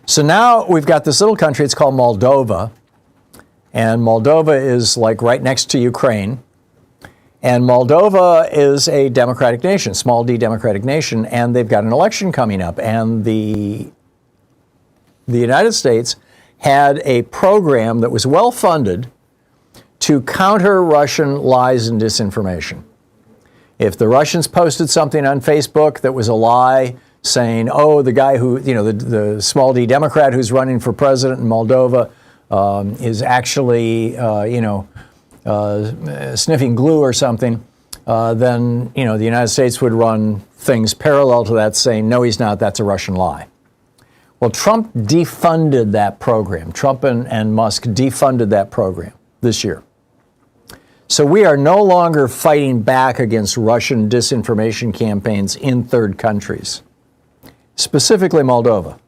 So now we've got this little country, it's called Moldova, And Moldova is like right next to Ukraine. And Moldova is a democratic nation, small d democratic nation, and they've got an election coming up. And the United States had a program that was well funded to counter Russian lies and disinformation. If the Russians posted something on Facebook that was a lie, saying, oh, the guy who, the small d Democrat who's running for president in Moldova is actually, sniffing glue or something, then, the United States would run things parallel to that saying, no, he's not, that's a Russian lie. Well, Trump defunded that program. Trump and Musk defunded that program this year. So we are no longer fighting back against Russian disinformation campaigns in third countries, specifically Moldova.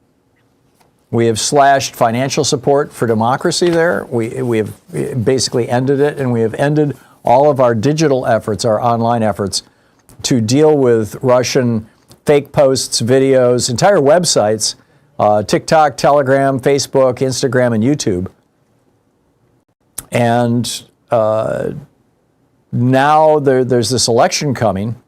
We have slashed financial support for democracy there. We have basically ended it, and we have ended all of our digital efforts, our online efforts, to deal with Russian fake posts, videos, entire websites, TikTok, Telegram, Facebook, Instagram, and YouTube. And now there's this election coming,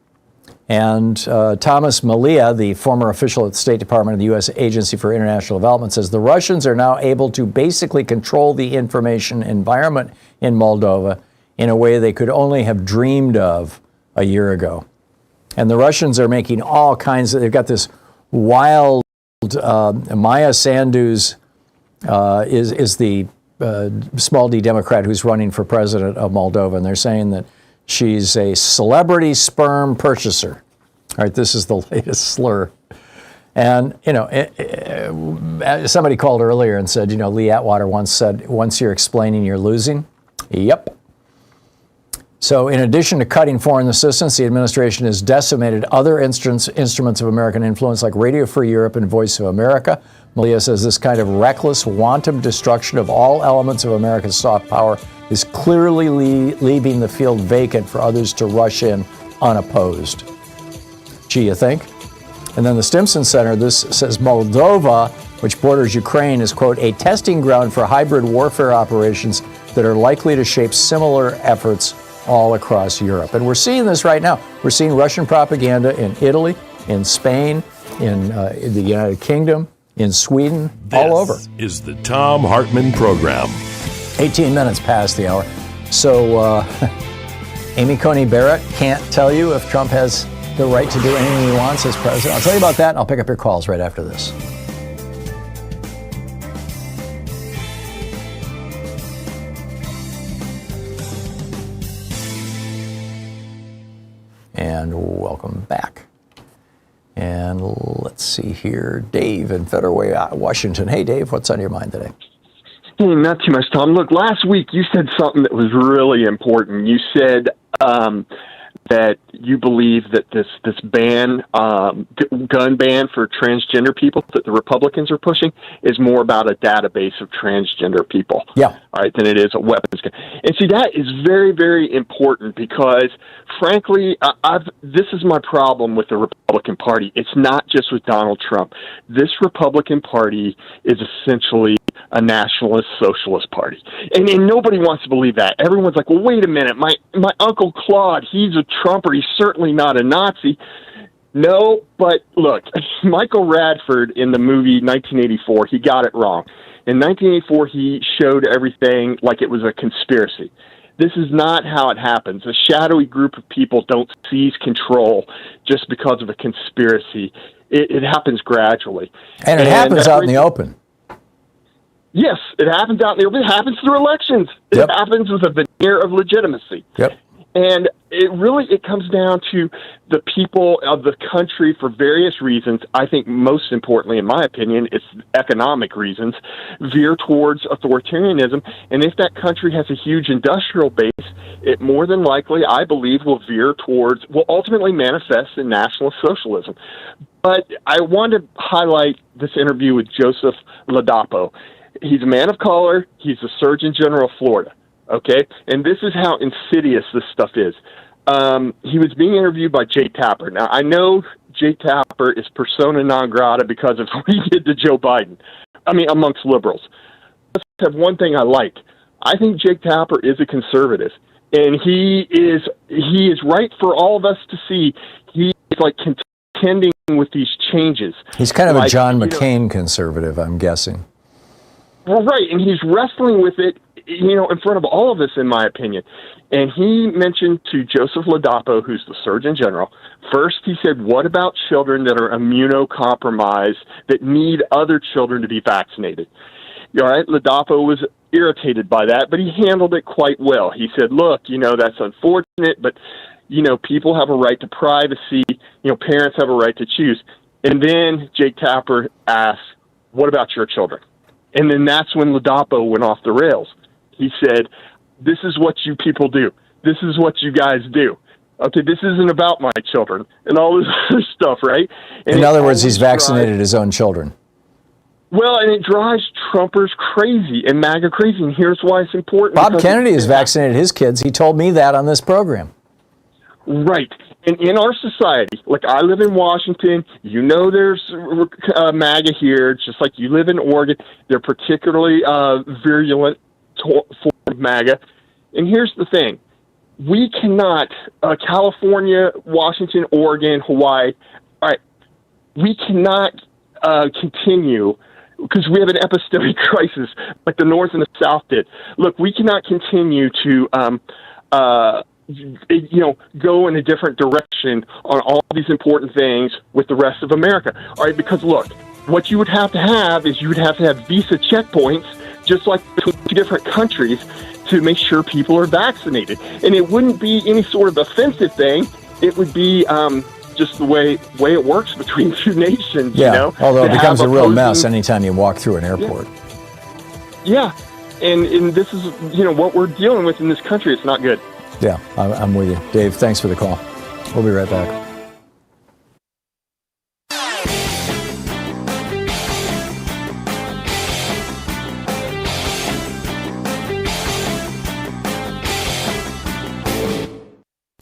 and Thomas Malia, the former official at the State Department of the U.S. Agency for International Development, says the Russians are now able to basically control the information environment in Moldova in a way they could only have dreamed of a year ago. And the Russians are making all kinds of, they've got this wild, Maya Sandu's is the small d Democrat who's running for president of Moldova, and they're saying that she's a celebrity sperm purchaser. All right, this is the latest slur. And, somebody called earlier and said, Lee Atwater once said, once you're explaining, you're losing. Yep. So in addition to cutting foreign assistance, the administration has decimated other instruments of American influence like Radio Free Europe and Voice of America. Malia says this kind of reckless, wanton destruction of all elements of America's soft power is clearly leaving the field vacant for others to rush in unopposed. Gee, you think? And then the Stimson Center, this says Moldova, which borders Ukraine, is, quote, a testing ground for hybrid warfare operations that are likely to shape similar efforts all across Europe. And we're seeing this right now. We're seeing Russian propaganda in Italy, in Spain, in the United Kingdom, in Sweden, all over. This is the Thom Hartmann Program. 18 minutes past the hour. So Amy Coney Barrett can't tell you if Trump has the right to do anything he wants as president. I'll tell you about that, and I'll pick up your calls right after this. And welcome back. And let's see here. Dave in Federal Way, Washington. Hey, Dave, what's on your mind today? Hey, not too much, Tom. Look, last week you said something that was really important. You said that you believe that this ban, gun ban for transgender people that the Republicans are pushing is more about a database of transgender people. Yeah. All right, than it is a weapons gun. And see, that is very, very important because, frankly, this is my problem with the Republican Party. It's not just with Donald Trump. This Republican Party is essentially a nationalist socialist party. And nobody wants to believe that. Everyone's like, well, wait a minute, my Uncle Claude, he's a Trumper, he's certainly not a Nazi. No, but look, Michael Radford in the movie 1984, he got it wrong. In 1984, he showed everything like it was a conspiracy. This is not how it happens. A shadowy group of people don't seize control just because of a conspiracy. It happens gradually. And it happens out in the open. Yes, it happens out there. It happens through elections. It happens with a veneer of legitimacy. Yep. And it comes down to the people of the country for various reasons. I think most importantly, in my opinion, it's economic reasons, veer towards authoritarianism. And if that country has a huge industrial base, it more than likely, I believe, will ultimately manifest in nationalist socialism. But I want to highlight this interview with Joseph Ladapo. He's a man of color. He's the Surgeon General of Florida. Okay? And this is how insidious this stuff is. He was being interviewed by Jay Tapper. Now, I know Jay Tapper is persona non grata because of what he did to Joe Biden. I mean, amongst liberals. Let's have one thing I like. I think Jake Tapper is a conservative, and he is right for all of us to see. He is like contending with these changes. He's kind of a John McCain conservative, I'm guessing. Well, right, and he's wrestling with it, in front of all of us, in my opinion. And he mentioned to Joseph Ladapo, who's the Surgeon General, first he said, what about children that are immunocompromised that need other children to be vaccinated? All right, Ladapo was irritated by that, but he handled it quite well. He said, look, that's unfortunate, but, people have a right to privacy. Parents have a right to choose. And then Jake Tapper asked, what about your children? And then that's when Ladapo went off the rails. He said, this is what you people do. This is what you guys do. Okay, this isn't about my children and all this other stuff, right? And in other words, he's vaccinated his own children. Well, and it drives Trumpers crazy and MAGA crazy, and here's why it's important. Bob Kennedy has vaccinated his kids. He told me that on this program. Right. And in our society, like I live in Washington, there's MAGA here, just like you live in Oregon. They're particularly virulent form of MAGA. And here's the thing. We cannot, California, Washington, Oregon, Hawaii, all right, we cannot continue because we have an epistemic crisis like the North and the South did. Look, we cannot continue to go in a different direction on all these important things with the rest of America. All right, because look, what you would have to have is you would have to have visa checkpoints, just like between two different countries, to make sure people are vaccinated. And it wouldn't be any sort of offensive thing. It would be just the way it works between two nations. Yeah, although it becomes a real mess anytime you walk through an airport. Yeah. And this is, what we're dealing with in this country. It's not good. Yeah, I'm with you. Dave, thanks for the call. We'll be right back.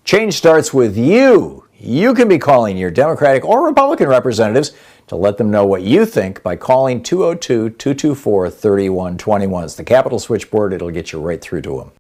Change starts with you. You can be calling your Democratic or Republican representatives to let them know what you think by calling 202-224-3121. It's the Capitol switchboard. It'll get you right through to them.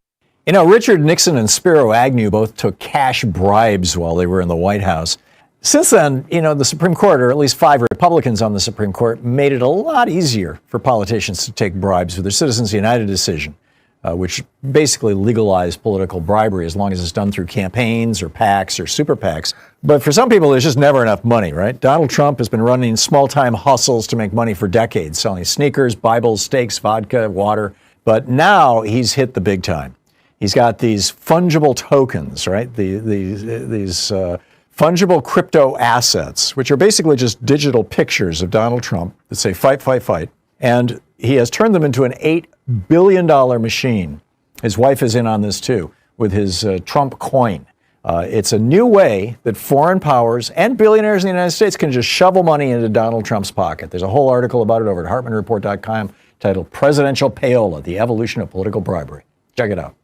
Richard Nixon and Spiro Agnew both took cash bribes while they were in the White House. Since then, the Supreme Court, or at least 5 Republicans on the Supreme Court, made it a lot easier for politicians to take bribes with their Citizens United decision, which basically legalized political bribery as long as it's done through campaigns or PACs or super PACs. But for some people, there's just never enough money, right? Donald Trump has been running small-time hustles to make money for decades, selling sneakers, Bibles, steaks, vodka, water. But now he's hit the big time. He's got these fungible tokens, right? These fungible crypto assets, which are basically just digital pictures of Donald Trump that say, fight, fight, fight. And he has turned them into an $8 billion machine. His wife is in on this too, with his Trump coin. It's a new way that foreign powers and billionaires in the United States can just shovel money into Donald Trump's pocket. There's a whole article about it over at HartmannReport.com titled Presidential Payola, the Evolution of Political Bribery. Check it out.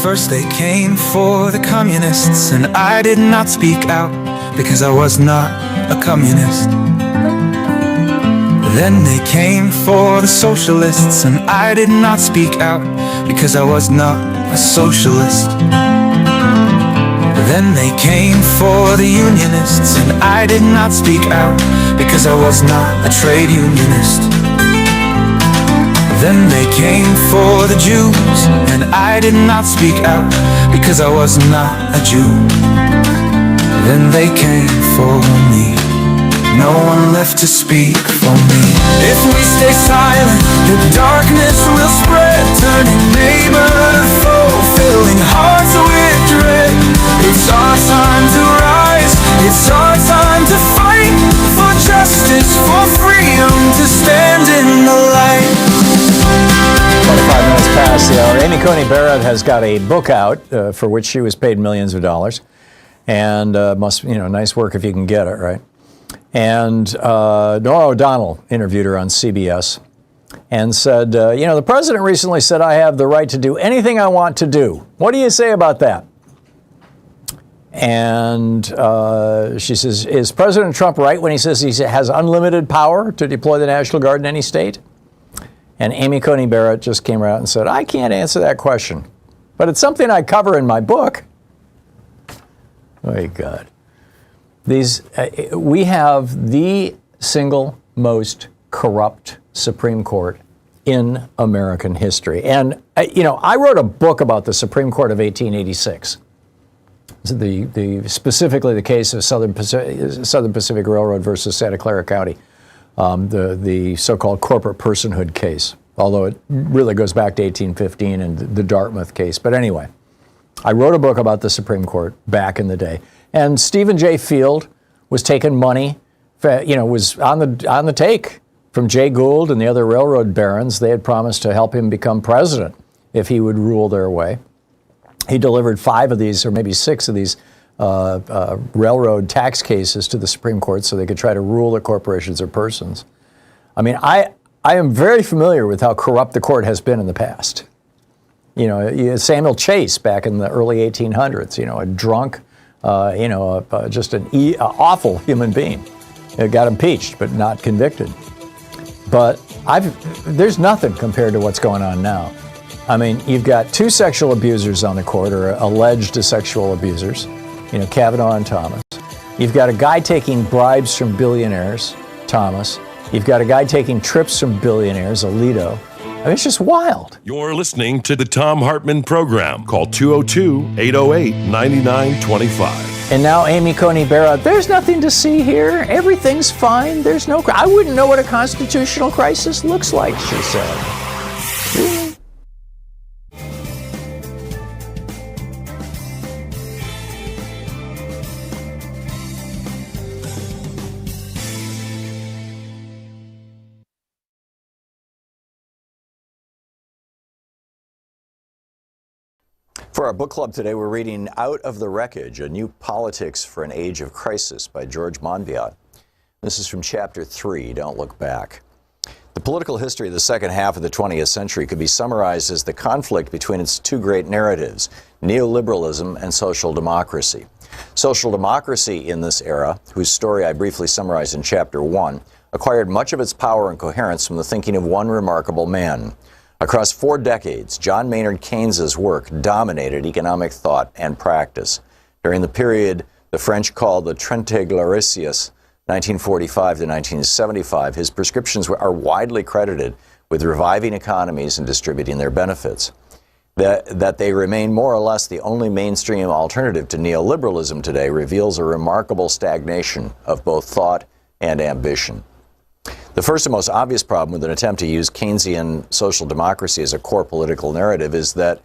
First they came for the communists, and I did not speak out because I was not a communist. Then they came for the socialists, and I did not speak out because I was not a socialist. Then they came for the unionists, and I did not speak out because I was not a trade unionist. Then they came for the Jews, and I did not speak out because I was not a Jew. Then they came for me, no one left to speak for me. If we stay silent, the darkness will spread, turning neighborhood foe, filling hearts with dread. It's our time to rise, it's our time to fight for justice, for freedom, to stand in the light. 25 minutes past the hour. Amy Coney Barrett has got a book out for which she was paid millions of dollars. And nice work if you can get it, right? And Norah O'Donnell interviewed her on CBS and said, the president recently said I have the right to do anything I want to do. What do you say about that? And she says, is President Trump right when he says he has unlimited power to deploy the National Guard in any state? And Amy Coney Barrett just came out and said, I can't answer that question, but it's something I cover in my book. Oh, my God. We have the single most corrupt Supreme Court in American history. And, I wrote a book about the Supreme Court of 1886. Specifically the case of Southern Pacific Railroad versus Santa Clara County, the so-called corporate personhood case, although it really goes back to 1815 and the Dartmouth case. But anyway, I wrote a book about the Supreme Court back in the day. And Stephen J. Field was taking money, was on the take from Jay Gould and the other railroad barons. They had promised to help him become president if he would rule their way. He delivered 5 of these, or maybe 6 of these railroad tax cases to the Supreme Court so they could try to rule the corporations or persons. I mean, I am very familiar with how corrupt the court has been in the past. Samuel Chase back in the early 1800s, a drunk, just an awful human being. Got impeached, but not convicted. But there's nothing compared to what's going on now. I mean, you've got 2 sexual abusers on the court, or alleged sexual abusers, Kavanaugh and Thomas. You've got a guy taking bribes from billionaires, Thomas. You've got a guy taking trips from billionaires, Alito. I mean, it's just wild. You're listening to the Thom Hartmann Program. Call 202-808-9925. And now Amy Coney Barrett, there's nothing to see here. Everything's fine. I wouldn't know what a constitutional crisis looks like, she said. Really? For our book club today, we're reading Out of the Wreckage, A New Politics for an Age of Crisis by George Monbiot. This is from Chapter 3, Don't Look Back. The political history of the second half of the 20th century could be summarized as the conflict between its 2 great narratives, neoliberalism and social democracy. Social democracy in this era, whose story I briefly summarized in Chapter 1, acquired much of its power and coherence from the thinking of one remarkable man. Across 4 decades, John Maynard Keynes's work dominated economic thought and practice. During the period the French called the Trente Glorieuses, 1945 to 1975, his prescriptions are widely credited with reviving economies and distributing their benefits. That they remain more or less the only mainstream alternative to neoliberalism today reveals a remarkable stagnation of both thought and ambition. The first and most obvious problem with an attempt to use Keynesian social democracy as a core political narrative is that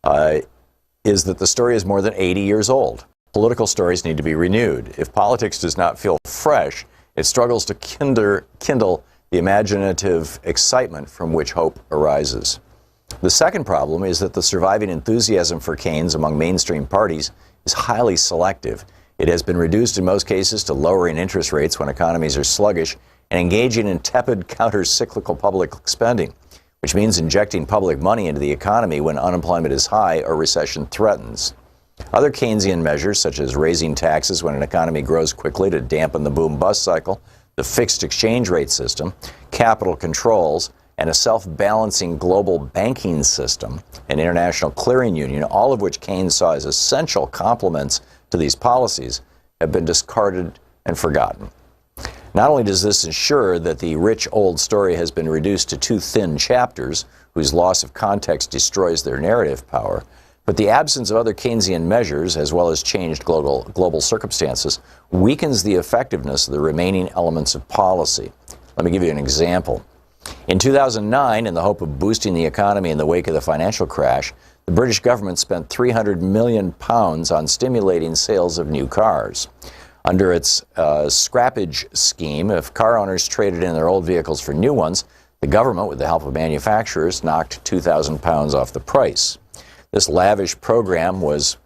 the story is more than 80 years old. Political stories need to be renewed. If politics does not feel fresh, it struggles to kindle the imaginative excitement from which hope arises. The second problem is that the surviving enthusiasm for Keynes among mainstream parties is highly selective. It has been reduced in most cases to lowering interest rates when economies are sluggish and engaging in tepid counter-cyclical public spending, which means injecting public money into the economy when unemployment is high or recession threatens. Other Keynesian measures, such as raising taxes when an economy grows quickly to dampen the boom-bust cycle, the fixed exchange rate system, capital controls, and a self-balancing global banking system, an international clearing union, all of which Keynes saw as essential complements to these policies, have been discarded and forgotten. Not only does this ensure that the rich old story has been reduced to 2 thin chapters, whose loss of context destroys their narrative power, but the absence of other Keynesian measures, as well as changed global circumstances, weakens the effectiveness of the remaining elements of policy. Let me give you an example. In 2009, in the hope of boosting the economy in the wake of the financial crash, the British government spent £300 million on stimulating sales of new cars. Under its scrappage scheme, if car owners traded in their old vehicles for new ones, the government, with the help of manufacturers, knocked £2,000 off the price. This lavish program was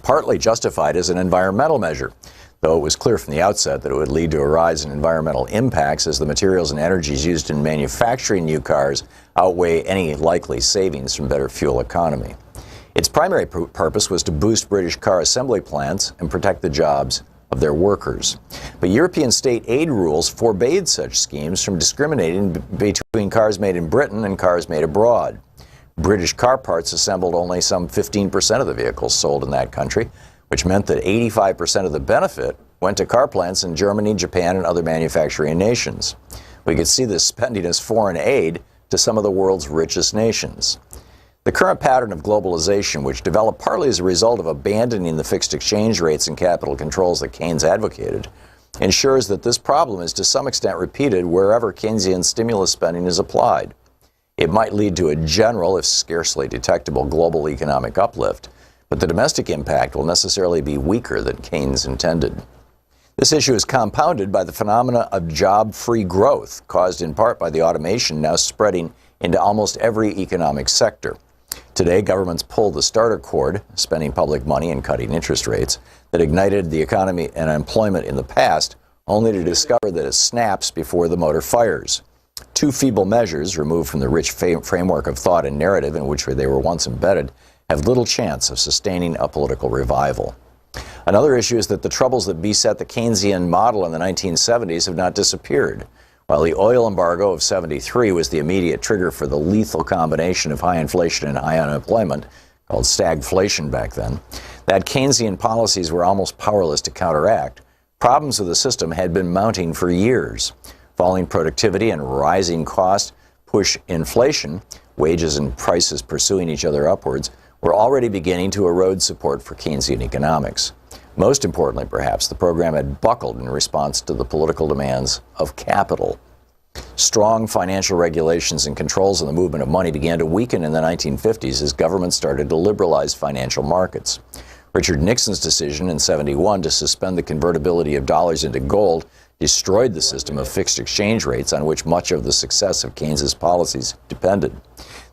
partly justified as an environmental measure, though it was clear from the outset that it would lead to a rise in environmental impacts as the materials and energies used in manufacturing new cars outweigh any likely savings from better fuel economy. Its primary purpose was to boost British car assembly plants and protect the jobs of their workers. But European state aid rules forbade such schemes from discriminating between cars made in Britain and cars made abroad. British car parts assembled only some 15% of the vehicles sold in that country, which meant that 85% of the benefit went to car plants in Germany, Japan, and other manufacturing nations. We could see this spending as foreign aid to some of the world's richest nations. The current pattern of globalization, which developed partly as a result of abandoning the fixed exchange rates and capital controls that Keynes advocated, ensures that this problem is to some extent repeated wherever Keynesian stimulus spending is applied. It might lead to a general, if scarcely detectable, global economic uplift, but the domestic impact will necessarily be weaker than Keynes intended. This issue is compounded by the phenomena of job-free growth, caused in part by the automation now spreading into almost every economic sector. Today, governments pull the starter cord, spending public money and cutting interest rates, that ignited the economy and employment in the past, only to discover that it snaps before the motor fires. Two feeble measures, removed from the rich framework of thought and narrative in which they were once embedded, have little chance of sustaining a political revival. Another issue is that the troubles that beset the Keynesian model in the 1970s have not disappeared. While the oil embargo of '73 was the immediate trigger for the lethal combination of high inflation and high unemployment, called stagflation back then, that Keynesian policies were almost powerless to counteract. Problems with the system had been mounting for years. Falling productivity and rising costs push inflation, wages and prices pursuing each other upwards, were already beginning to erode support for Keynesian economics. Most importantly, perhaps, the program had buckled in response to the political demands of capital. Strong financial regulations and controls on the movement of money began to weaken in the 1950s as governments started to liberalize financial markets. Richard Nixon's decision in '71 to suspend the convertibility of dollars into gold destroyed the system of fixed exchange rates on which much of the success of Keynes's policies depended.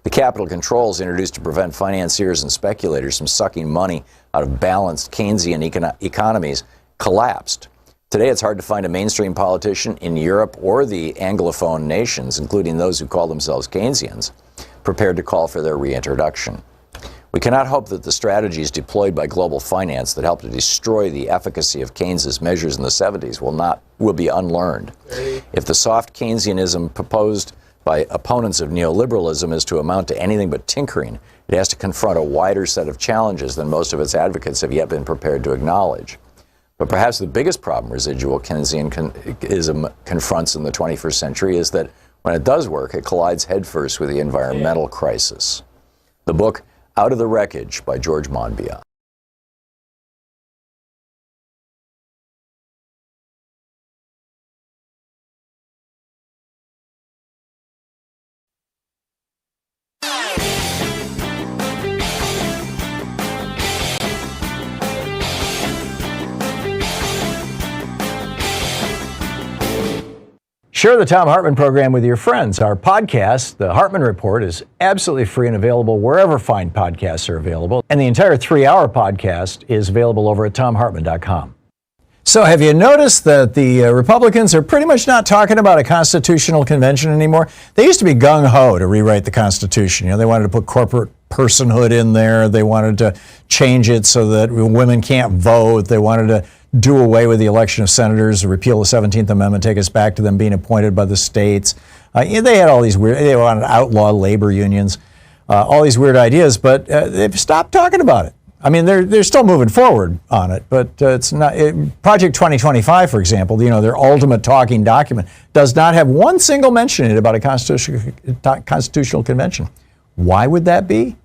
The capital controls introduced to prevent financiers and speculators from sucking money out of balanced Keynesian economies collapsed. Today, it's hard to find a mainstream politician in Europe or the Anglophone nations, including those who call themselves Keynesians, prepared to call for their reintroduction. We cannot hope that the strategies deployed by global finance that helped to destroy the efficacy of Keynes's measures in the '70s will be unlearned. If the soft Keynesianism proposed by opponents of neoliberalism is to amount to anything but tinkering, it has to confront a wider set of challenges than most of its advocates have yet been prepared to acknowledge. But perhaps the biggest problem residual Keynesianism confronts in the 21st century is that when it does work, it collides headfirst with the environmental crisis. The book, Out of the Wreckage by George Monbiot. Share the Thom Hartmann Program with your friends. Our podcast, The Hartmann Report, is absolutely free and available wherever fine podcasts are available. And the entire 3-hour podcast is available over at thomhartmann.com. So have you noticed that the Republicans are pretty much not talking about a constitutional convention anymore? They used to be gung-ho to rewrite the Constitution. You know, they wanted to put corporate personhood in there. They wanted to change it so that women can't vote. They wanted to do away with the election of senators, repeal the 17th Amendment, take us back to them being appointed by the states. They had all these weird, they wanted to outlaw labor unions, all these weird ideas, but they've stopped talking about it. I mean, they're still moving forward on it, but it's not. Project 2025, for example, you know, their ultimate talking document, does not have one single mention in it about a constitutional convention. Why would that be?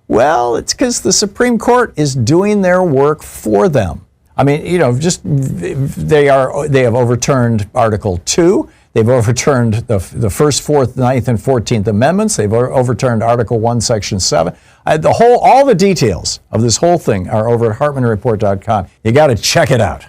Well, it's because the Supreme Court is doing their work for them. I mean, you know, just they have overturned Article 2. They've overturned the 1st, 4th, 9th, and 14th Amendments. They've overturned Article 1, Section 7. All the details of this whole thing are over at HartmannReport.com. You got to check it out.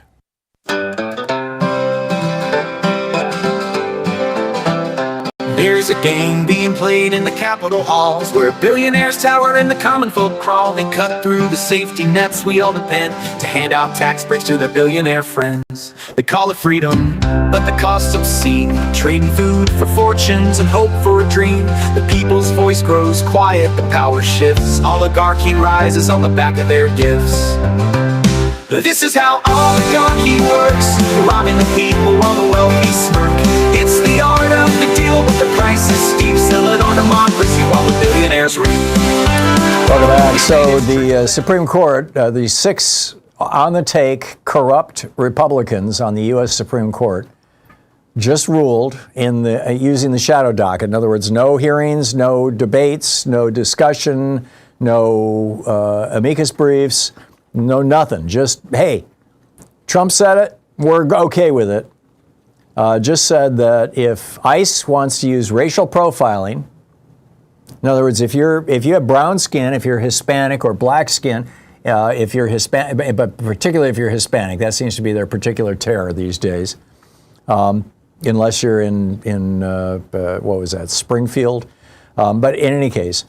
There's a game being played in the Capitol halls where billionaires tower and the common folk crawl. They cut through the safety nets we all depend to hand out tax breaks to their billionaire friends. They call it freedom, but the cost's obscene. Trading food for fortunes and hope for a dream. The people's voice grows quiet, the power shifts. Oligarchy rises on the back of their gifts. This is how oligarchy works, robbing the people while the wealthy smirk. It's the art of the deal, but the price is steep. Sell it on democracy while the billionaires reap. Welcome back. So the Supreme Court, the 6 on the take corrupt Republicans on the U.S. Supreme Court just ruled in the using the shadow docket. In other words, no hearings, no debates, no discussion, no amicus briefs. No, nothing. Just, hey, Trump said it. We're okay with it. Just said that if ICE wants to use racial profiling, in other words, if you have brown skin, if you're Hispanic or black skin, if you're Hispanic, but particularly if you're Hispanic, that seems to be their particular terror these days. Unless you're in what was that, Springfield? But in any case.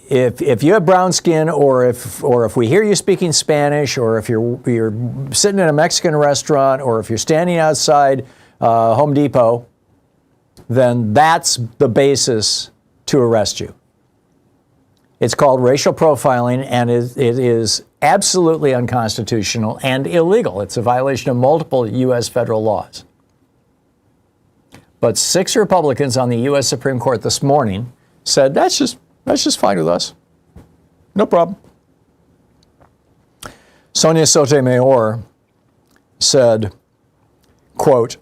If you have brown skin, or if we hear you speaking Spanish, or if you're sitting in a Mexican restaurant, or if you're standing outside Home Depot, then that's the basis to arrest you. It's called racial profiling, and it is absolutely unconstitutional and illegal. It's a violation of multiple U.S. federal laws. But 6 Republicans on the U.S. Supreme Court this morning said that's just fine with us. No problem. Sonia Sotomayor said, quote,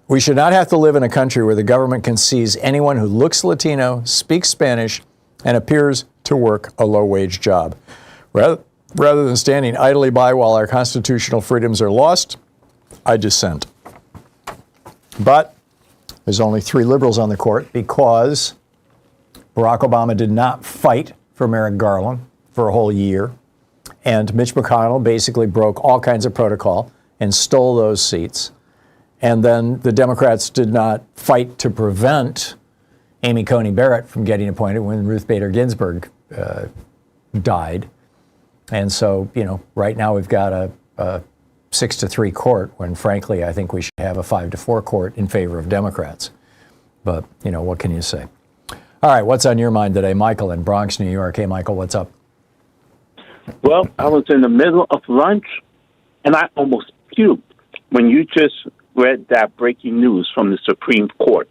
"We should not have to live in a country where the government can seize anyone who looks Latino, speaks Spanish, and appears to work a low-wage job. Rather than standing idly by while our constitutional freedoms are lost, I dissent." But there's only 3 liberals on the court because Barack Obama did not fight for Merrick Garland for a whole year, and Mitch McConnell basically broke all kinds of protocol and stole those seats. And then the Democrats did not fight to prevent Amy Coney Barrett from getting appointed when Ruth Bader Ginsburg died. And so, right now we've got a 6-3 court when, frankly, I think we should have a 5-4 court in favor of Democrats. But, what can you say? All right, what's on your mind today? Michael in Bronx, New York. Hey, Michael, what's up? Well, I was in the middle of lunch, and I almost puked when you just read that breaking news from the Supreme Court.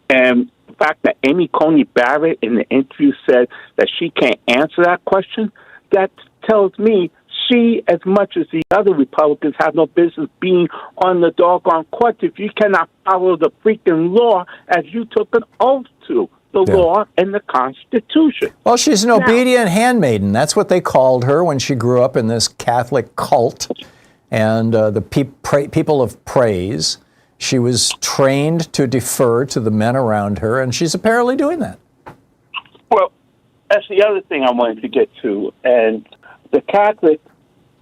And the fact that Amy Coney Barrett in the interview said that she can't answer that question, that tells me she, as much as the other Republicans, have no business being on the doggone court if you cannot follow the freaking law as you took an oath to. The law and the Constitution. Well, she's an obedient handmaiden. That's what they called her when she grew up in this Catholic cult and the people of praise. She was trained to defer to the men around her, and she's apparently doing that. Well, that's the other thing I wanted to get to. And the Catholic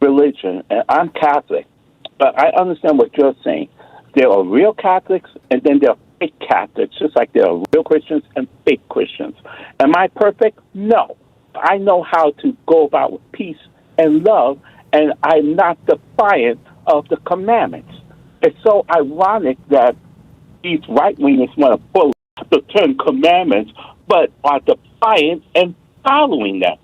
religion, and I'm Catholic, but I understand what you're saying. There are real Catholics, and then there are fake Catholics, just like there are real Christians and fake Christians. Am I perfect? No. I know how to go about with peace and love, and I'm not defiant of the commandments. It's so ironic that these right-wingers want to pull the 10 commandments, but are defiant and following them.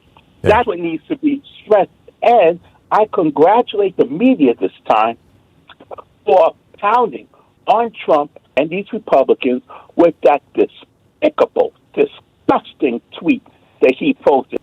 Yeah. That's what needs to be stressed, and I congratulate the media this time for pounding on Trump and these Republicans with that despicable, disgusting tweet that he posted.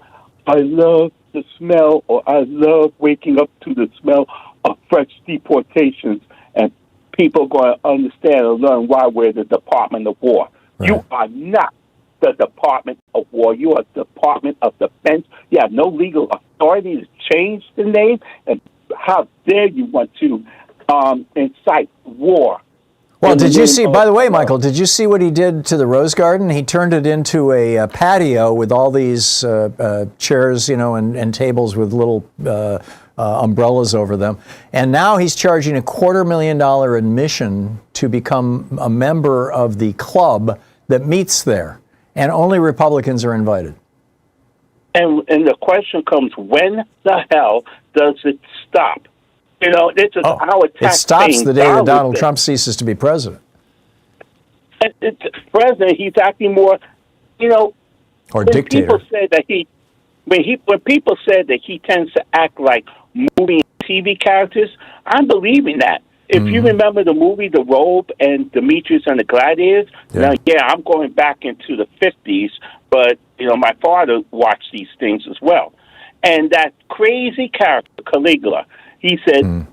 I love the smell, or I love waking up to the smell of fresh deportations, and people are going to understand and learn why we're the Department of War. Right. You are not the Department of War. You are the Department of Defense. You have no legal authority to change the name, and how dare you want to incite war. Well, did you see, by the way, Michael, did you see what he did to the Rose Garden? He turned it into a patio with all these chairs, and tables with little umbrellas over them. And now he's charging a $250,000 admission to become a member of the club that meets there. And only Republicans are invited. And the question comes, when the hell does it stop? You know, this is how it stops the day that Donald Trump ceases to be president. President, he's acting more, you know, or dictator. People say that when people say that he tends to act like movie and TV characters, I'm believing that. If you remember the movie The Robe and Demetrius and the Gladiators, now, I'm going back into the 50s, but, you know, my father watched these things as well. And that crazy character, Caligula, he said,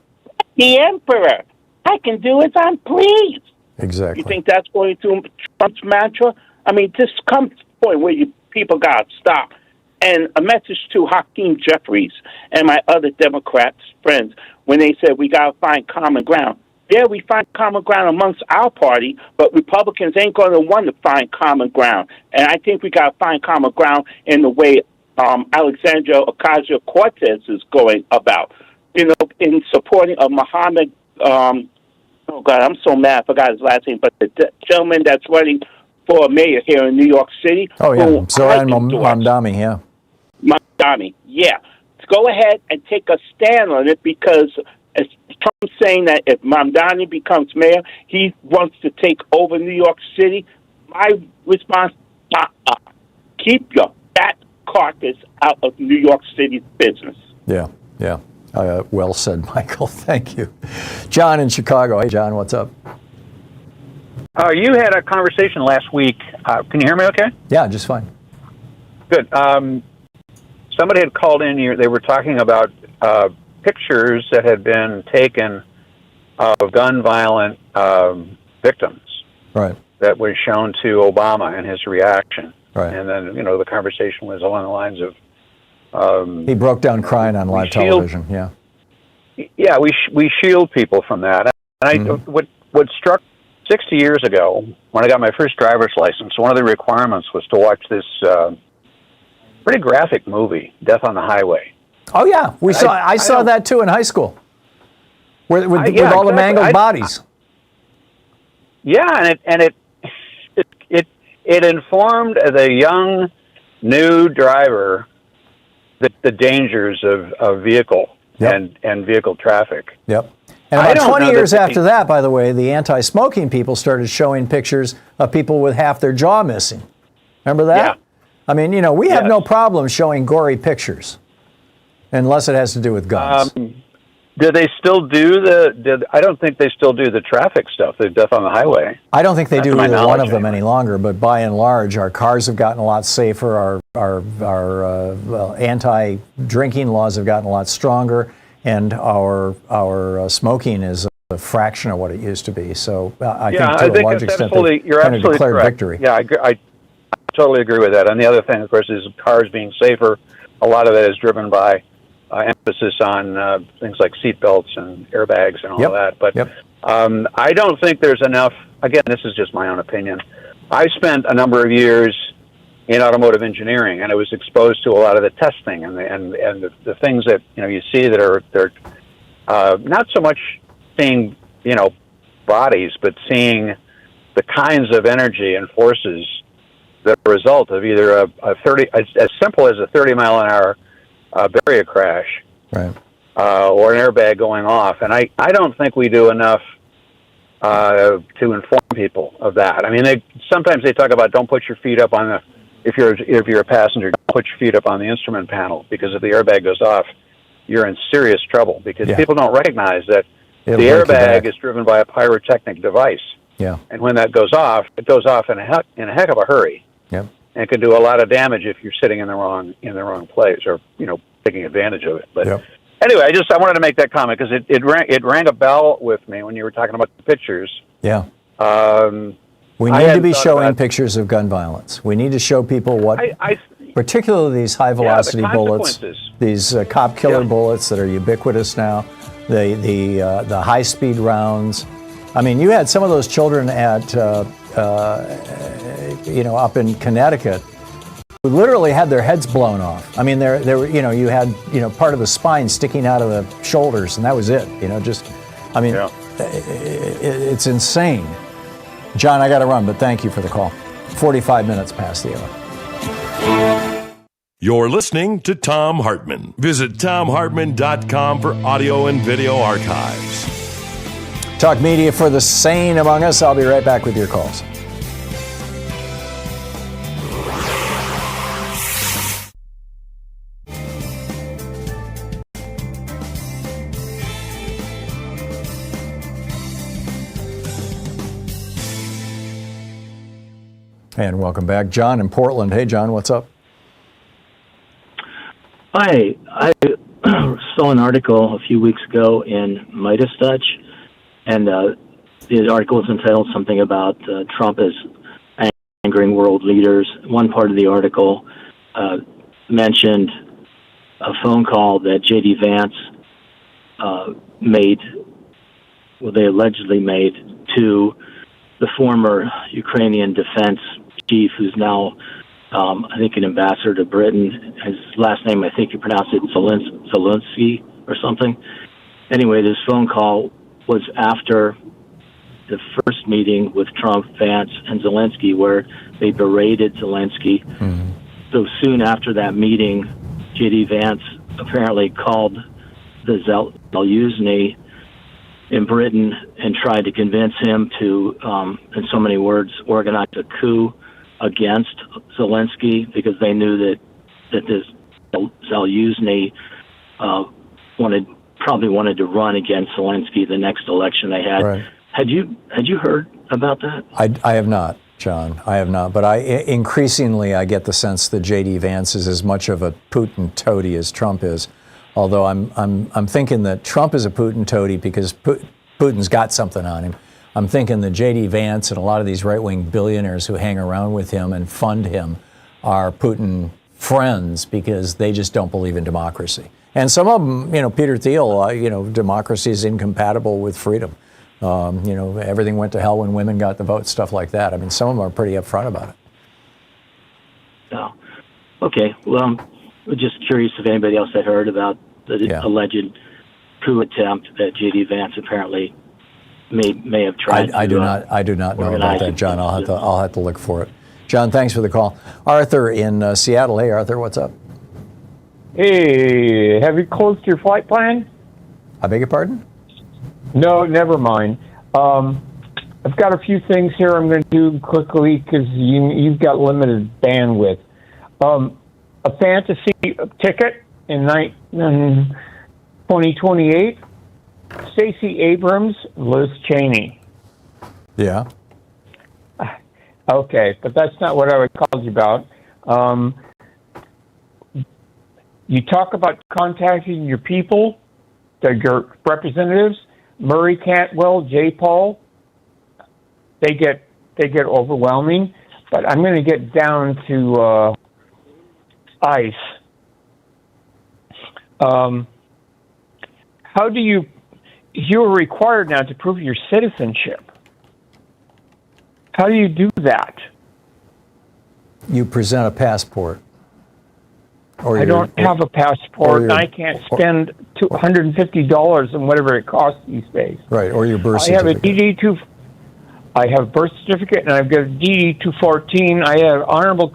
the emperor, I can do as I'm pleased. Exactly. You think that's going to Trump's mantra? I mean, this comes to the point where people got to stop. And a message to Hakeem Jeffries and my other Democrats friends when they said we got to find common ground. Yeah, we find common ground amongst our party, but Republicans ain't going to want to find common ground. And I think we got to find common ground in the way Alexandria Ocasio-Cortez is going about. You know, in supporting of Muhammad, oh God, I'm so mad, I forgot his last name, but the gentleman that's running for mayor here in New York City. Oh, yeah, Zoran Mamdani, yeah. Mamdani, yeah. Go ahead and take a stand on it, because as Trump's saying that if Mamdani becomes mayor, he wants to take over New York City. My response, keep your fat carcass out of New York City's business. Yeah, yeah. Well said, Michael. Thank you. John in Chicago. Hey, John, what's up? You had a conversation last week. Can you hear me okay? Yeah, just fine. Good. Somebody had called in here. They were talking about pictures that had been taken of gun violent victims. Right. That was shown to Obama and his reaction. Right. And then, you know, the conversation was along the lines of... he broke down crying on live television, yeah. Yeah, we shield people from that. And what struck 60 years ago, when I got my first driver's license, one of the requirements was to watch this pretty graphic movie, Death on the Highway. Oh, yeah. I saw that, too, in high school, with all the mangled bodies. Yeah, and it informed the young, new driver the dangers of vehicle and vehicle traffic. Yep. And about 20 years after that, by the way, the anti-smoking people started showing pictures of people with half their jaw missing. Remember that? Yeah. I mean, you know, we have no problem showing gory pictures, unless it has to do with guns. Do they still do I don't think they still do the traffic stuff, the Death on the Highway. I don't think they do either one of them any longer, but by and large, our cars have gotten a lot safer, our anti-drinking laws have gotten a lot stronger, and our smoking is a fraction of what it used to be. So I think to a large extent you're kind of absolutely declared correct. victory. Yeah, I totally agree with that. And the other thing, of course, is cars being safer. A lot of that is driven by emphasis on things like seatbelts and airbags and all of that. But I don't think there's enough. Again, this is just my own opinion. I spent a number of years in automotive engineering, and I was exposed to a lot of the testing and the things that you see that are not so much seeing bodies, but seeing the kinds of energy and forces that are a result of either a 30 as simple as a 30-mile-an-hour barrier crash, right, or an airbag going off. And I don't think we do enough to inform people of that. I mean, sometimes they talk about don't put your feet up on the if you're a passenger, don't put your feet up on the instrument panel, because if the airbag goes off, you're in serious trouble, because people don't recognize that the airbag is driven by a pyrotechnic device. Yeah. And when that goes off, it goes off in a heck of a hurry. Yep. And it can do a lot of damage if you're sitting in the wrong place, or taking advantage of it. But anyway, I wanted to make that comment because it rang a bell with me when you were talking about the pictures. Yeah. We need to be showing pictures of gun violence. We need to show people what, particularly these high velocity bullets, these cop killer bullets that are ubiquitous now, the high speed rounds. I mean, you had some of those children at up in Connecticut literally had their heads blown off. I mean, they were, you had, part of the spine sticking out of the shoulders, and that was it. It's insane. John, I got to run, but thank you for the call. 45 minutes past the hour. You're listening to Thom Hartmann. Visit thomhartmann.com for audio and video archives. Talk media for the sane among us. I'll be right back with your calls. And welcome back. John in Portland. Hey, John, what's up? Hi. I saw an article a few weeks ago in Midas Touch, and the article was entitled something about Trump is angering world leaders. One part of the article mentioned a phone call that J.D. Vance they allegedly made to the former Ukrainian defense chief, who's now, I think, an ambassador to Britain. His last name, I think you pronounce it Zelensky or something. Anyway, this phone call was after the first meeting with Trump, Vance, and Zelensky, where they berated Zelensky. Mm-hmm. So soon after that meeting, J.D. Vance apparently called the Zaluzny in Britain and tried to convince him to, in so many words, organize a coup against Zelensky, because they knew that this Zaluzny probably wanted to run against Zelensky the next election they had. Right. Had you heard about that? I have not, John. I have not. But increasingly I get the sense that J.D. Vance is as much of a Putin toady as Trump is. Although I'm thinking that Trump is a Putin toady because Putin's got something on him. I'm thinking that J.D. Vance and a lot of these right-wing billionaires who hang around with him and fund him are Putin friends because they just don't believe in democracy. And some of them, Peter Thiel, democracy is incompatible with freedom. Everything went to hell when women got the vote, stuff like that. I mean, some of them are pretty upfront about it. Oh, okay. Well, I'm just curious if anybody else had heard about the alleged coup attempt that J.D. Vance apparently may have tried. I do not know about that, John. I'll have to look for it. John, thanks for the call. Arthur in Seattle. Hey, Arthur, what's up? Hey, have you closed your flight plan? I beg your pardon? No, never mind. I've got a few things here I'm going to do quickly because you've got limited bandwidth. A fantasy ticket in 2028. Stacey Abrams, Liz Cheney. Yeah. Okay, but that's not what I would call you about. You talk about contacting your people, your representatives. Murray Cantwell, J. Paul. They get overwhelming, but I'm going to get down to ICE. How do you're required now to prove your citizenship. How do you do that? You present a passport. I don't have a passport, and I can't spend $250 on whatever it costs these days. Right, or your birth certificate. I have a birth certificate, and I've got a DD-214. I have honorable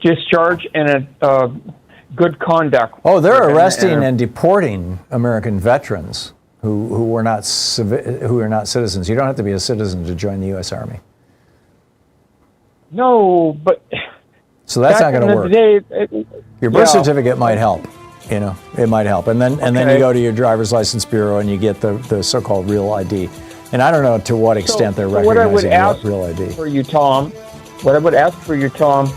discharge and a good conduct. Oh, they're arresting and deporting American veterans who are not citizens. You don't have to be a citizen to join the U.S. Army. No, but so that's not going to work. Your birth certificate might help. It might help, and then you go to your driver's license bureau and you get the so-called real ID. And I don't know to what extent they're recognizing real ID. For you, Tom, what I would ask for you, Tom,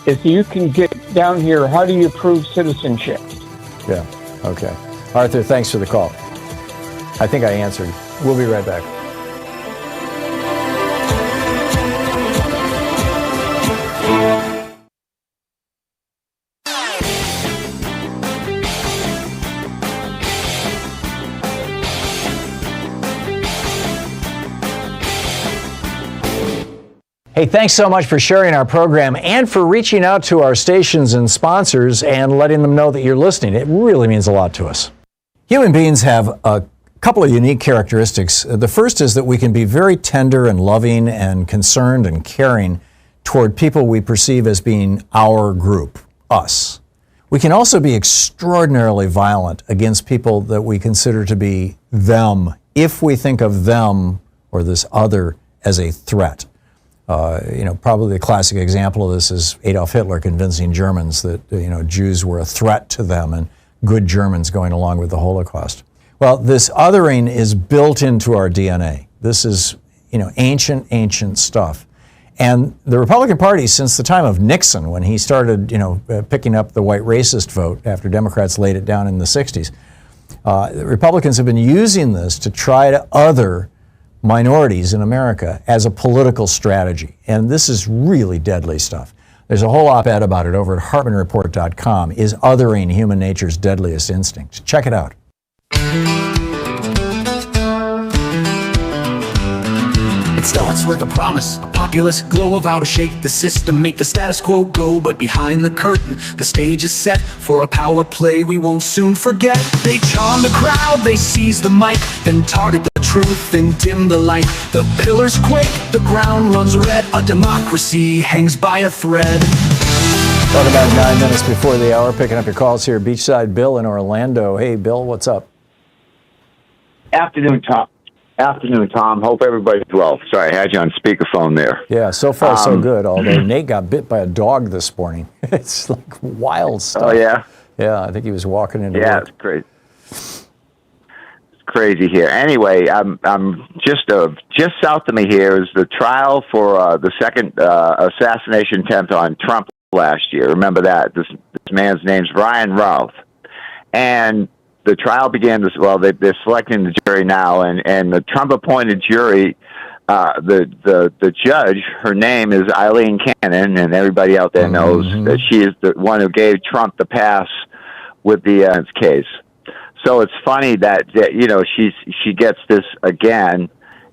is you can get down here. How do you prove citizenship? Yeah. Okay. Arthur, thanks for the call. I think I answered. We'll be right back. Hey, thanks so much for sharing our program and for reaching out to our stations and sponsors and letting them know that you're listening. It really means a lot to us. Human beings have a couple of unique characteristics. The first is that we can be very tender and loving and concerned and caring toward people we perceive as being our group, us. We can also be extraordinarily violent against people that we consider to be them, if we think of them or this other as a threat. Probably the classic example of this is Adolf Hitler convincing Germans that, Jews were a threat to them and good Germans going along with the Holocaust. Well, this othering is built into our DNA. This is, ancient stuff. And the Republican Party, since the time of Nixon, when he started, picking up the white racist vote after Democrats laid it down in the 60s, the Republicans have been using this to try to other minorities in America as a political strategy. And this is really deadly stuff. There's a whole op-ed about it over at HartmannReport.com. Is othering human nature's deadliest instinct? Check it out. It starts with a promise, a populist glow of how to shake the system, make the status quo go. But behind the curtain, the stage is set for a power play we won't soon forget. They charm the crowd, they seize the mic, then target the truth and dim the light. The pillars quake, the ground runs red, a democracy hangs by a thread. About 9 minutes before the hour, picking up your calls here. Beachside Bill in Orlando. Hey, Bill, what's up? Afternoon, Tom. Hope everybody's well. Sorry, I had you on speakerphone there. Yeah, so far so good, although Nate got bit by a dog this morning. It's like wild stuff. Oh, yeah? Yeah, I think he was walking into work. It's crazy. It's crazy here. Anyway, I'm just south of me here is the trial for the second assassination attempt on Trump last year. Remember that. This man's name's Brian Ralph. And the trial began they're selecting the jury now, and the Trump-appointed jury, the judge, her name is Eileen Cannon, and everybody out there knows that she is the one who gave Trump the pass with the case. So it's funny that she gets this again,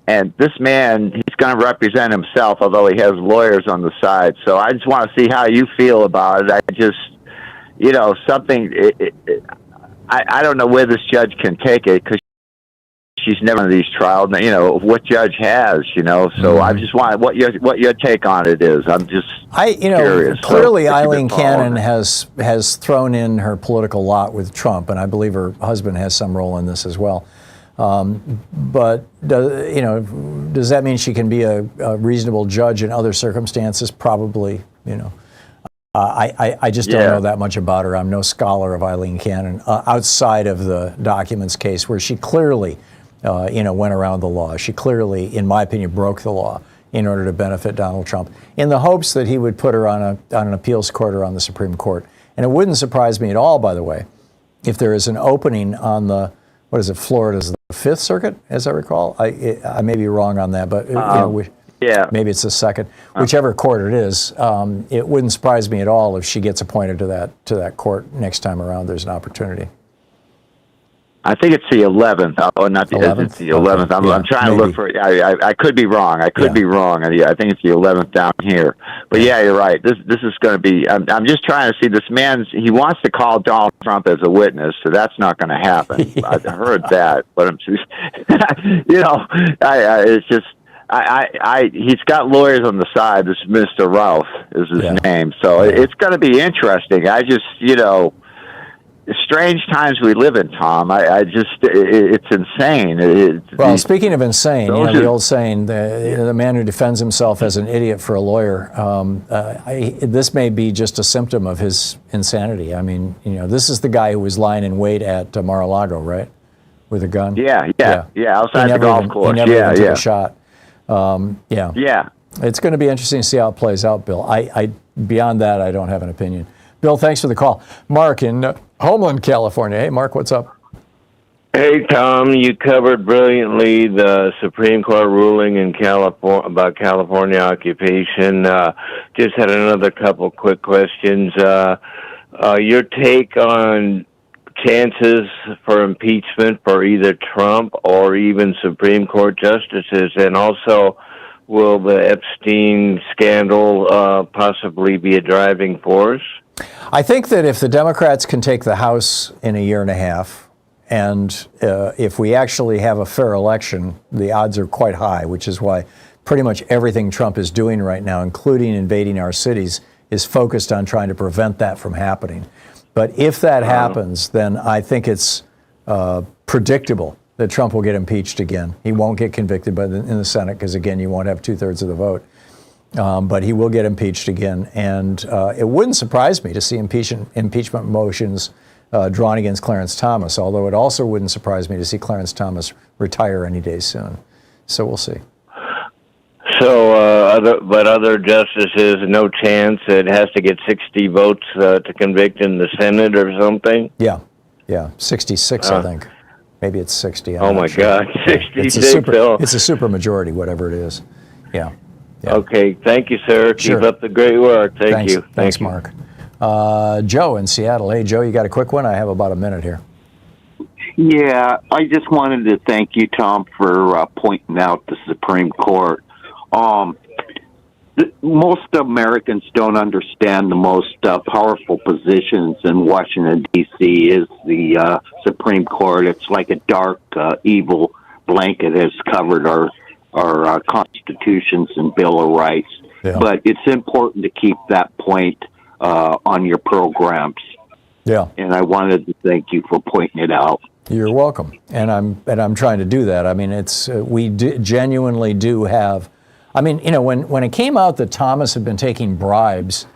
and this man, he's going to represent himself, although he has lawyers on the side. So I just want to see how you feel about it. I just, I don't know where this judge can take it because she's never in these trials. What judge has, So I just want what your take on it is. I'm just curious. Clearly, Eileen Cannon has thrown in her political lot with Trump, and I believe her husband has some role in this as well. But does that mean she can be a reasonable judge in other circumstances? Probably. I just don't know that much about her. I'm no scholar of Eileen Cannon outside of the documents case where she clearly, went around the law. She clearly, in my opinion, broke the law in order to benefit Donald Trump in the hopes that he would put her on an appeals court or on the Supreme Court. And it wouldn't surprise me at all, by the way, if there is an opening on the, Florida's the Fifth Circuit, as I recall. I may be wrong on that, but maybe it's the second. Whichever court it is, it wouldn't surprise me at all if she gets appointed to that court next time around. There's an opportunity. I think it's the 11th. Oh, not the 11th. It's the 11th. I'm trying to look for it. I could be wrong. I think it's the 11th down here. But yeah, you're right. This is going to be. I'm just trying to see this man. He wants to call Donald Trump as a witness, so that's not going to happen. I've heard that, but I'm just, it's just. He's got lawyers on the side. This Mr. Ralph is his name. So it's going to be interesting. I just, strange times we live in, Tom. It's insane. Speaking of insane, the old saying, the man who defends himself as an idiot for a lawyer, this may be just a symptom of his insanity. I mean, this is the guy who was lying in wait at Mar-a-Lago, right? With a gun? Yeah, outside the golf course. He never even took a shot. It's going to be interesting to see how it plays out, Bill. Beyond that, I don't have an opinion. Bill, thanks for the call. Mark in Homeland, California. Hey, Mark, what's up? Hey, Tom, you covered brilliantly the Supreme Court ruling in California about California occupation. Just had another couple quick questions. Your take on chances for impeachment for either Trump or even Supreme Court justices, and also will the Epstein scandal possibly be a driving force? I think that if the Democrats can take the House in a year and a half, and if we actually have a fair election, the odds are quite high, which is why pretty much everything Trump is doing right now, including invading our cities, is focused on trying to prevent that from happening. But if that happens, then I think it's predictable that Trump will get impeached again. He won't get convicted in the Senate because, again, you won't have 2/3 of the vote. But he will get impeached again. And it wouldn't surprise me to see impeachment motions drawn against Clarence Thomas, although it also wouldn't surprise me to see Clarence Thomas retire any day soon. So we'll see. So, other justices, no chance. It has to get 60 votes to convict in the Senate or something? Yeah, 66, I think. Maybe it's 60. Oh, my God, 66. It's a super majority, whatever it is. Yeah. Okay, thank you, sir. Sure. Keep up the great work. Thank you. Thanks, Mark. Joe in Seattle. Hey, Joe, you got a quick one? I have about a minute here. Yeah, I just wanted to thank you, Tom, for pointing out the Supreme Court. Most Americans don't understand the most powerful positions in Washington, D.C. is the Supreme Court. It's like a dark, evil blanket has covered our constitutions and Bill of Rights. Yeah. But it's important to keep that point on your programs. Yeah. And I wanted to thank you for pointing it out. You're welcome. And I'm trying to do that. I mean, we genuinely do have. I mean, you know, when it came out that Thomas had been taking bribes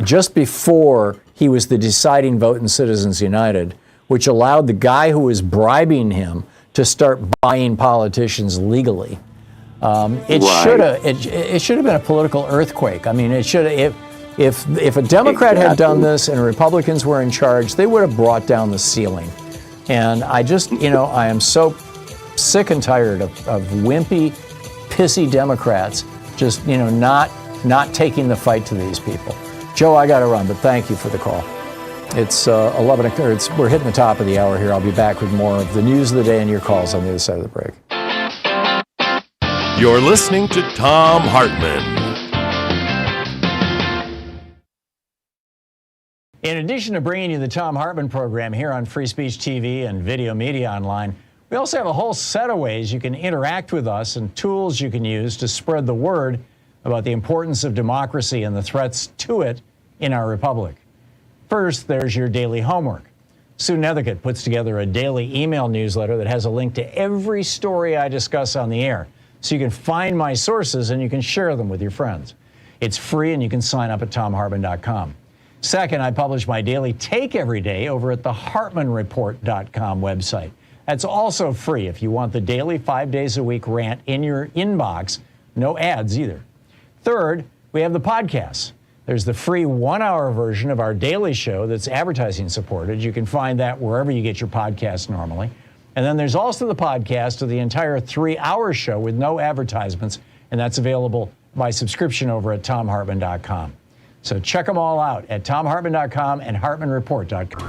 just before he was the deciding vote in Citizens United, which allowed the guy who was bribing him to start buying politicians legally. It should have been a political earthquake. I mean, it should have. If a Democrat had done this and Republicans were in charge, they would have brought down the ceiling. And I just, I am so sick and tired of wimpy, pissy Democrats just, not taking the fight to these people. Joe, I got to run, but thank you for the call. It's 11. We're hitting the top of the hour here. I'll be back with more of the news of the day and your calls on the other side of the break. You're listening to Thom Hartmann. In addition to bringing you the Thom Hartmann Program here on Free Speech TV and Video Media Online, we also have a whole set of ways you can interact with us and tools you can use to spread the word about the importance of democracy and the threats to it in our republic. First, there's your daily homework. Sue Nethercutt puts together a daily email newsletter that has a link to every story I discuss on the air, so you can find my sources and you can share them with your friends. It's free and you can sign up at thomhartmann.com. Second, I publish my daily take every day over at the HartmannReport.com website. That's also free if you want the daily 5 days a week rant in your inbox. No ads either. Third, we have the podcasts. There's the free 1-hour version of our daily show that's advertising supported. You can find that wherever you get your podcasts normally. And then there's also the podcast of the entire 3-hour show with no advertisements, and that's available by subscription over at thomhartmann.com. So check them all out at thomhartmann.com and hartmannreport.com.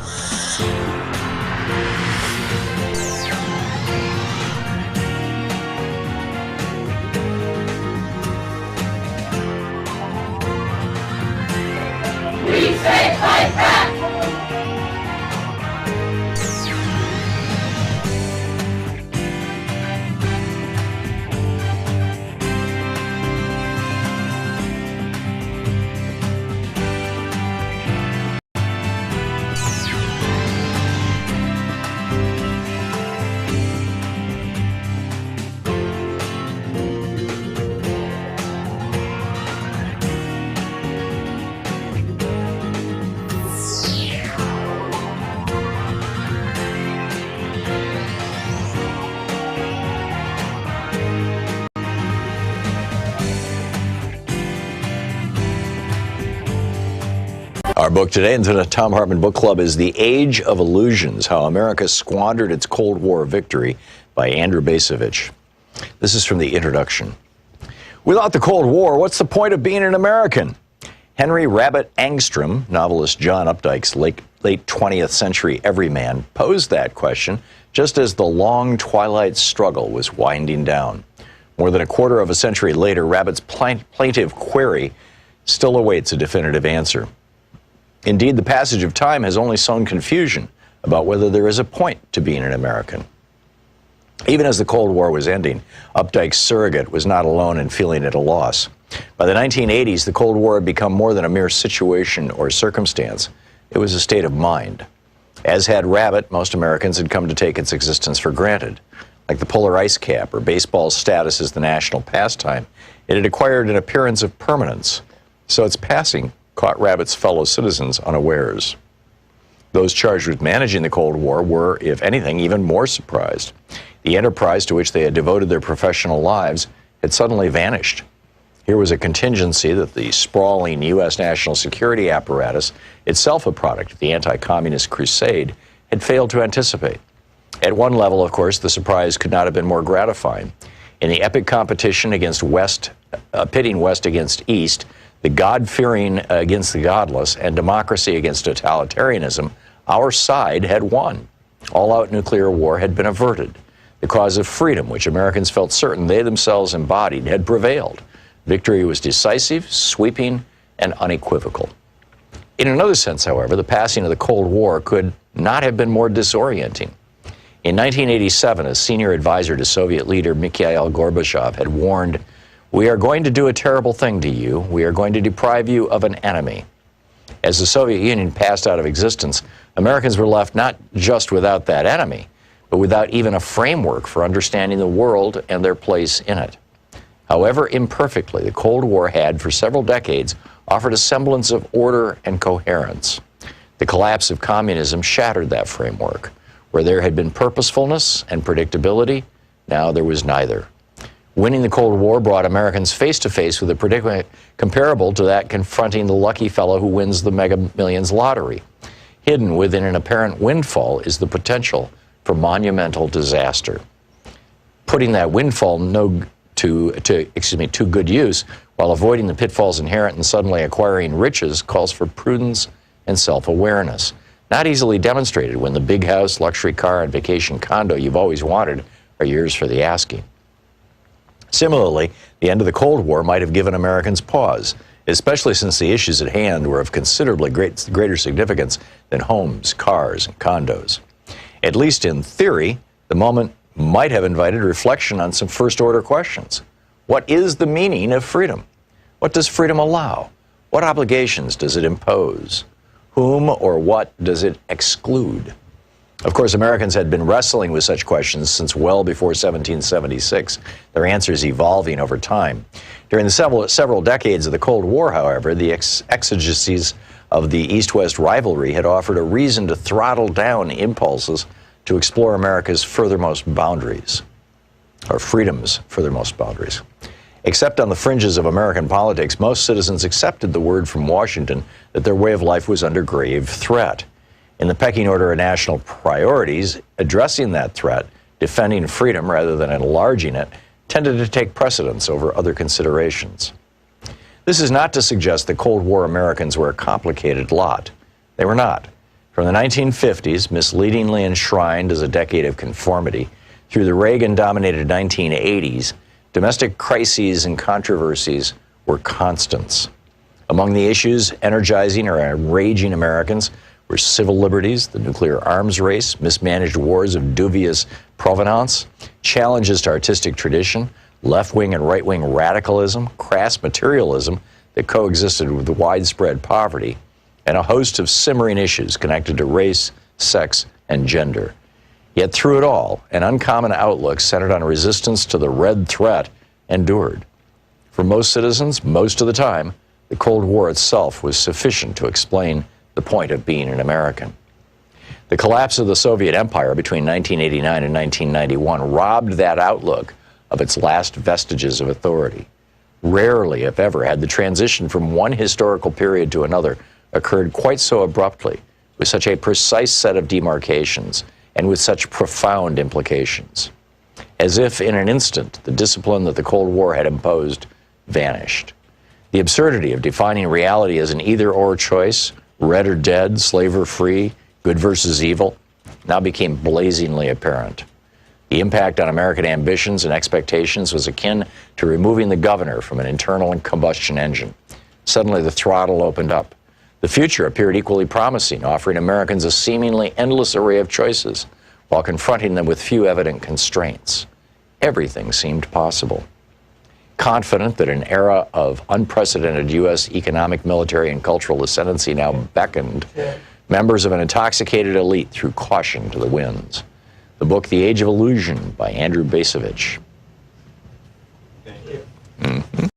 We say fight back! Our book today in the Thom Hartmann Book Club is The Age of Illusions, How America Squandered Its Cold War Victory by Andrew Bacevich. This is from the introduction. Without the Cold War, what's the point of being an American? Henry Rabbit Angstrom, novelist John Updike's late 20th century everyman, posed that question just as the long twilight struggle was winding down. More than a quarter of a century later, Rabbit's plaintive query still awaits a definitive answer. Indeed, the passage of time has only sown confusion about whether there is a point to being an American. Even as the Cold War was ending, Updike's surrogate was not alone in feeling it a loss. By the 1980s, the Cold War had become more than a mere situation or circumstance. It was a state of mind. As had Rabbit, most Americans had come to take its existence for granted. Like the polar ice cap or baseball's status as the national pastime, it had acquired an appearance of permanence, so its passing caught Rabbit's fellow citizens unawares. Those charged with managing the Cold War were, if anything, even more surprised. The enterprise to which they had devoted their professional lives had suddenly vanished. Here was a contingency that the sprawling U.S. national security apparatus, itself a product of the anti-communist crusade, had failed to anticipate. At one level, of course, the surprise could not have been more gratifying. In the epic competition against pitting West against East, the God-fearing against the godless, and democracy against totalitarianism, our side had won. All-out nuclear war had been averted. The cause of freedom, which Americans felt certain they themselves embodied, had prevailed. Victory was decisive, sweeping, and unequivocal. In another sense, however, the passing of the Cold War could not have been more disorienting. In 1987, a senior advisor to Soviet leader Mikhail Gorbachev had warned, "We are going to do a terrible thing to you. We are going to deprive you of an enemy." As the Soviet Union passed out of existence, Americans were left not just without that enemy, but without even a framework for understanding the world and their place in it. However imperfectly, the Cold War had, for several decades, offered a semblance of order and coherence. The collapse of communism shattered that framework. Where there had been purposefulness and predictability, now there was neither. Winning the Cold War brought Americans face to face with a predicament comparable to that confronting the lucky fellow who wins the Mega Millions lottery. Hidden within an apparent windfall is the potential for monumental disaster. Putting that windfall to good use while avoiding the pitfalls inherent in suddenly acquiring riches calls for prudence and self-awareness. Not easily demonstrated when the big house, luxury car, and vacation condo you've always wanted are yours for the asking. Similarly, the end of the Cold War might have given Americans pause, especially since the issues at hand were of considerably greater significance than homes, cars, and condos. At least in theory, the moment might have invited reflection on some first-order questions. What is the meaning of freedom? What does freedom allow? What obligations does it impose? Whom or what does it exclude? Of course, Americans had been wrestling with such questions since well before 1776, their answers evolving over time. During the several decades of the Cold War, however, the exigencies of the East-West rivalry had offered a reason to throttle down impulses to explore America's furthermost boundaries, or freedom's furthermost boundaries. Except on the fringes of American politics, most citizens accepted the word from Washington that their way of life was under grave threat. In the pecking order of national priorities, addressing that threat, defending freedom rather than enlarging it, tended to take precedence over other considerations. This is not to suggest that Cold War Americans were a complicated lot. They were not. From the 1950s, misleadingly enshrined as a decade of conformity, through the Reagan-dominated 1980s, domestic crises and controversies were constants. Among the issues energizing or enraging Americans were civil liberties, the nuclear arms race, mismanaged wars of dubious provenance, challenges to artistic tradition, left-wing and right-wing radicalism, crass materialism that coexisted with widespread poverty, and a host of simmering issues connected to race, sex, and gender. Yet through it all, an uncommon outlook centered on resistance to the red threat endured. For most citizens, most of the time, the Cold War itself was sufficient to explain the point of being an American. The collapse of the Soviet Empire between 1989 and 1991 robbed that outlook of its last vestiges of authority. Rarely, if ever, had the transition from one historical period to another occurred quite so abruptly, with such a precise set of demarcations, and with such profound implications. As if in an instant, the discipline that the Cold War had imposed vanished. The absurdity of defining reality as an either-or choice, red or dead, slave or free, good versus evil, now became blazingly apparent. The impact on American ambitions and expectations was akin to removing the governor from an internal combustion engine. Suddenly, the throttle opened up. The future appeared equally promising, offering Americans a seemingly endless array of choices, while confronting them with few evident constraints. Everything seemed possible. Confident that an era of unprecedented U.S. economic, military, and cultural ascendancy now beckoned, members of an intoxicated elite threw caution to the winds. The book, The Age of Illusion, by Andrew Bacevich. Thank you. Mm-hmm.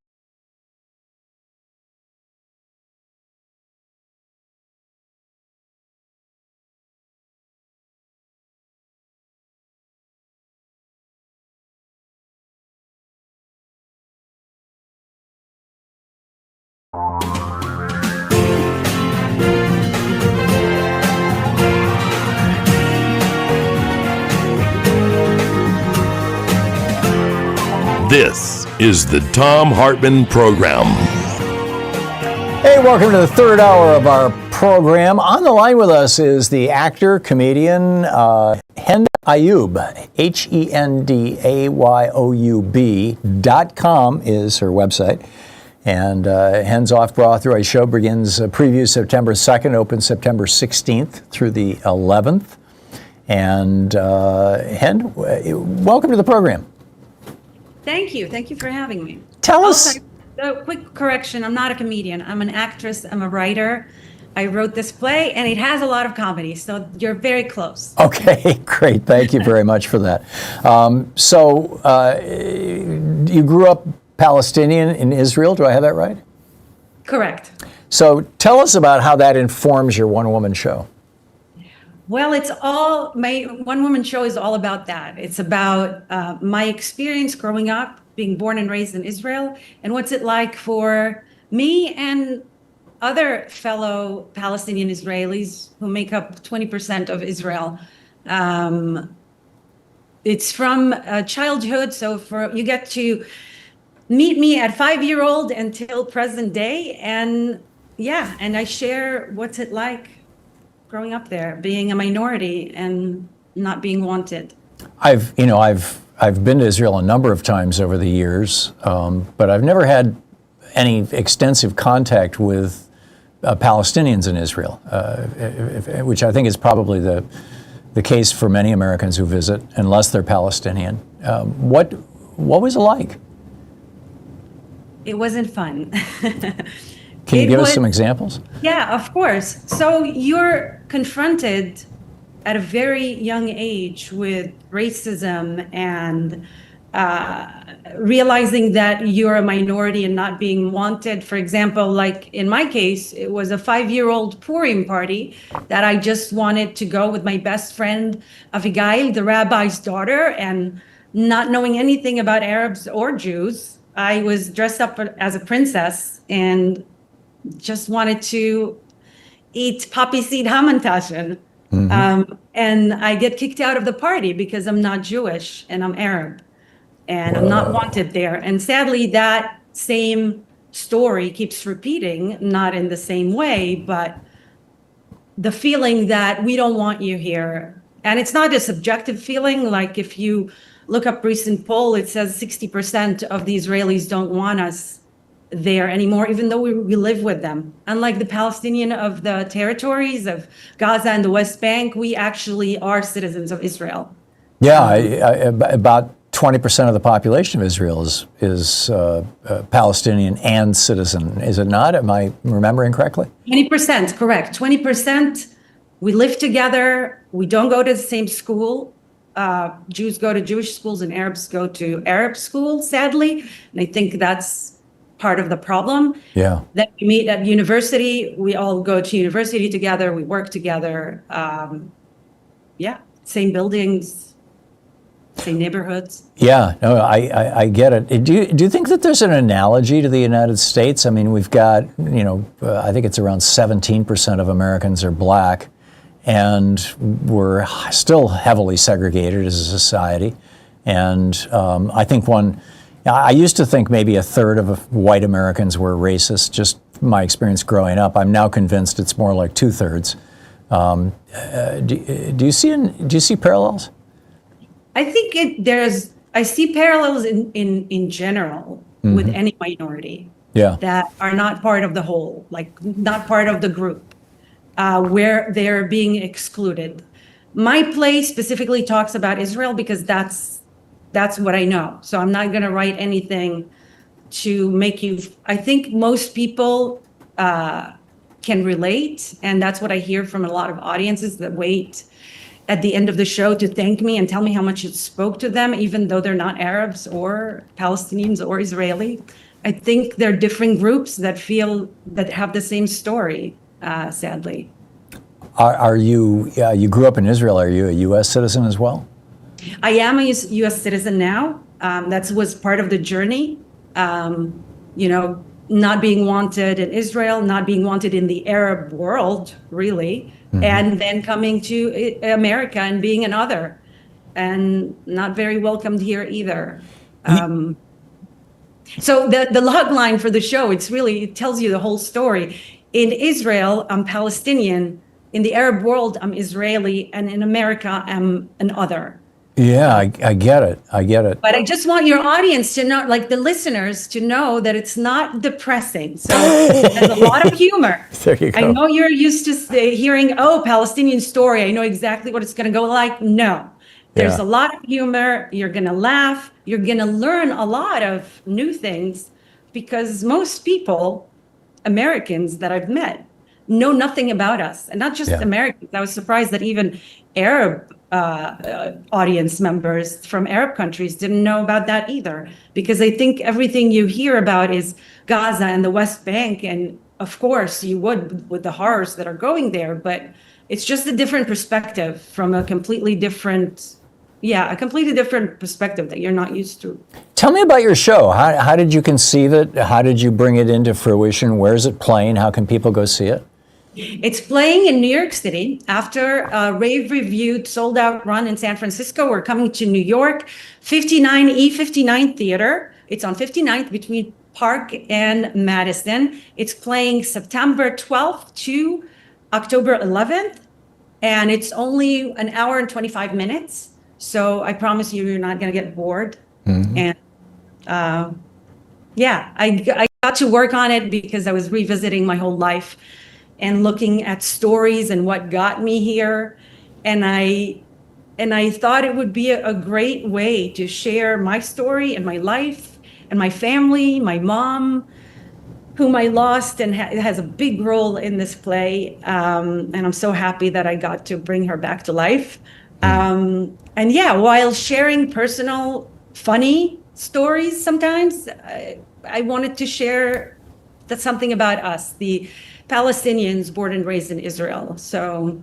This is the Thom Hartmann Program. Hey, welcome to the third hour of our program. On the line with us is the actor, comedian, Hend Ayoub. HendaYoub.com is her website. And Hend's Off-Broadway show begins preview September 2nd, opens September 16th through the 11th. And Hend, welcome to the program. Thank you. Thank you for having me. Tell us. A quick correction. I'm not a comedian. I'm an actress. I'm a writer. I wrote this play, and it has a lot of comedy, so you're very close. Okay, great. Thank you very much for that. You grew up Palestinian in Israel. Do I have that right? Correct. So tell us about how that informs your one-woman show. Well, my one-woman show is all about that. It's about my experience growing up, being born and raised in Israel, and what's it like for me and other fellow Palestinian Israelis who make up 20% of Israel. It's from childhood, so you get to meet me at 5-year-old until present day, and I share what's it like growing up there, being a minority and not being wanted. I've been to Israel a number of times over the years, but I've never had any extensive contact with Palestinians in Israel, which I think is probably the case for many Americans who visit, unless they're Palestinian. What was it like? It wasn't fun. Can you give us some examples? Yeah, of course. So you're confronted at a very young age with racism and realizing that you're a minority and not being wanted. For example, like in my case, it was a 5-year-old Purim party that I just wanted to go with my best friend, Avigail, the rabbi's daughter, and not knowing anything about Arabs or Jews, I was dressed up as a princess and just wanted to eat poppy seed hamantaschen. Mm-hmm. And I get kicked out of the party because I'm not Jewish and I'm Arab and I'm not wanted there. And sadly, that same story keeps repeating, not in the same way, but the feeling that we don't want you here. And it's not a subjective feeling. Like if you look up recent poll, it says 60% of the Israelis don't want us there anymore, even though we live with them. Unlike the Palestinian of the territories of Gaza and the West Bank, we actually are citizens of Israel. Yeah, about 20% of the population of Israel is Palestinian and citizen. Is it not? Am I remembering correctly? 20%, correct. 20%. We live together. We don't go to the same school. Jews go to Jewish schools and Arabs go to Arab schools, sadly. And I think that's part of the problem. Yeah. Then we meet at university. We all go to university together. We work together. Same buildings, same neighborhoods. Yeah, no, I get it. Do you think that there's an analogy to the United States? I mean, we've got, I think it's around 17% of Americans are black, and we're still heavily segregated as a society. And I think I used to think maybe a third of white Americans were racist, just my experience growing up. I'm now convinced it's more like 2/3. Do you see parallels? I think I see parallels in general with any minority that are not part of the whole, like not part of the group, where they're being excluded. My play specifically talks about Israel because that's what I know. So I'm not going to write anything to make you. I think most people can relate, and that's what I hear from a lot of audiences that wait at the end of the show to thank me and tell me how much it spoke to them, even though they're not Arabs or Palestinians or Israeli. I think they're different groups that have the same story, sadly. Are you, you grew up in Israel, are you a U.S. citizen as well? I am a U.S. citizen now. That was part of the journey. Not being wanted in Israel, not being wanted in the Arab world, really, and then coming to America and being an other, and not very welcomed here either. So the log line for the show, it tells you the whole story. In Israel, I'm Palestinian. In the Arab world, I'm Israeli, and in America, I'm an other. Yeah, I get it. I get it. But I just want your audience to know, like the listeners, to know that it's not depressing. So there's a lot of humor. There you go. I know you're used to hearing, Palestinian story. I know exactly what it's going to go like. No, there's a lot of humor. You're going to laugh. You're going to learn a lot of new things because most people, Americans that I've met, know nothing about us. And not just Americans. I was surprised that even Arab audience members from Arab countries didn't know about that either, because I think everything you hear about is Gaza and the West Bank, and of course you would with the horrors that are going there, but it's just a different perspective from a completely different perspective that you're not used to. Tell me about your show. How did you conceive it? How did you bring it into fruition? Where's it playing? How can people go see it? It's playing in New York City after a rave-reviewed, sold-out run in San Francisco. We're coming to New York, 59E59 Theater. It's on 59th between Park and Madison. It's playing September 12th to October 11th, and it's only an hour and 25 minutes. So I promise you're not going to get bored. And I got to work on it because I was revisiting my whole life and looking at stories and what got me here. And I thought it would be a great way to share my story and my life and my family, my mom, whom I lost and has a big role in this play. And I'm so happy that I got to bring her back to life. While sharing personal, funny stories sometimes, I wanted to share something about us, the Palestinians born and raised in Israel. So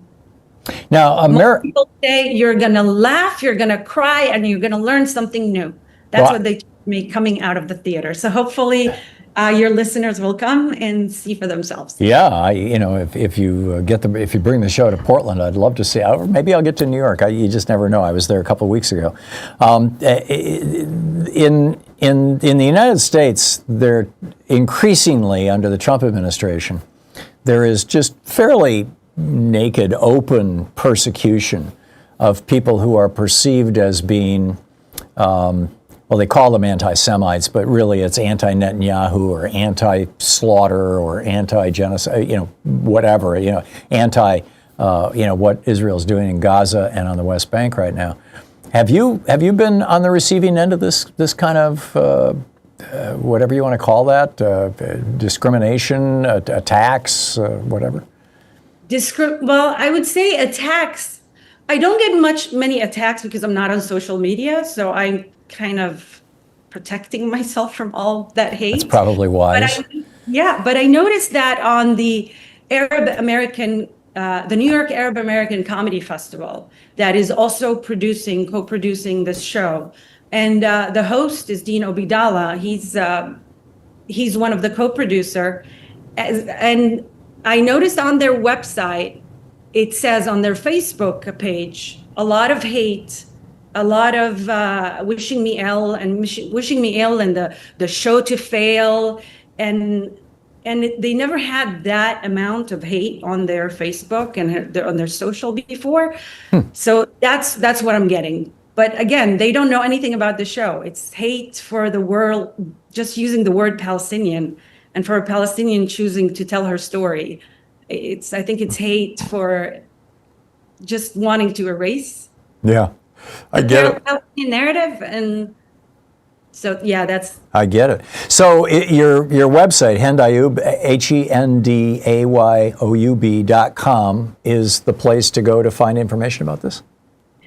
now, people say you're going to laugh, you're going to cry, and you're going to learn something new. That's what they told me coming out of the theater. So hopefully your listeners will come and see for themselves. Yeah, if you bring the show to Portland, I'd love to see. Or maybe I'll get to New York. You just never know. I was there a couple of weeks ago. In the United States, they're increasingly under the Trump administration, there is just fairly naked, open persecution of people who are perceived as being, they call them anti-Semites, but really it's anti-Netanyahu or anti-slaughter or anti-genocide, whatever, anti, what Israel's doing in Gaza and on the West Bank right now. Have you been on the receiving end of this kind of whatever you want to call that, discrimination, attacks, whatever? I would say attacks. I don't get many attacks because I'm not on social media, so I'm kind of protecting myself from all that hate. That's probably wise. But I noticed that on the the New York Arab American Comedy Festival, that is also co-producing this show. And the host is Dean Obidallah. He's one of the co-producer. And I noticed on their website, it says on their Facebook page, a lot of hate, a lot of wishing me ill and the show to fail. And they never had that amount of hate on their Facebook and on their social before. So that's what I'm getting. But again, they don't know anything about the show. It's hate for the world, just using the word Palestinian, and for a Palestinian choosing to tell her story. I think it's hate for just wanting to erase. Yeah, I get it. Palestinian narrative, and so yeah, that's. I get it. So your website, Hend Ayoub, HENDAYOUB.com, is the place to go to find information about this?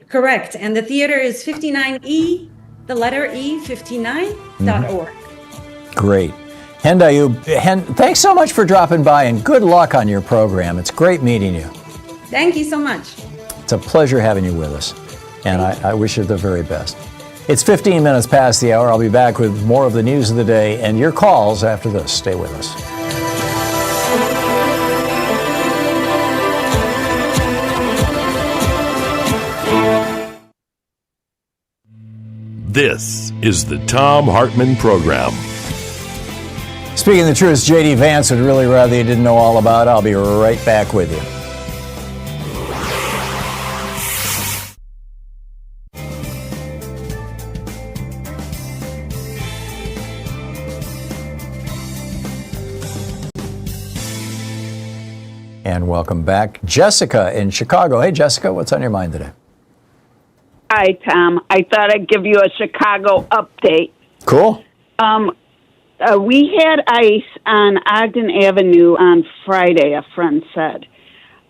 Correct. And the theater is 59E, the letter E, 59.org. Great. Hend Ayoub, thanks so much for dropping by, and good luck on your program. It's great meeting you. Thank you so much. It's a pleasure having you with us, and I wish you the very best. It's 15 minutes past the hour. I'll be back with more of the news of the day and your calls after this. Stay with us. This is the Thom Hartmann Program. Speaking the truth, J.D. Vance would really rather you didn't know all about it. I'll be right back with you. And welcome back, Jessica in Chicago. Hey, Jessica, what's on your mind today? Hi, Tom. I thought I'd give you a Chicago update. Cool. We had ice on Ogden Avenue on Friday, a friend said.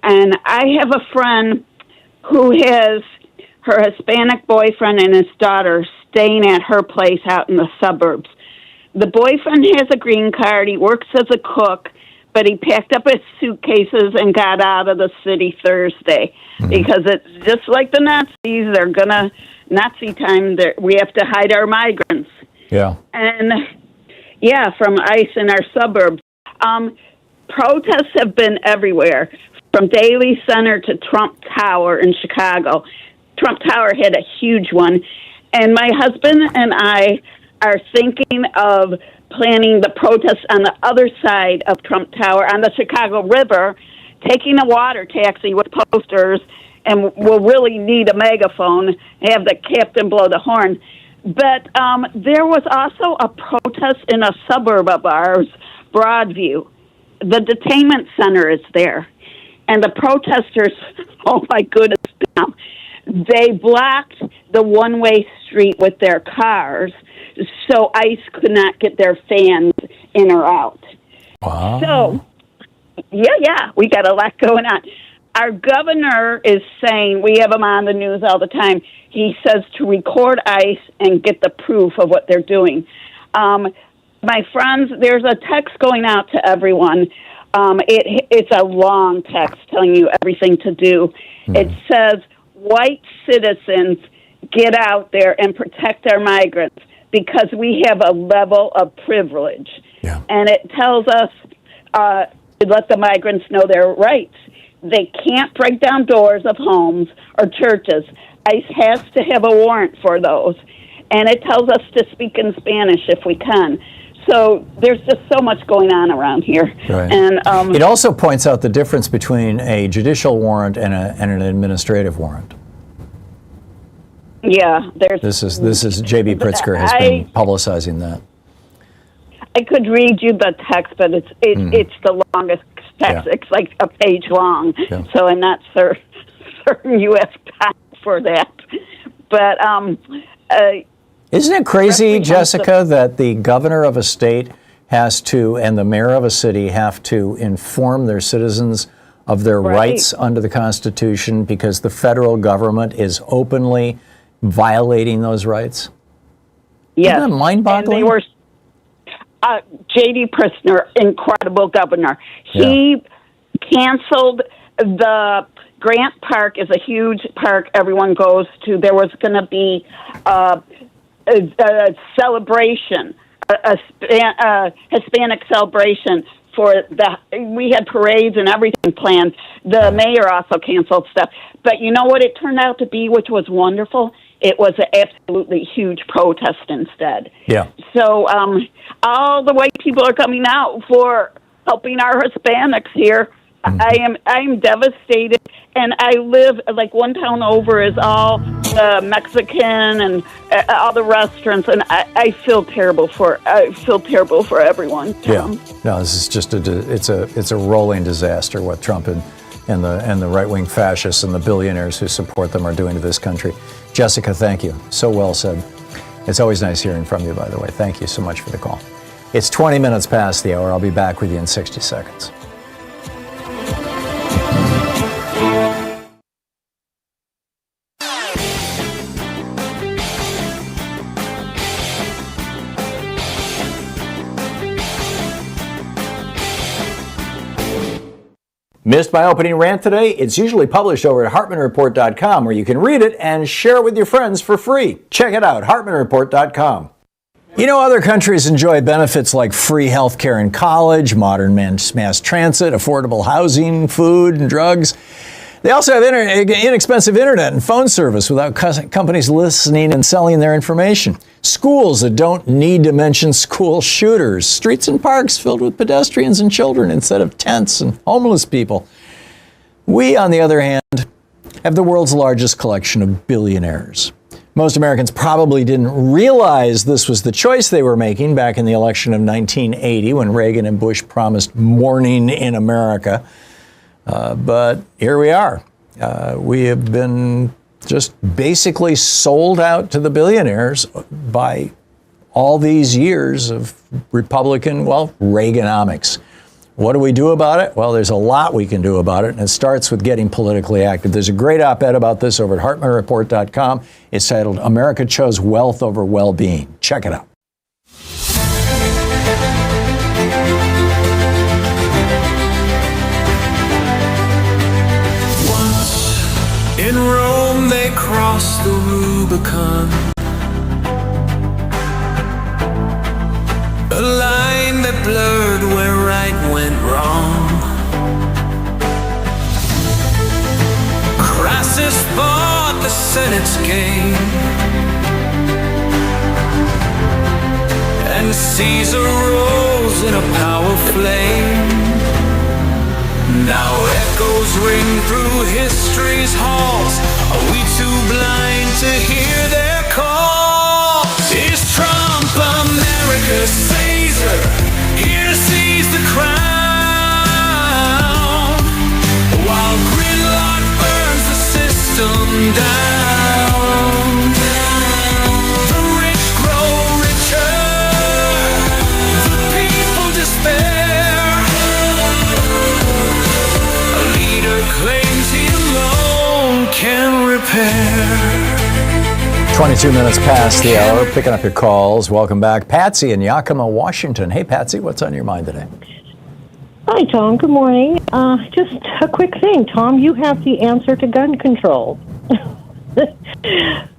And I have a friend who has her Hispanic boyfriend and his daughter staying at her place out in the suburbs. The boyfriend has a green card. He works as a cook, but he packed up his suitcases and got out of the city Thursday because it's just like the Nazis. They're going to, Nazi time, we have to hide our migrants. Yeah. And, yeah, from ICE in our suburbs. Protests have been everywhere, from Daly Center to Trump Tower in Chicago. Trump Tower had a huge one. And my husband and I are thinking of planning the protests on the other side of Trump Tower on the Chicago River, taking a water taxi with posters, and we'll really need a megaphone, have the captain blow the horn. But there was also a protest in a suburb of ours, Broadview. The detainment center is there. And the protesters, oh my goodness, they blocked the one-way street with their cars so ICE could not get their fans in or out. Wow. So, yeah, we got a lot going on. Our governor is saying, we have him on the news all the time, he says to record ICE and get the proof of what they're doing. My friends, there's a text going out to everyone. It's a long text telling you everything to do. It says, white citizens, get out there and protect our migrants because we have a level of privilege. Yeah. And it tells us to let the migrants know their rights. They can't break down doors of homes or churches. ICE has to have a warrant for those. And it tells us to speak in Spanish if we can. So there's just so much going on around here. Right. And it also points out the difference between a judicial warrant and an administrative warrant. Yeah, This is J.B. Pritzker has been publicizing that. I could read you the text, but it's the longest text. Yeah. It's like a page long. Yeah. So I'm not certain you have time for that. But isn't it crazy, Jessica, that the governor of a state has to, and the mayor of a city have to inform their citizens of their rights under the Constitution because the federal government is openly violating those rights? Yes. Isn't that mind-boggling? And they were J.D. Pritzker, incredible governor. He canceled the Grant Park is a huge park everyone goes to. There was going to be a celebration, a Hispanic celebration for we had parades and everything planned. The mayor also canceled stuff. But you know what it turned out to be, which was wonderful? It was an absolutely huge protest instead. Yeah. So all the white people are coming out for helping our Hispanics here I am devastated, and I live like one town over is all Mexican and all the restaurants, and I feel terrible for everyone. Yeah, no, this is just it's a rolling disaster what Trump and the right-wing fascists and the billionaires who support them are doing to this country. Jessica, thank you. So well said. It's always nice hearing from you, by the way. Thank you so much for the call. It's 20 minutes past the hour. I'll be back with you in 60 seconds. Missed my opening rant today? It's usually published over at HartmannReport.com, where you can read it and share it with your friends for free. Check it out, HartmannReport.com. You know, other countries enjoy benefits like free health care in college, modern mass transit, affordable housing, food, and drugs. They also have inexpensive internet and phone service without companies listening and selling their information. Schools that don't need to mention school shooters. Streets and parks filled with pedestrians and children instead of tents and homeless people. We, on the other hand, have the world's largest collection of billionaires. Most Americans probably didn't realize this was the choice they were making back in the election of 1980 when Reagan and Bush promised morning in America. But here we are. We have been just basically sold out to the billionaires by all these years of Republican, Reaganomics. What do we do about it? Well, there's a lot we can do about it, and it starts with getting politically active. There's a great op-ed about this over at HartmannReport.com. It's titled, America Chose Wealth Over Well-Being. Check it out. In Rome they crossed the Rubicon, a line that blurred where right went wrong. Crassus bought the Senate's game, and Caesar rose in a power flame. Now echoes ring through history's halls. Are we too blind to hear their call? Is Trump America's Caesar, here to seize the crown, while gridlock burns the system down? The rich grow richer, the people despair. Claims he alone can repair. 22 minutes past the hour, picking up your calls. Welcome back. Patsy in Yakima, Washington. Hey, Patsy, what's on your mind today? Hi, Tom. Good morning. Just a quick thing, Tom. You have the answer to gun control.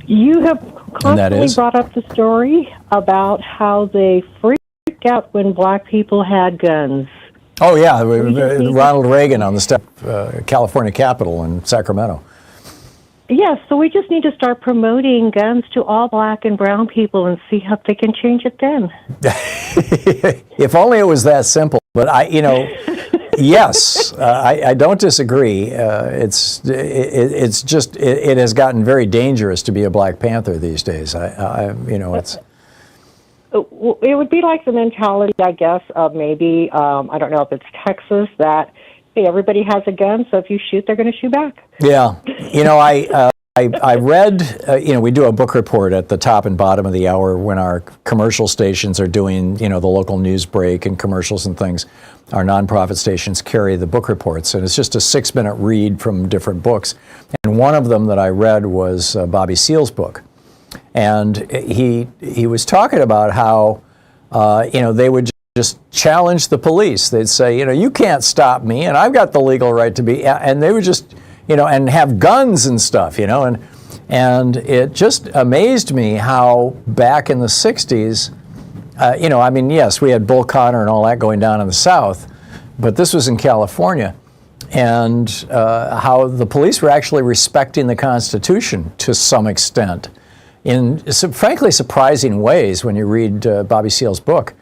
You have constantly brought up the story about how they freaked out when black people had guns. Oh, yeah, Ronald Reagan on the step, California Capitol in Sacramento. Yes, so we just need to start promoting guns to all black and brown people and see how they can change it then. If only it was that simple. But yes, I don't disagree. It's just it has gotten very dangerous to be a Black Panther these days. It's. It would be like the mentality, I guess, of maybe, I don't know if it's Texas, that, hey, everybody has a gun, so if you shoot, they're going to shoot back. Yeah. I read, we do a book report at the top and bottom of the hour when our commercial stations are doing, the local news break and commercials and things. Our nonprofit stations carry the book reports, and it's just a 6-minute read from different books. And one of them that I read was Bobby Seale's book. And he was talking about how, they would just challenge the police. They'd say, you can't stop me, and I've got the legal right to be, and they would just, and have guns and stuff, and it just amazed me how back in the 60s, yes, we had Bull Connor and all that going down in the South, but this was in California, and how the police were actually respecting the Constitution to some extent in frankly surprising ways when you read Bobby Seale's book.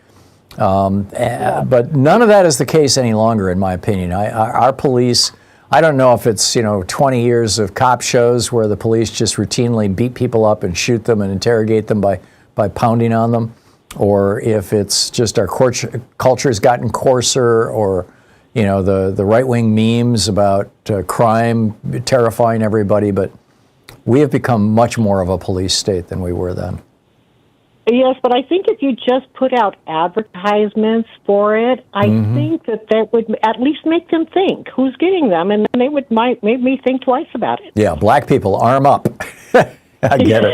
But none of that is the case any longer, in my opinion. Our police, I don't know if it's 20 years of cop shows where the police just routinely beat people up and shoot them and interrogate them by pounding on them, or if it's just our culture has gotten coarser, or the right-wing memes about crime terrifying everybody. But we have become much more of a police state than we were then. Yes, but I think if you just put out advertisements for it, I think that would at least make them think who's getting them, and then they might make me think twice about it. Yeah, black people, arm up. I get it.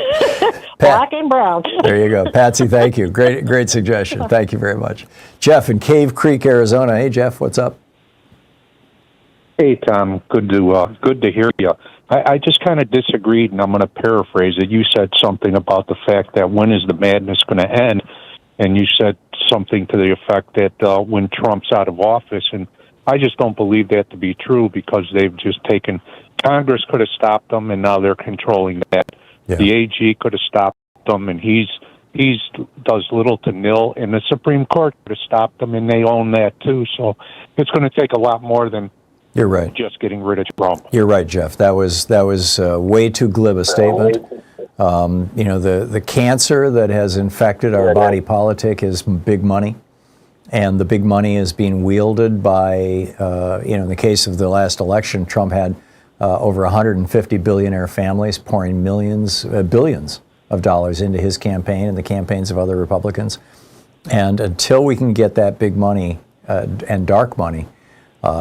Black and brown. There you go. Patsy, thank you. Great suggestion. Thank you very much. Jeff in Cave Creek, Arizona. Hey, Jeff, what's up? Hey, Tom. Good to hear you. I just kind of disagreed, and I'm going to paraphrase it. You said something about the fact that when is the madness going to end, and you said something to the effect that when Trump's out of office, and I just don't believe that to be true, because they've just taken, Congress could have stopped them, and now they're controlling that. Yeah. The AG could have stopped them, and he's does little to nil, and the Supreme Court could have stopped them, and they own that too. So it's going to take a lot more than You're right. just getting rid of Trump. You're right, Jeff. That was way too glib a statement. The cancer that has infected our body politic is big money, and the big money is being wielded by, in the case of the last election, Trump had over 150 billionaire families pouring billions of dollars into his campaign and the campaigns of other Republicans. And until we can get that big money and dark money,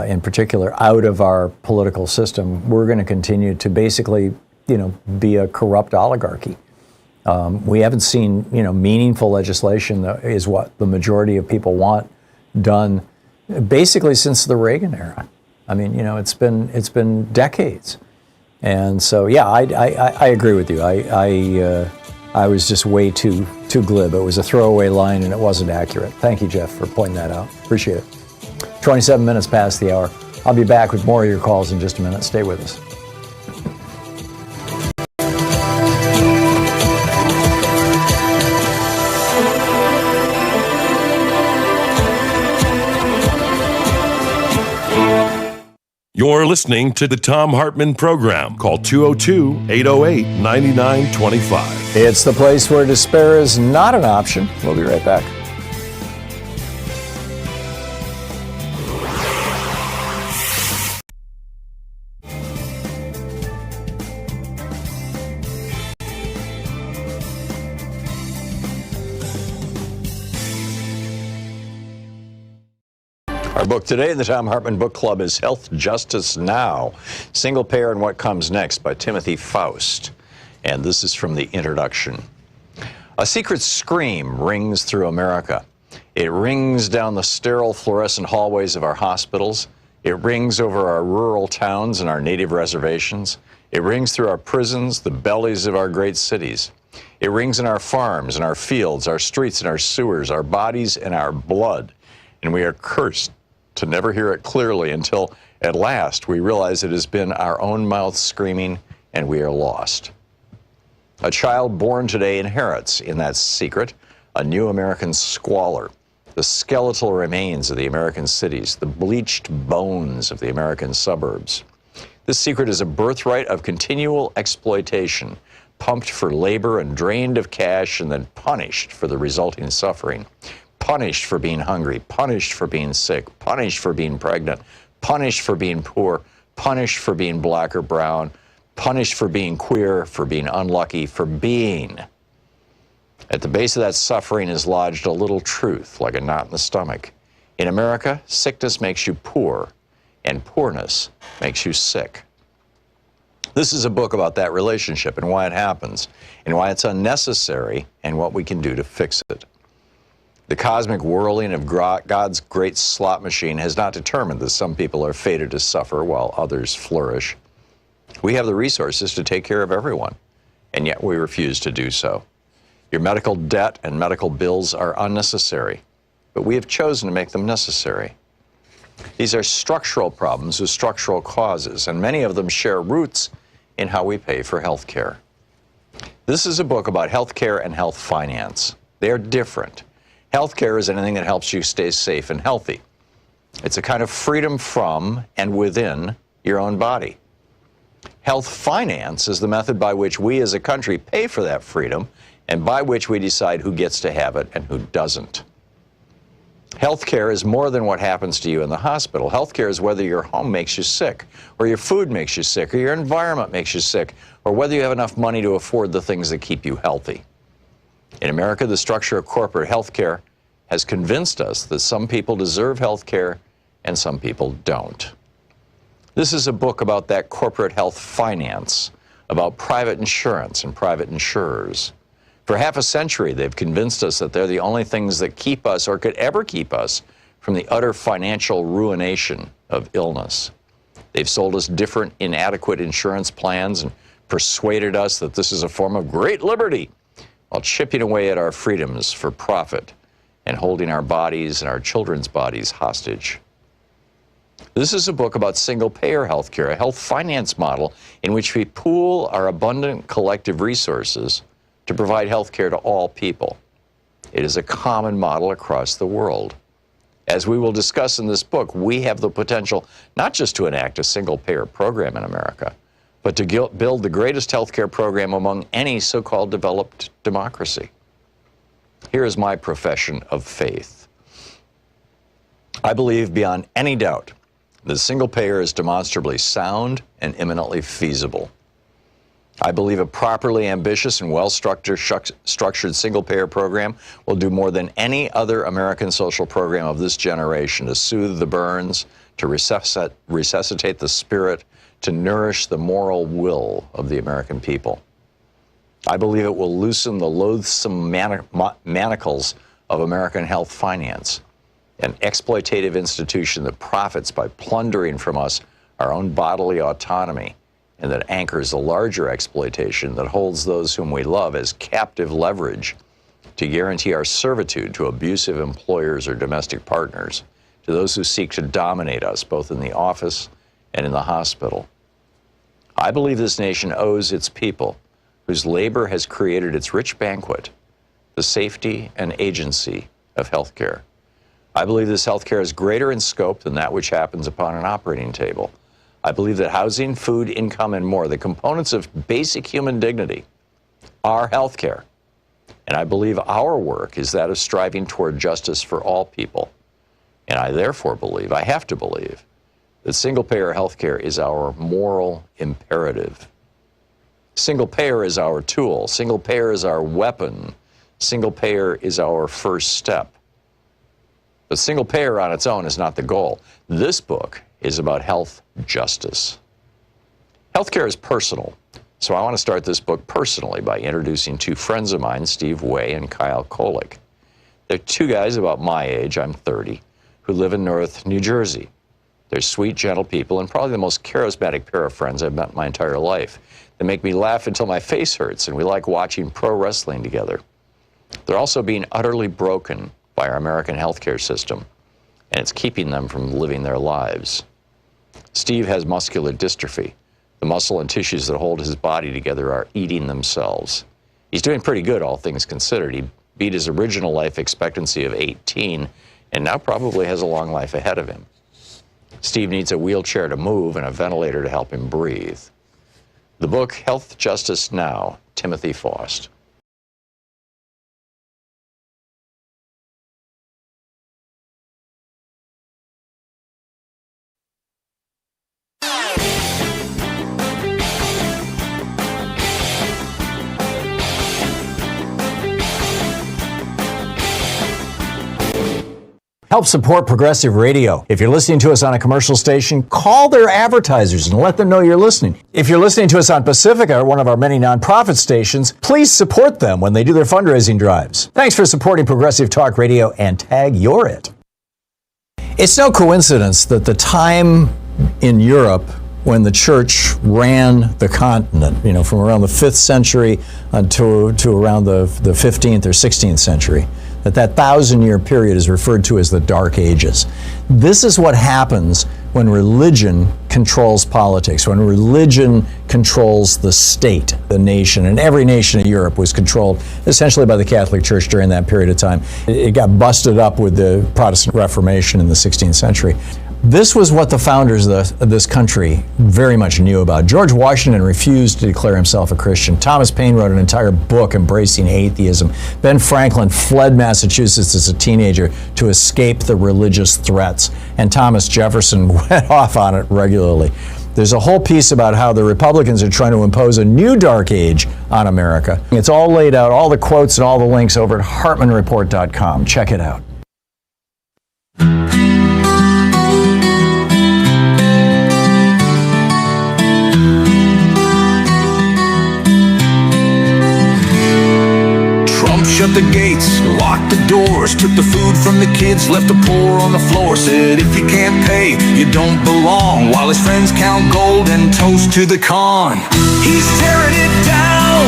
in particular, out of our political system, we're going to continue to basically, be a corrupt oligarchy. We haven't seen, meaningful legislation that is what the majority of people want done basically since the Reagan era. I mean, it's been decades. And so, yeah, I agree with you. I was just way too glib. It was a throwaway line and it wasn't accurate. Thank you, Jeff, for pointing that out. Appreciate it. 27 minutes past the hour. I'll be back with more of your calls in just a minute. Stay with us. You're listening to the Thom Hartmann Program. Call 202-808-9925. It's the place where despair is not an option. We'll be right back. Our book today in the Thom Hartmann Book Club is Health Justice Now, Single Payer and What Comes Next by Timothy Faust. And this is from the introduction. A secret scream rings through America. It rings down the sterile fluorescent hallways of our hospitals. It rings over our rural towns and our native reservations. It rings through our prisons, the bellies of our great cities. It rings in our farms and our fields, our streets and our sewers, our bodies and our blood. And we are cursed to never hear it clearly until, at last, we realize it has been our own mouth screaming and we are lost. A child born today inherits, in that secret, a new American squalor, the skeletal remains of the American cities, the bleached bones of the American suburbs. This secret is a birthright of continual exploitation, pumped for labor and drained of cash and then punished for the resulting suffering. Punished for being hungry, punished for being sick, punished for being pregnant, punished for being poor, punished for being black or brown, punished for being queer, for being unlucky, for being. At the base of that suffering is lodged a little truth, like a knot in the stomach. In America, sickness makes you poor, and poorness makes you sick. This is a book about that relationship and why it happens, and why it's unnecessary, and what we can do to fix it. The cosmic whirling of God's great slot machine has not determined that some people are fated to suffer while others flourish. We have the resources to take care of everyone, and yet we refuse to do so. Your medical debt and medical bills are unnecessary, but we have chosen to make them necessary. These are structural problems with structural causes, and many of them share roots in how we pay for health care. This is a book about health care and health finance. They are different. Healthcare is anything that helps you stay safe and healthy. It's a kind of freedom from and within your own body. Health finance is the method by which we as a country pay for that freedom and by which we decide who gets to have it and who doesn't. Healthcare is more than what happens to you in the hospital. Healthcare is whether your home makes you sick, or your food makes you sick, or your environment makes you sick, or whether you have enough money to afford the things that keep you healthy. In America, the structure of corporate healthcare has convinced us that some people deserve healthcare and some people don't. This is a book about that corporate health finance, about private insurance and private insurers. For half a century, they've convinced us that they're the only things that keep us or could ever keep us from the utter financial ruination of illness. They've sold us different inadequate insurance plans and persuaded us that this is a form of great liberty, while chipping away at our freedoms for profit and holding our bodies and our children's bodies hostage. This is a book about single-payer healthcare, a health finance model in which we pool our abundant collective resources to provide healthcare to all people. It is a common model across the world. As we will discuss in this book, we have the potential not just to enact a single-payer program in America, but to build the greatest healthcare program among any so-called developed democracy. Here is my profession of faith. I believe beyond any doubt that single-payer is demonstrably sound and imminently feasible. I believe a properly ambitious and well-structured single-payer program will do more than any other American social program of this generation to soothe the burns, to resuscitate the spirit, to nourish the moral will of the American people. I believe it will loosen the loathsome manacles of American health finance, an exploitative institution that profits by plundering from us our own bodily autonomy, and that anchors a larger exploitation that holds those whom we love as captive leverage to guarantee our servitude to abusive employers or domestic partners, to those who seek to dominate us both in the office and in the hospital. I believe this nation owes its people, whose labor has created its rich banquet, the safety and agency of healthcare. I believe this healthcare is greater in scope than that which happens upon an operating table. I believe that housing, food, income, and more, the components of basic human dignity, are healthcare. And I believe our work is that of striving toward justice for all people. And I therefore believe, I have to believe, that single-payer healthcare is our moral imperative. Single-payer is our tool. Single-payer is our weapon. Single-payer is our first step. But single-payer on its own is not the goal. This book is about health justice. Healthcare is personal, so I want to start this book personally by introducing two friends of mine, Steve Way and Kyle Kolick. They're two guys about my age, I'm 30, who live in North New Jersey. They're sweet, gentle people, and probably the most charismatic pair of friends I've met in my entire life. They make me laugh until my face hurts, and we like watching pro wrestling together. They're also being utterly broken by our American healthcare system, and it's keeping them from living their lives. Steve has muscular dystrophy. The muscle and tissues that hold his body together are eating themselves. He's doing pretty good, all things considered. He beat his original life expectancy of 18, and now probably has a long life ahead of him. Steve needs a wheelchair to move and a ventilator to help him breathe. The book, Health Justice Now, Timothy Faust. Help support Progressive Radio. If you're listening to us on a commercial station, call their advertisers and let them know you're listening. If you're listening to us on Pacifica, one of our many nonprofit stations, please support them when they do their fundraising drives. Thanks for supporting Progressive Talk Radio, and tag you're it. It's no coincidence that the time in Europe when the church ran the continent, from around the 5th century to around the 15th or 16th century, that 1,000-year period is referred to as the Dark Ages. This is what happens when religion controls politics, when religion controls the state, the nation, and every nation in Europe was controlled essentially by the Catholic Church during that period of time. It got busted up with the Protestant Reformation in the 16th century. This was what the founders of this country very much knew about. George Washington refused to declare himself a Christian. Thomas Paine wrote an entire book embracing atheism. Ben Franklin fled Massachusetts as a teenager to escape the religious threats. And Thomas Jefferson went off on it regularly. There's a whole piece about how the Republicans are trying to impose a new dark age on America. It's all laid out, all the quotes and all the links over at HartmannReport.com. Check it out. Shut the gates, locked the doors, took the food from the kids, left the poor on the floor, said if you can't pay, you don't belong, while his friends count gold and toast to the con. He's tearing it down,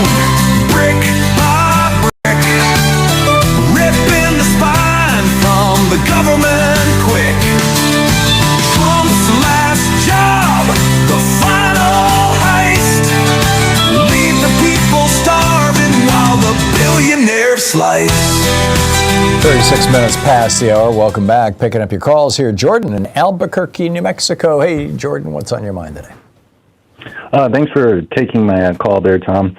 brick by brick, ripping the spine from the government quick. Trump's last job, the final heist, leave the people starving while the billionaire slice. 36 minutes past the hour. Welcome back. Picking up your calls here. Jordan in Albuquerque, New Mexico. Hey, Jordan, what's on your mind today? Thanks for taking my call there, Tom.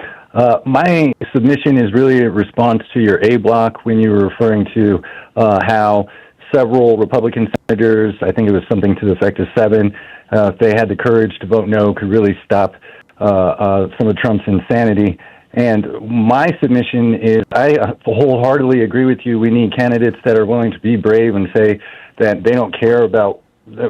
My submission is really a response to your A block when you were referring to how several Republican senators, I think it was something to the effect of 7, if they had the courage to vote no, could really stop some of Trump's insanity. And my submission is I wholeheartedly agree with you. We need candidates that are willing to be brave and say that they don't care about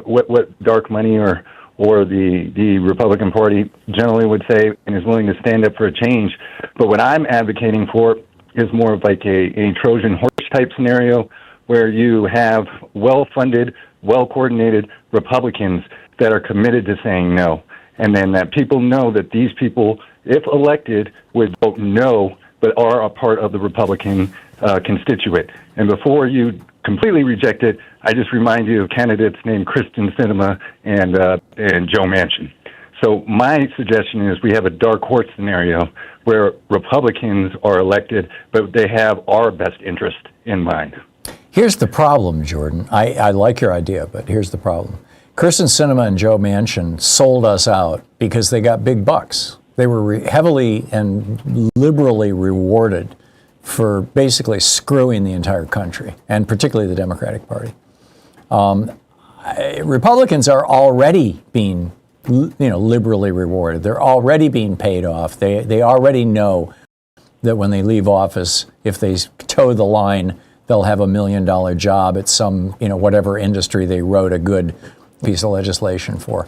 what dark money or the Republican Party generally would say, and is willing to stand up for a change. But what I'm advocating for is more of like a Trojan horse type scenario where you have well-funded, well-coordinated Republicans that are committed to saying no. And then that people know that these people, if elected, would vote no, but are a part of the Republican constituent. And before you completely reject it, I just remind you of candidates named Kristen Sinema and Joe Manchin. So my suggestion is we have a dark horse scenario where Republicans are elected, but they have our best interest in mind. Here's the problem, Jordan. I like your idea, but here's the problem. Kristen Sinema and Joe Manchin sold us out because they got big bucks. They were heavily and liberally rewarded for basically screwing the entire country, and particularly the Democratic Party. Republicans are already being, liberally rewarded. They're already being paid off. They already know that when they leave office, if they toe the line, they'll have $1 million job at some, whatever industry they wrote a good piece of legislation for.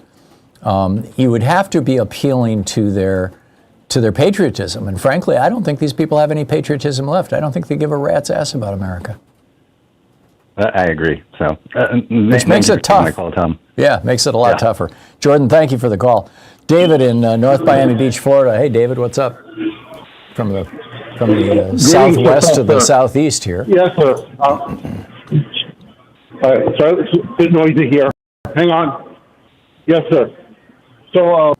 You would have to be appealing to their patriotism. And frankly, I don't think these people have any patriotism left. I don't think they give a rat's ass about America. I agree. So, which makes it tough. My call, Tom. Yeah, makes it a lot tougher. Jordan, thank you for the call. David in North Miami Beach, Florida. Hey, David, what's up? From the southwest to the southeast here. Yes, sir. So it's a bit noisy here. Hang on. Yes, sir. So,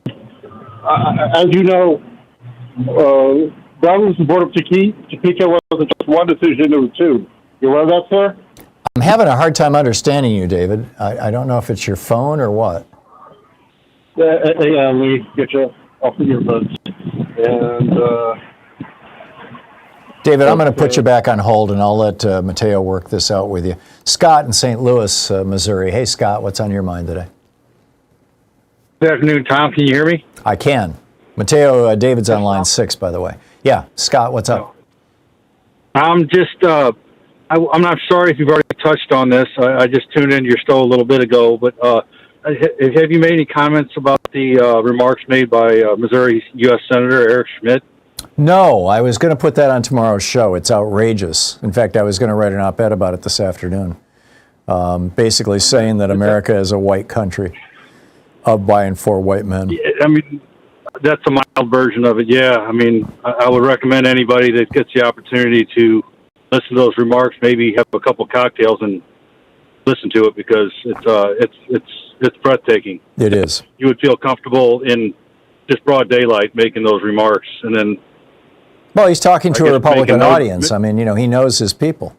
as you know, Brothers and Board of Topeka wasn't just one decision, it was two. You aware of that, sir? I'm having a hard time understanding you, David. I don't know if it's your phone or what. Yeah, let me get you off the earbuds. And, David, I'm going to put you back on hold, and I'll let Mateo work this out with you. Scott in St. Louis, Missouri. Hey, Scott, what's on your mind today? Good afternoon, Tom. Can you hear me? I can. Mateo, David's on line 6, by the way. Yeah, Scott, what's up? I'm just, I'm not sorry if you've already touched on this. I just tuned into your show a little bit ago, but have you made any comments about the remarks made by Missouri U.S. Senator Eric Schmidt? No, I was going to put that on tomorrow's show. It's outrageous. In fact, I was going to write an op-ed about it this afternoon, basically saying that America is a white country of by and for white men. I mean, that's a mild version of it, yeah. I mean, I would recommend anybody that gets the opportunity to listen to those remarks, maybe have a couple cocktails and listen to it because it's breathtaking. It is. You would feel comfortable in just broad daylight making those remarks, and then. Well, he's talking to a Republican audience. I mean, he knows his people.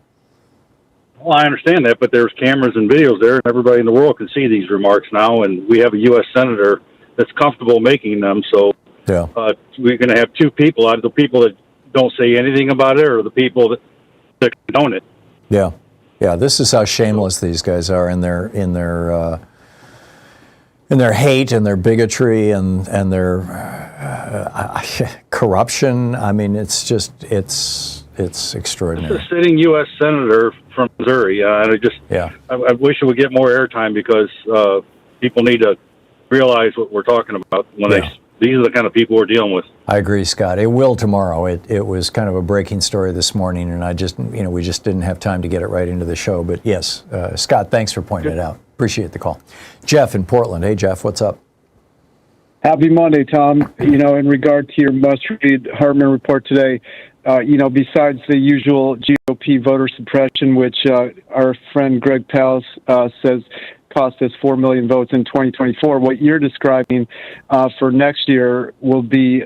Well, I understand that, but there's cameras and videos there, and everybody in the world can see these remarks now, and we have a U.S. senator that's comfortable making them, so yeah. We're going to have two people, out of the people that don't say anything about it or the people that condone it. Yeah. Yeah, this is how shameless these guys are in their hate and their bigotry and their corruption. I mean, it's extraordinary. It's a sitting U.S. senator from Missouri, and I wish it would get more airtime because people need to realize what we're talking about when these are the kind of people we're dealing with. I agree, Scott. It will tomorrow. It was kind of a breaking story this morning, and we just didn't have time to get it right into the show. But yes, Scott, thanks for pointing it out. Appreciate the call. Jeff in Portland. Hey, Jeff, what's up? Happy Monday, Tom. In regard to your must-read Hartmann report today, besides the usual GOP voter suppression, which our friend Greg Pallas says cost us 4 million votes in 2024, what you're describing for next year will be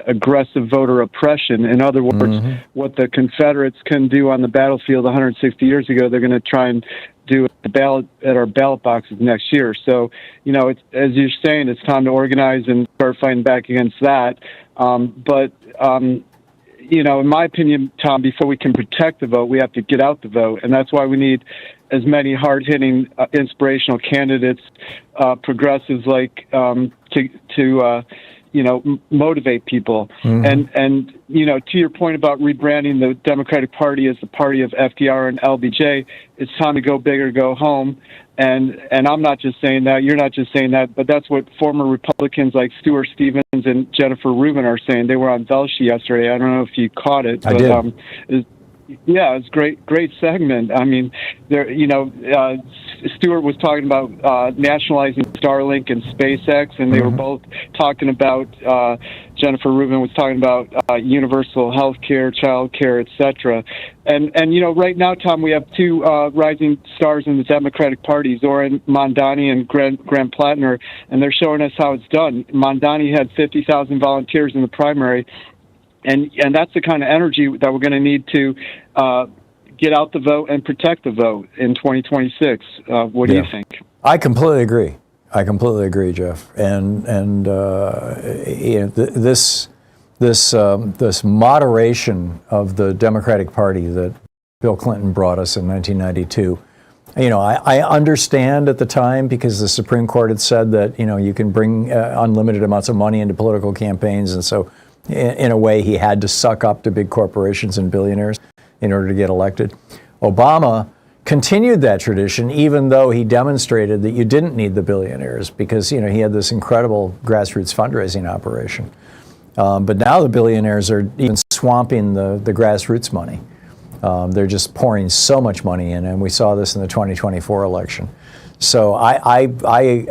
aggressive voter oppression. In other words, what the Confederates can do on the battlefield 160 years ago, they're going to try and do at our ballot boxes next year. So, it's, as you're saying, it's time to organize and start fighting back against that. In my opinion, Tom, before we can protect the vote, we have to get out the vote. And that's why we need as many hard-hitting, inspirational candidates, progressives like to motivate people. And to your point about rebranding the Democratic Party as the party of FDR and LBJ, it's time to go big or go home. And I'm not just saying that, you're not just saying that, but that's what former Republicans like Stuart Stevens and Jennifer Rubin are saying. They were on Velshi yesterday. I don't know if you caught it. I did. Yeah, it's great segment. I mean, Stuart was talking about nationalizing Starlink and SpaceX, and they were both talking about. Jennifer Rubin was talking about universal health care, child care, etc. And right now, Tom, we have two rising stars in the Democratic Party, Zoran Mondani and Graham Plattner, and they're showing us how it's done. Mondani had 50,000 volunteers in the primary. And that's the kind of energy that we're going to need to get out the vote and protect the vote in 2026. What do you think? I completely agree. Jeff. And this moderation of the Democratic Party that Bill Clinton brought us in 1992. I understand at the time because the Supreme Court had said that you can bring unlimited amounts of money into political campaigns, and so. In a way, he had to suck up to big corporations and billionaires in order to get elected. Obama continued that tradition, even though he demonstrated that you didn't need the billionaires because, he had this incredible grassroots fundraising operation. But now the billionaires are even swamping the grassroots money. They're just pouring so much money in, and we saw this in the 2024 election. So I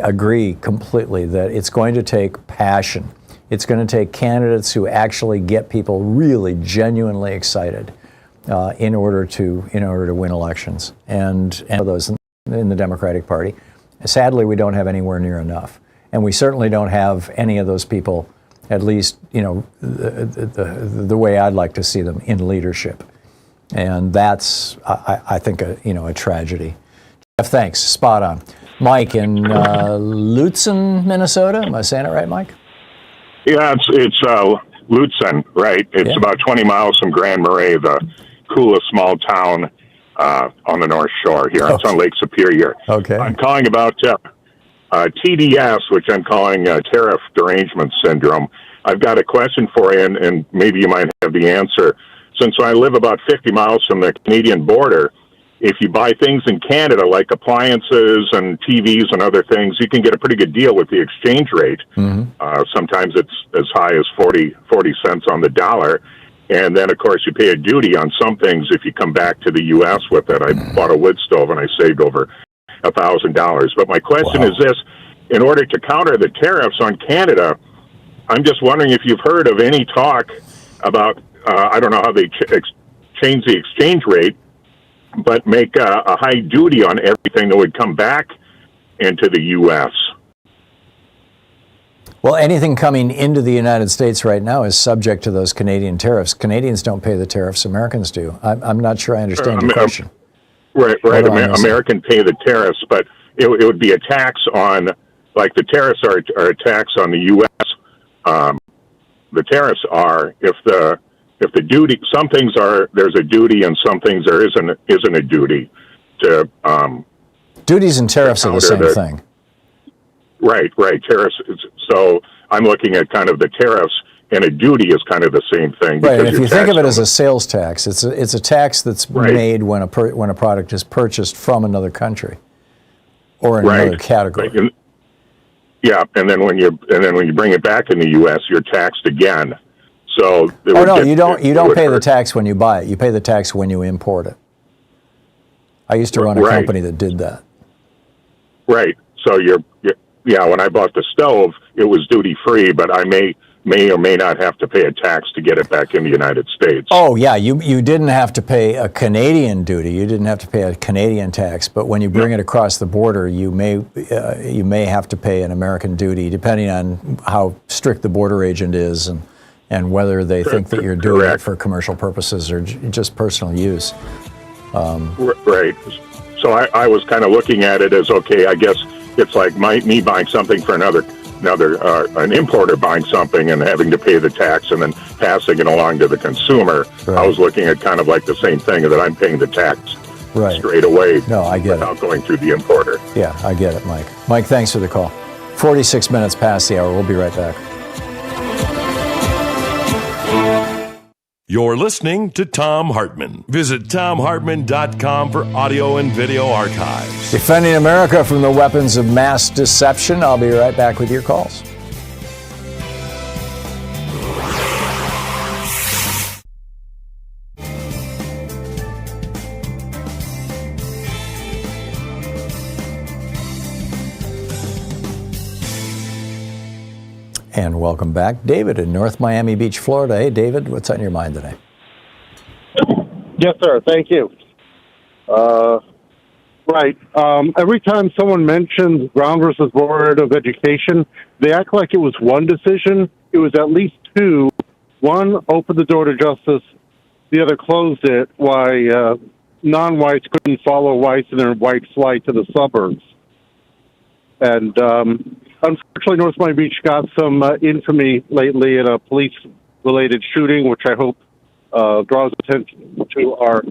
agree completely that it's going to take passion. It's going to take candidates who actually get people really genuinely excited in order to win elections, and those in the Democratic Party. Sadly, we don't have anywhere near enough, and we certainly don't have any of those people. At least the way I'd like to see them in leadership, and that's I think a tragedy. Jeff, thanks. Spot on. Mike in Lutzen, Minnesota. Am I saying it right, Mike? Yeah, it's Lutzen, right? It's about 20 miles from Grand Marais, the coolest small town on the North Shore here. It's on Lake Superior. Okay. I'm calling about TDS, which I'm calling tariff derangement syndrome. I've got a question for you, and maybe you might have the answer. Since I live about 50 miles from the Canadian border, if you buy things in Canada, like appliances and TVs and other things, you can get a pretty good deal with the exchange rate. Sometimes it's as high as 40 cents on the dollar. And then, of course, you pay a duty on some things if you come back to the U.S. with it. I bought a wood stove, and I saved over $1,000. But my question is this. In order to counter the tariffs on Canada, I'm just wondering if you've heard of any talk about, I don't know how they change the exchange rate, but make a high duty on everything that would come back into the U.S. Well, anything coming into the United States right now is subject to those Canadian tariffs. Canadians don't pay the tariffs, Americans do. I'm not sure I understand your question. Right. American pay the tariffs, but it would be a tax on, like the tariffs are a tax on the U.S. The tariffs are if the duty, some things are, there's a duty and some things there isn't a duty to. Duties and tariffs are the same thing. Right. Tariffs. So I'm looking at kind of the tariffs, and a duty is kind of the same thing. Right. If you think of it as a sales tax, it's a tax that's made when a product is purchased from another country or in another category. Right. Yeah, and then when you bring it back in the U.S., you're taxed again. So you don't pay the tax when you buy it. You pay the tax when you import it. I used to run a company that did that. Right. So when I bought the stove, it was duty free, but I may or may not have to pay a tax to get it back in the United States. Oh yeah, you didn't have to pay a Canadian duty. You didn't have to pay a Canadian tax, but when you bring it across the border, you may have to pay an American duty, depending on how strict the border agent is and whether they think that you're doing it for commercial purposes or just personal use. Right. So I was kind of looking at it as, okay, I guess it's like me buying something for an importer buying something and having to pay the tax and then passing it along to the consumer. Right. I was looking at kind of like the same thing, that I'm paying the tax straight away. No, I get without going through the importer. Yeah, I get it, Mike. Mike, thanks for the call. 46 minutes past the hour. We'll be right back. You're listening to Thom Hartmann. Visit ThomHartmann.com for audio and video archives. Defending America from the weapons of mass deception. I'll be right back with your calls. And welcome back. David in North Miami Beach, Florida. Hey, David, what's on your mind today? Yes, sir. Thank you. Every time someone mentions Brown versus Board of Education, they act like it was one decision. It was at least two. One opened the door to justice. The other closed it. Why non-whites couldn't follow whites in their white flight to the suburbs. And unfortunately, North Miami Beach got some infamy lately in a police-related shooting, which I hope draws attention to our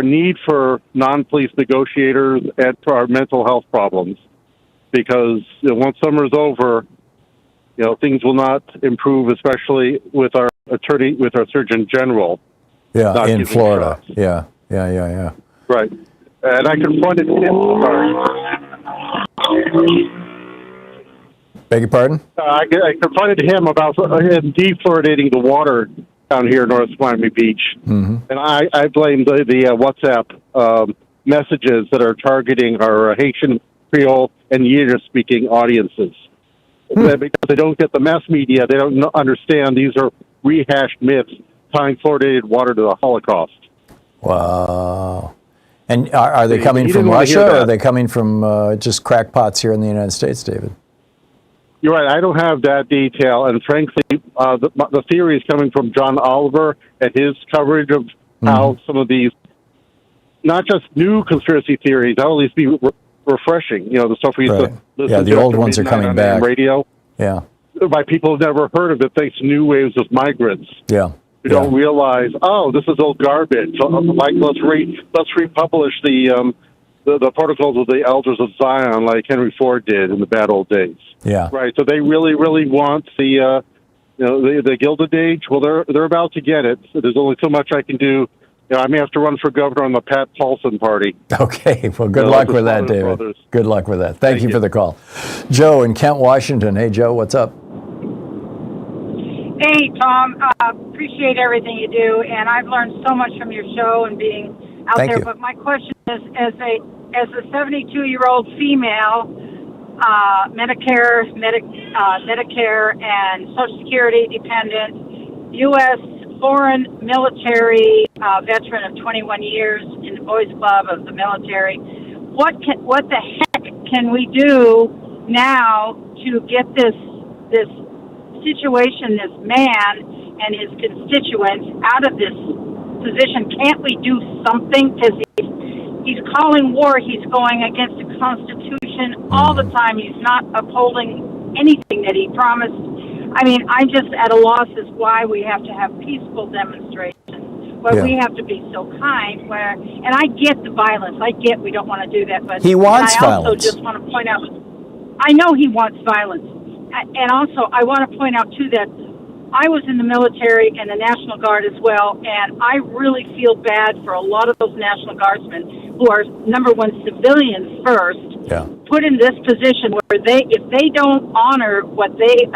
need for non-police negotiators and for our mental health problems. Because once summer is over, things will not improve, especially with our Surgeon General. Yeah, in Florida. Yeah. Right. And I confronted him. Beg your pardon? I confronted him about him defluoridating the water down here in North Miami Beach. Mm-hmm. And I blame the WhatsApp messages that are targeting our Haitian, Creole, and Yiddish-speaking audiences. Because they don't get the mass media, they don't understand these are rehashed myths tying fluoridated water to the Holocaust. Wow. And are they coming from Russia, or are they coming from just crackpots here in the United States, David? You're right. I don't have that detail. And frankly, the theory is coming from John Oliver and his coverage of how some of these, not just new conspiracy theories, that'll at least be refreshing. The stuff we used to listen to. The old ones are coming back. Radio. Yeah. By people who've never heard of it, thanks to new waves of migrants. Yeah. You don't realize, this is old garbage. Like, let's republish the Protocols of the Elders of Zion, like Henry Ford did in the bad old days. Yeah. Right. So they really, really want the Gilded Age. Well, they're about to get it. So there's only so much I can do. I may have to run for governor on the Pat Paulson party. Okay. Well, good luck with that, David. Brothers. Good luck with that. Thank you for the call. Joe in Kent, Washington. Hey, Joe, what's up? Hey, Tom. Appreciate everything you do, and I've learned so much from your show and being out Thank there. you. But my question is, as a 72-year-old female, Medicare, and Social Security dependent, U.S. foreign military veteran of 21 years in the Boys Club of the military. What the heck can we do now to get this situation, this man and his constituents out of this position? Can't we do something? Because he's calling war. He's going against the Constitution all the time. He's not upholding anything that he promised. I mean, I'm just at a loss as why we have to have peaceful demonstrations, where we have to be so kind. And I get the violence. I get we don't want to do that, but he wants I also violence. just want to point out, I know he wants violence, and also I want to point out too that I was in the military and the National Guard as well, and I really feel bad for a lot of those National Guardsmen who are, number one, civilians first, put in this position where if they don't honor what they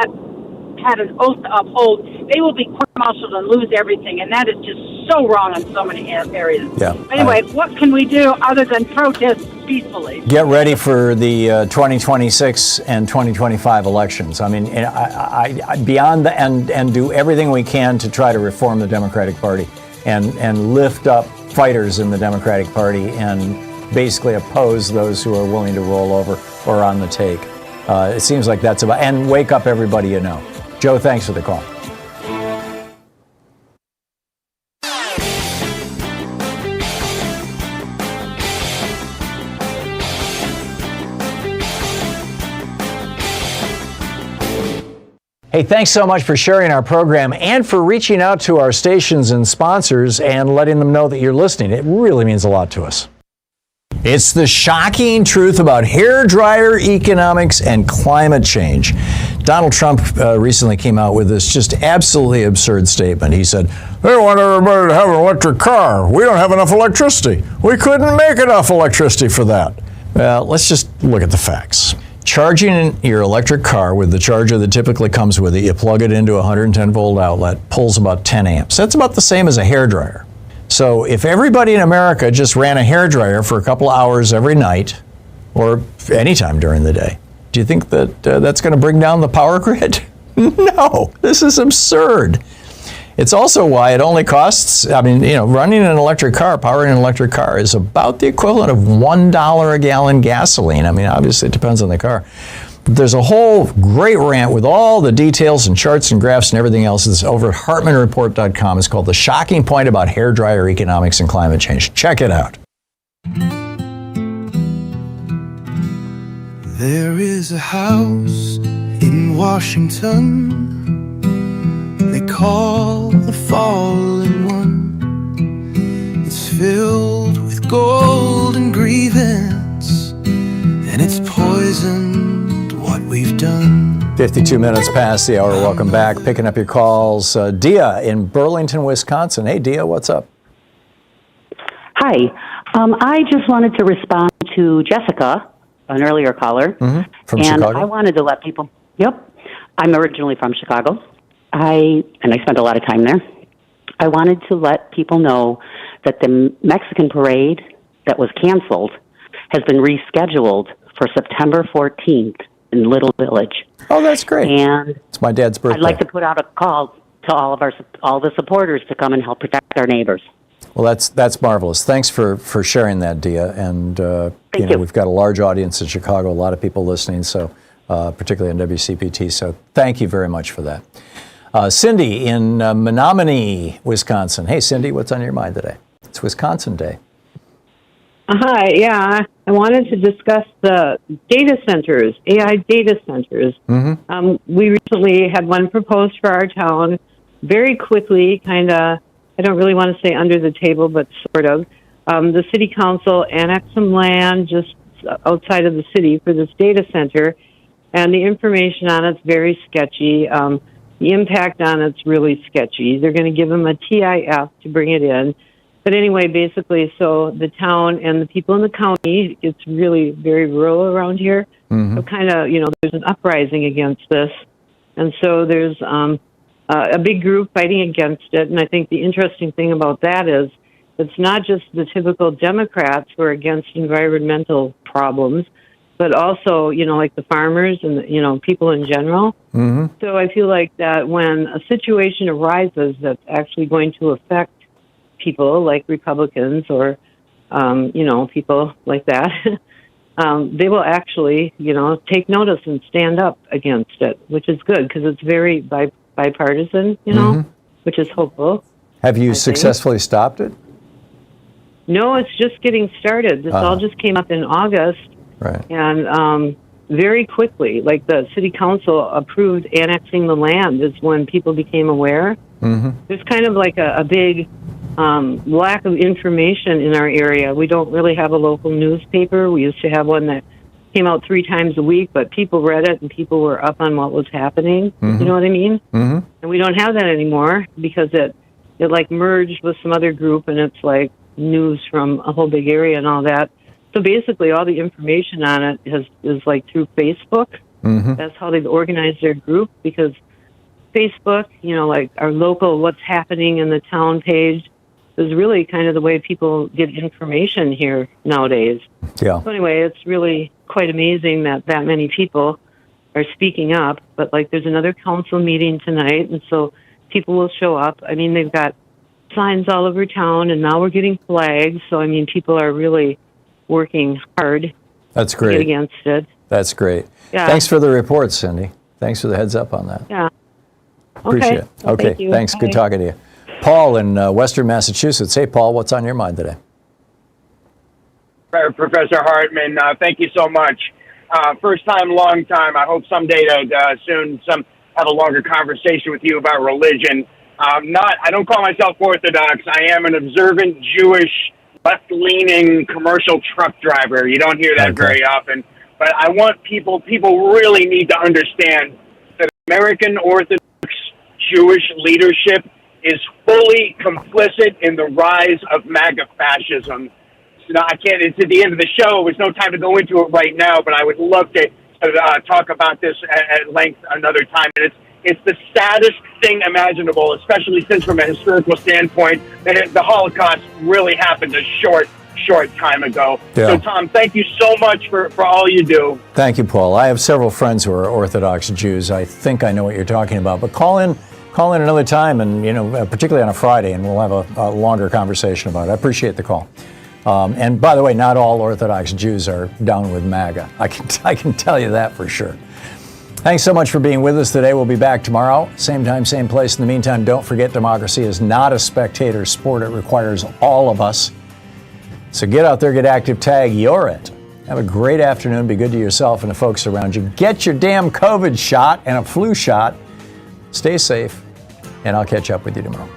had an oath to uphold, they will be court-martialed and lose everything, and that is just so wrong in so many areas. Anyway, what can we do other than protest peacefully? Get ready for the 2026 and 2025 elections. I mean, beyond the and do everything we can to try to reform the Democratic Party and lift up fighters in the Democratic Party and basically oppose those who are willing to roll over or on the take. It seems like that's about, and wake up everybody you know. Joe, thanks for the call. Hey, thanks so much for sharing our program and for reaching out to our stations and sponsors and letting them know that you're listening. It really means a lot to us. It's the shocking truth about hairdryer economics and climate change. Donald Trump recently came out with this just absolutely absurd statement. He said, they want everybody to have an electric car. We don't have enough electricity. We couldn't make enough electricity for that. Well, let's just look at the facts. Charging your electric car with the charger that typically comes with it, you plug it into a 110-volt outlet, pulls about 10 amps. That's about the same as a hairdryer. So if everybody in America just ran a hairdryer for a couple of hours every night or anytime during the day, do you think that that's going to bring down the power grid? No, this is absurd. It's also why it only costs, running an electric car, powering an electric car is about the equivalent of $1 a gallon gasoline. I mean, obviously it depends on the car. But there's a whole great rant with all the details and charts and graphs and everything else. It's over at HartmannReport.com. It's called The Shocking Point About Hairdryer Economics and Climate Change. Check it out. There is a house in Washington they call the Fallen One. It's filled with gold and grievance, and it's poisoned what we've done. 52 minutes past the hour. Welcome back. Picking up your calls. Dia in Burlington, Wisconsin. Hey, Dia, what's up? Hi. I just wanted to respond to Jessica, an earlier caller. From and Chicago? I wanted to let people, I'm originally from Chicago. I spent a lot of time there. I wanted to let people know that the Mexican parade that was canceled has been rescheduled for September 14th in Little Village. Oh, that's great. And it's my dad's birthday. I'd like to put out a call to all the supporters to come and help protect our neighbors. Well, that's marvelous. Thanks for sharing that, Dia. And we've got a large audience in Chicago, a lot of people listening, so particularly on WCPT. So thank you very much for that. Cindy in Menominee, Wisconsin. Hey, Cindy, what's on your mind today? It's Wisconsin Day. Hi, yeah. I wanted to discuss the data centers, AI data centers. We recently had one proposed for our town very quickly, kind of, I don't really want to say under the table, but sort of. The city council annexed some land just outside of the city for this data center, and the information on it's very sketchy. The impact on it's really sketchy. They're going to give them a TIF to bring it in. But anyway, basically, so the town and the people in the county, it's really very rural around here. So kind of, there's an uprising against this. And so there's a big group fighting against it. And I think the interesting thing about that is it's not just the typical Democrats who are against environmental problems. but also, like the farmers and, people in general. Mm-hmm. So I feel like that when a situation arises that's actually going to affect people like Republicans or, people like that, they will actually, take notice and stand up against it, which is good because it's very bipartisan, which is hopeful. Have you successfully stopped it? No, it's just getting started. This all just came up in August. Right. And very quickly, like the city council approved annexing the land is when people became aware. Mm-hmm. There's kind of like a big lack of information in our area. We don't really have a local newspaper. We used to have one that came out 3 times a week, but people read it and people were up on what was happening. Mm-hmm. You know what I mean? Mm-hmm. And we don't have that anymore because it like merged with some other group and it's like news from a whole big area and all that. So basically all the information on it is like through Facebook. Mm-hmm. That's how they've organized their group because Facebook, like our local what's happening in the town page is really kind of the way people get information here nowadays. Yeah. So anyway, it's really quite amazing that many people are speaking up. But like there's another council meeting tonight, and so people will show up. I mean, they've got signs all over town, and now we're getting flags. So, I mean, people are really working hard. That's great. To get against it. That's great. Yeah. Thanks for the report, Cindy. Thanks for the heads up on that. Yeah. Appreciate it. Well, okay. thank you. Thanks. Bye. Good talking to you. Paul in Western Massachusetts. Hey, Paul, what's on your mind today? Professor Hartmann, thank you so much. First time, long time. I hope someday to soon have a longer conversation with you about religion. I don't call myself Orthodox. I am an observant Jewish, left-leaning commercial truck driver. You don't hear that very often. But I want people really need to understand that American Orthodox Jewish leadership is fully complicit in the rise of MAGA fascism. So I can't, it's at the end of the show. There's no time to go into it right now, but I would love to talk about this at length another time. And it's the saddest thing imaginable, especially since from a historical standpoint, that the Holocaust really happened a short time ago. Yeah. So, Tom, thank you so much for all you do. Thank you, Paul. I have several friends who are Orthodox Jews. I think I know what you're talking about. But call in another time, and particularly on a Friday, and we'll have a longer conversation about it. I appreciate the call. And by the way, not all Orthodox Jews are down with MAGA. I can tell you that for sure. Thanks so much for being with us today. We'll be back tomorrow, same time, same place. In the meantime, don't forget democracy is not a spectator sport. It requires all of us. So get out there, get active, tag, you're it. Have a great afternoon. Be good to yourself and the folks around you. Get your damn COVID shot and a flu shot. Stay safe, and I'll catch up with you tomorrow.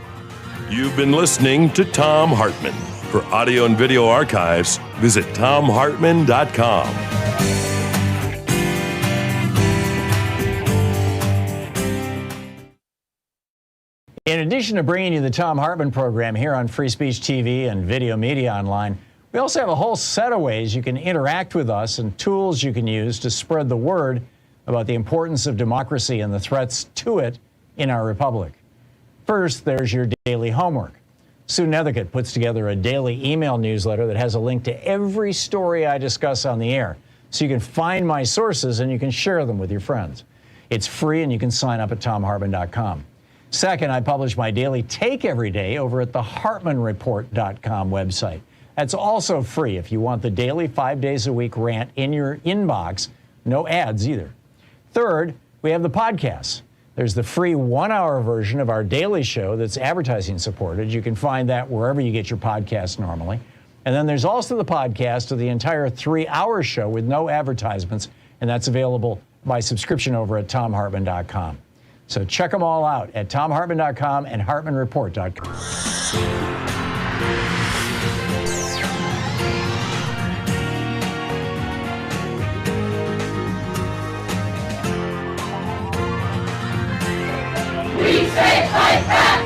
You've been listening to Thom Hartmann. For audio and video archives, visit thomhartmann.com. In addition to bringing you the Thom Hartmann Program here on Free Speech TV and Video Media Online, we also have a whole set of ways you can interact with us and tools you can use to spread the word about the importance of democracy and the threats to it in our republic. First, there's your daily homework. Sue Nethercutt puts together a daily email newsletter that has a link to every story I discuss on the air, so you can find my sources and you can share them with your friends. It's free and you can sign up at thomhartmann.com. Second, I publish my daily take every day over at the hartmannreport.com website. That's also free if you want the daily 5 days a week rant in your inbox. No ads either. Third, we have the podcasts. There's the free 1-hour version of our daily show that's advertising supported. You can find that wherever you get your podcasts normally. And then there's also the podcast of the entire 3-hour show with no advertisements, and that's available by subscription over at thomhartmann.com. So check them all out at thomhartmann.com and hartmannreport.com. We say fight back!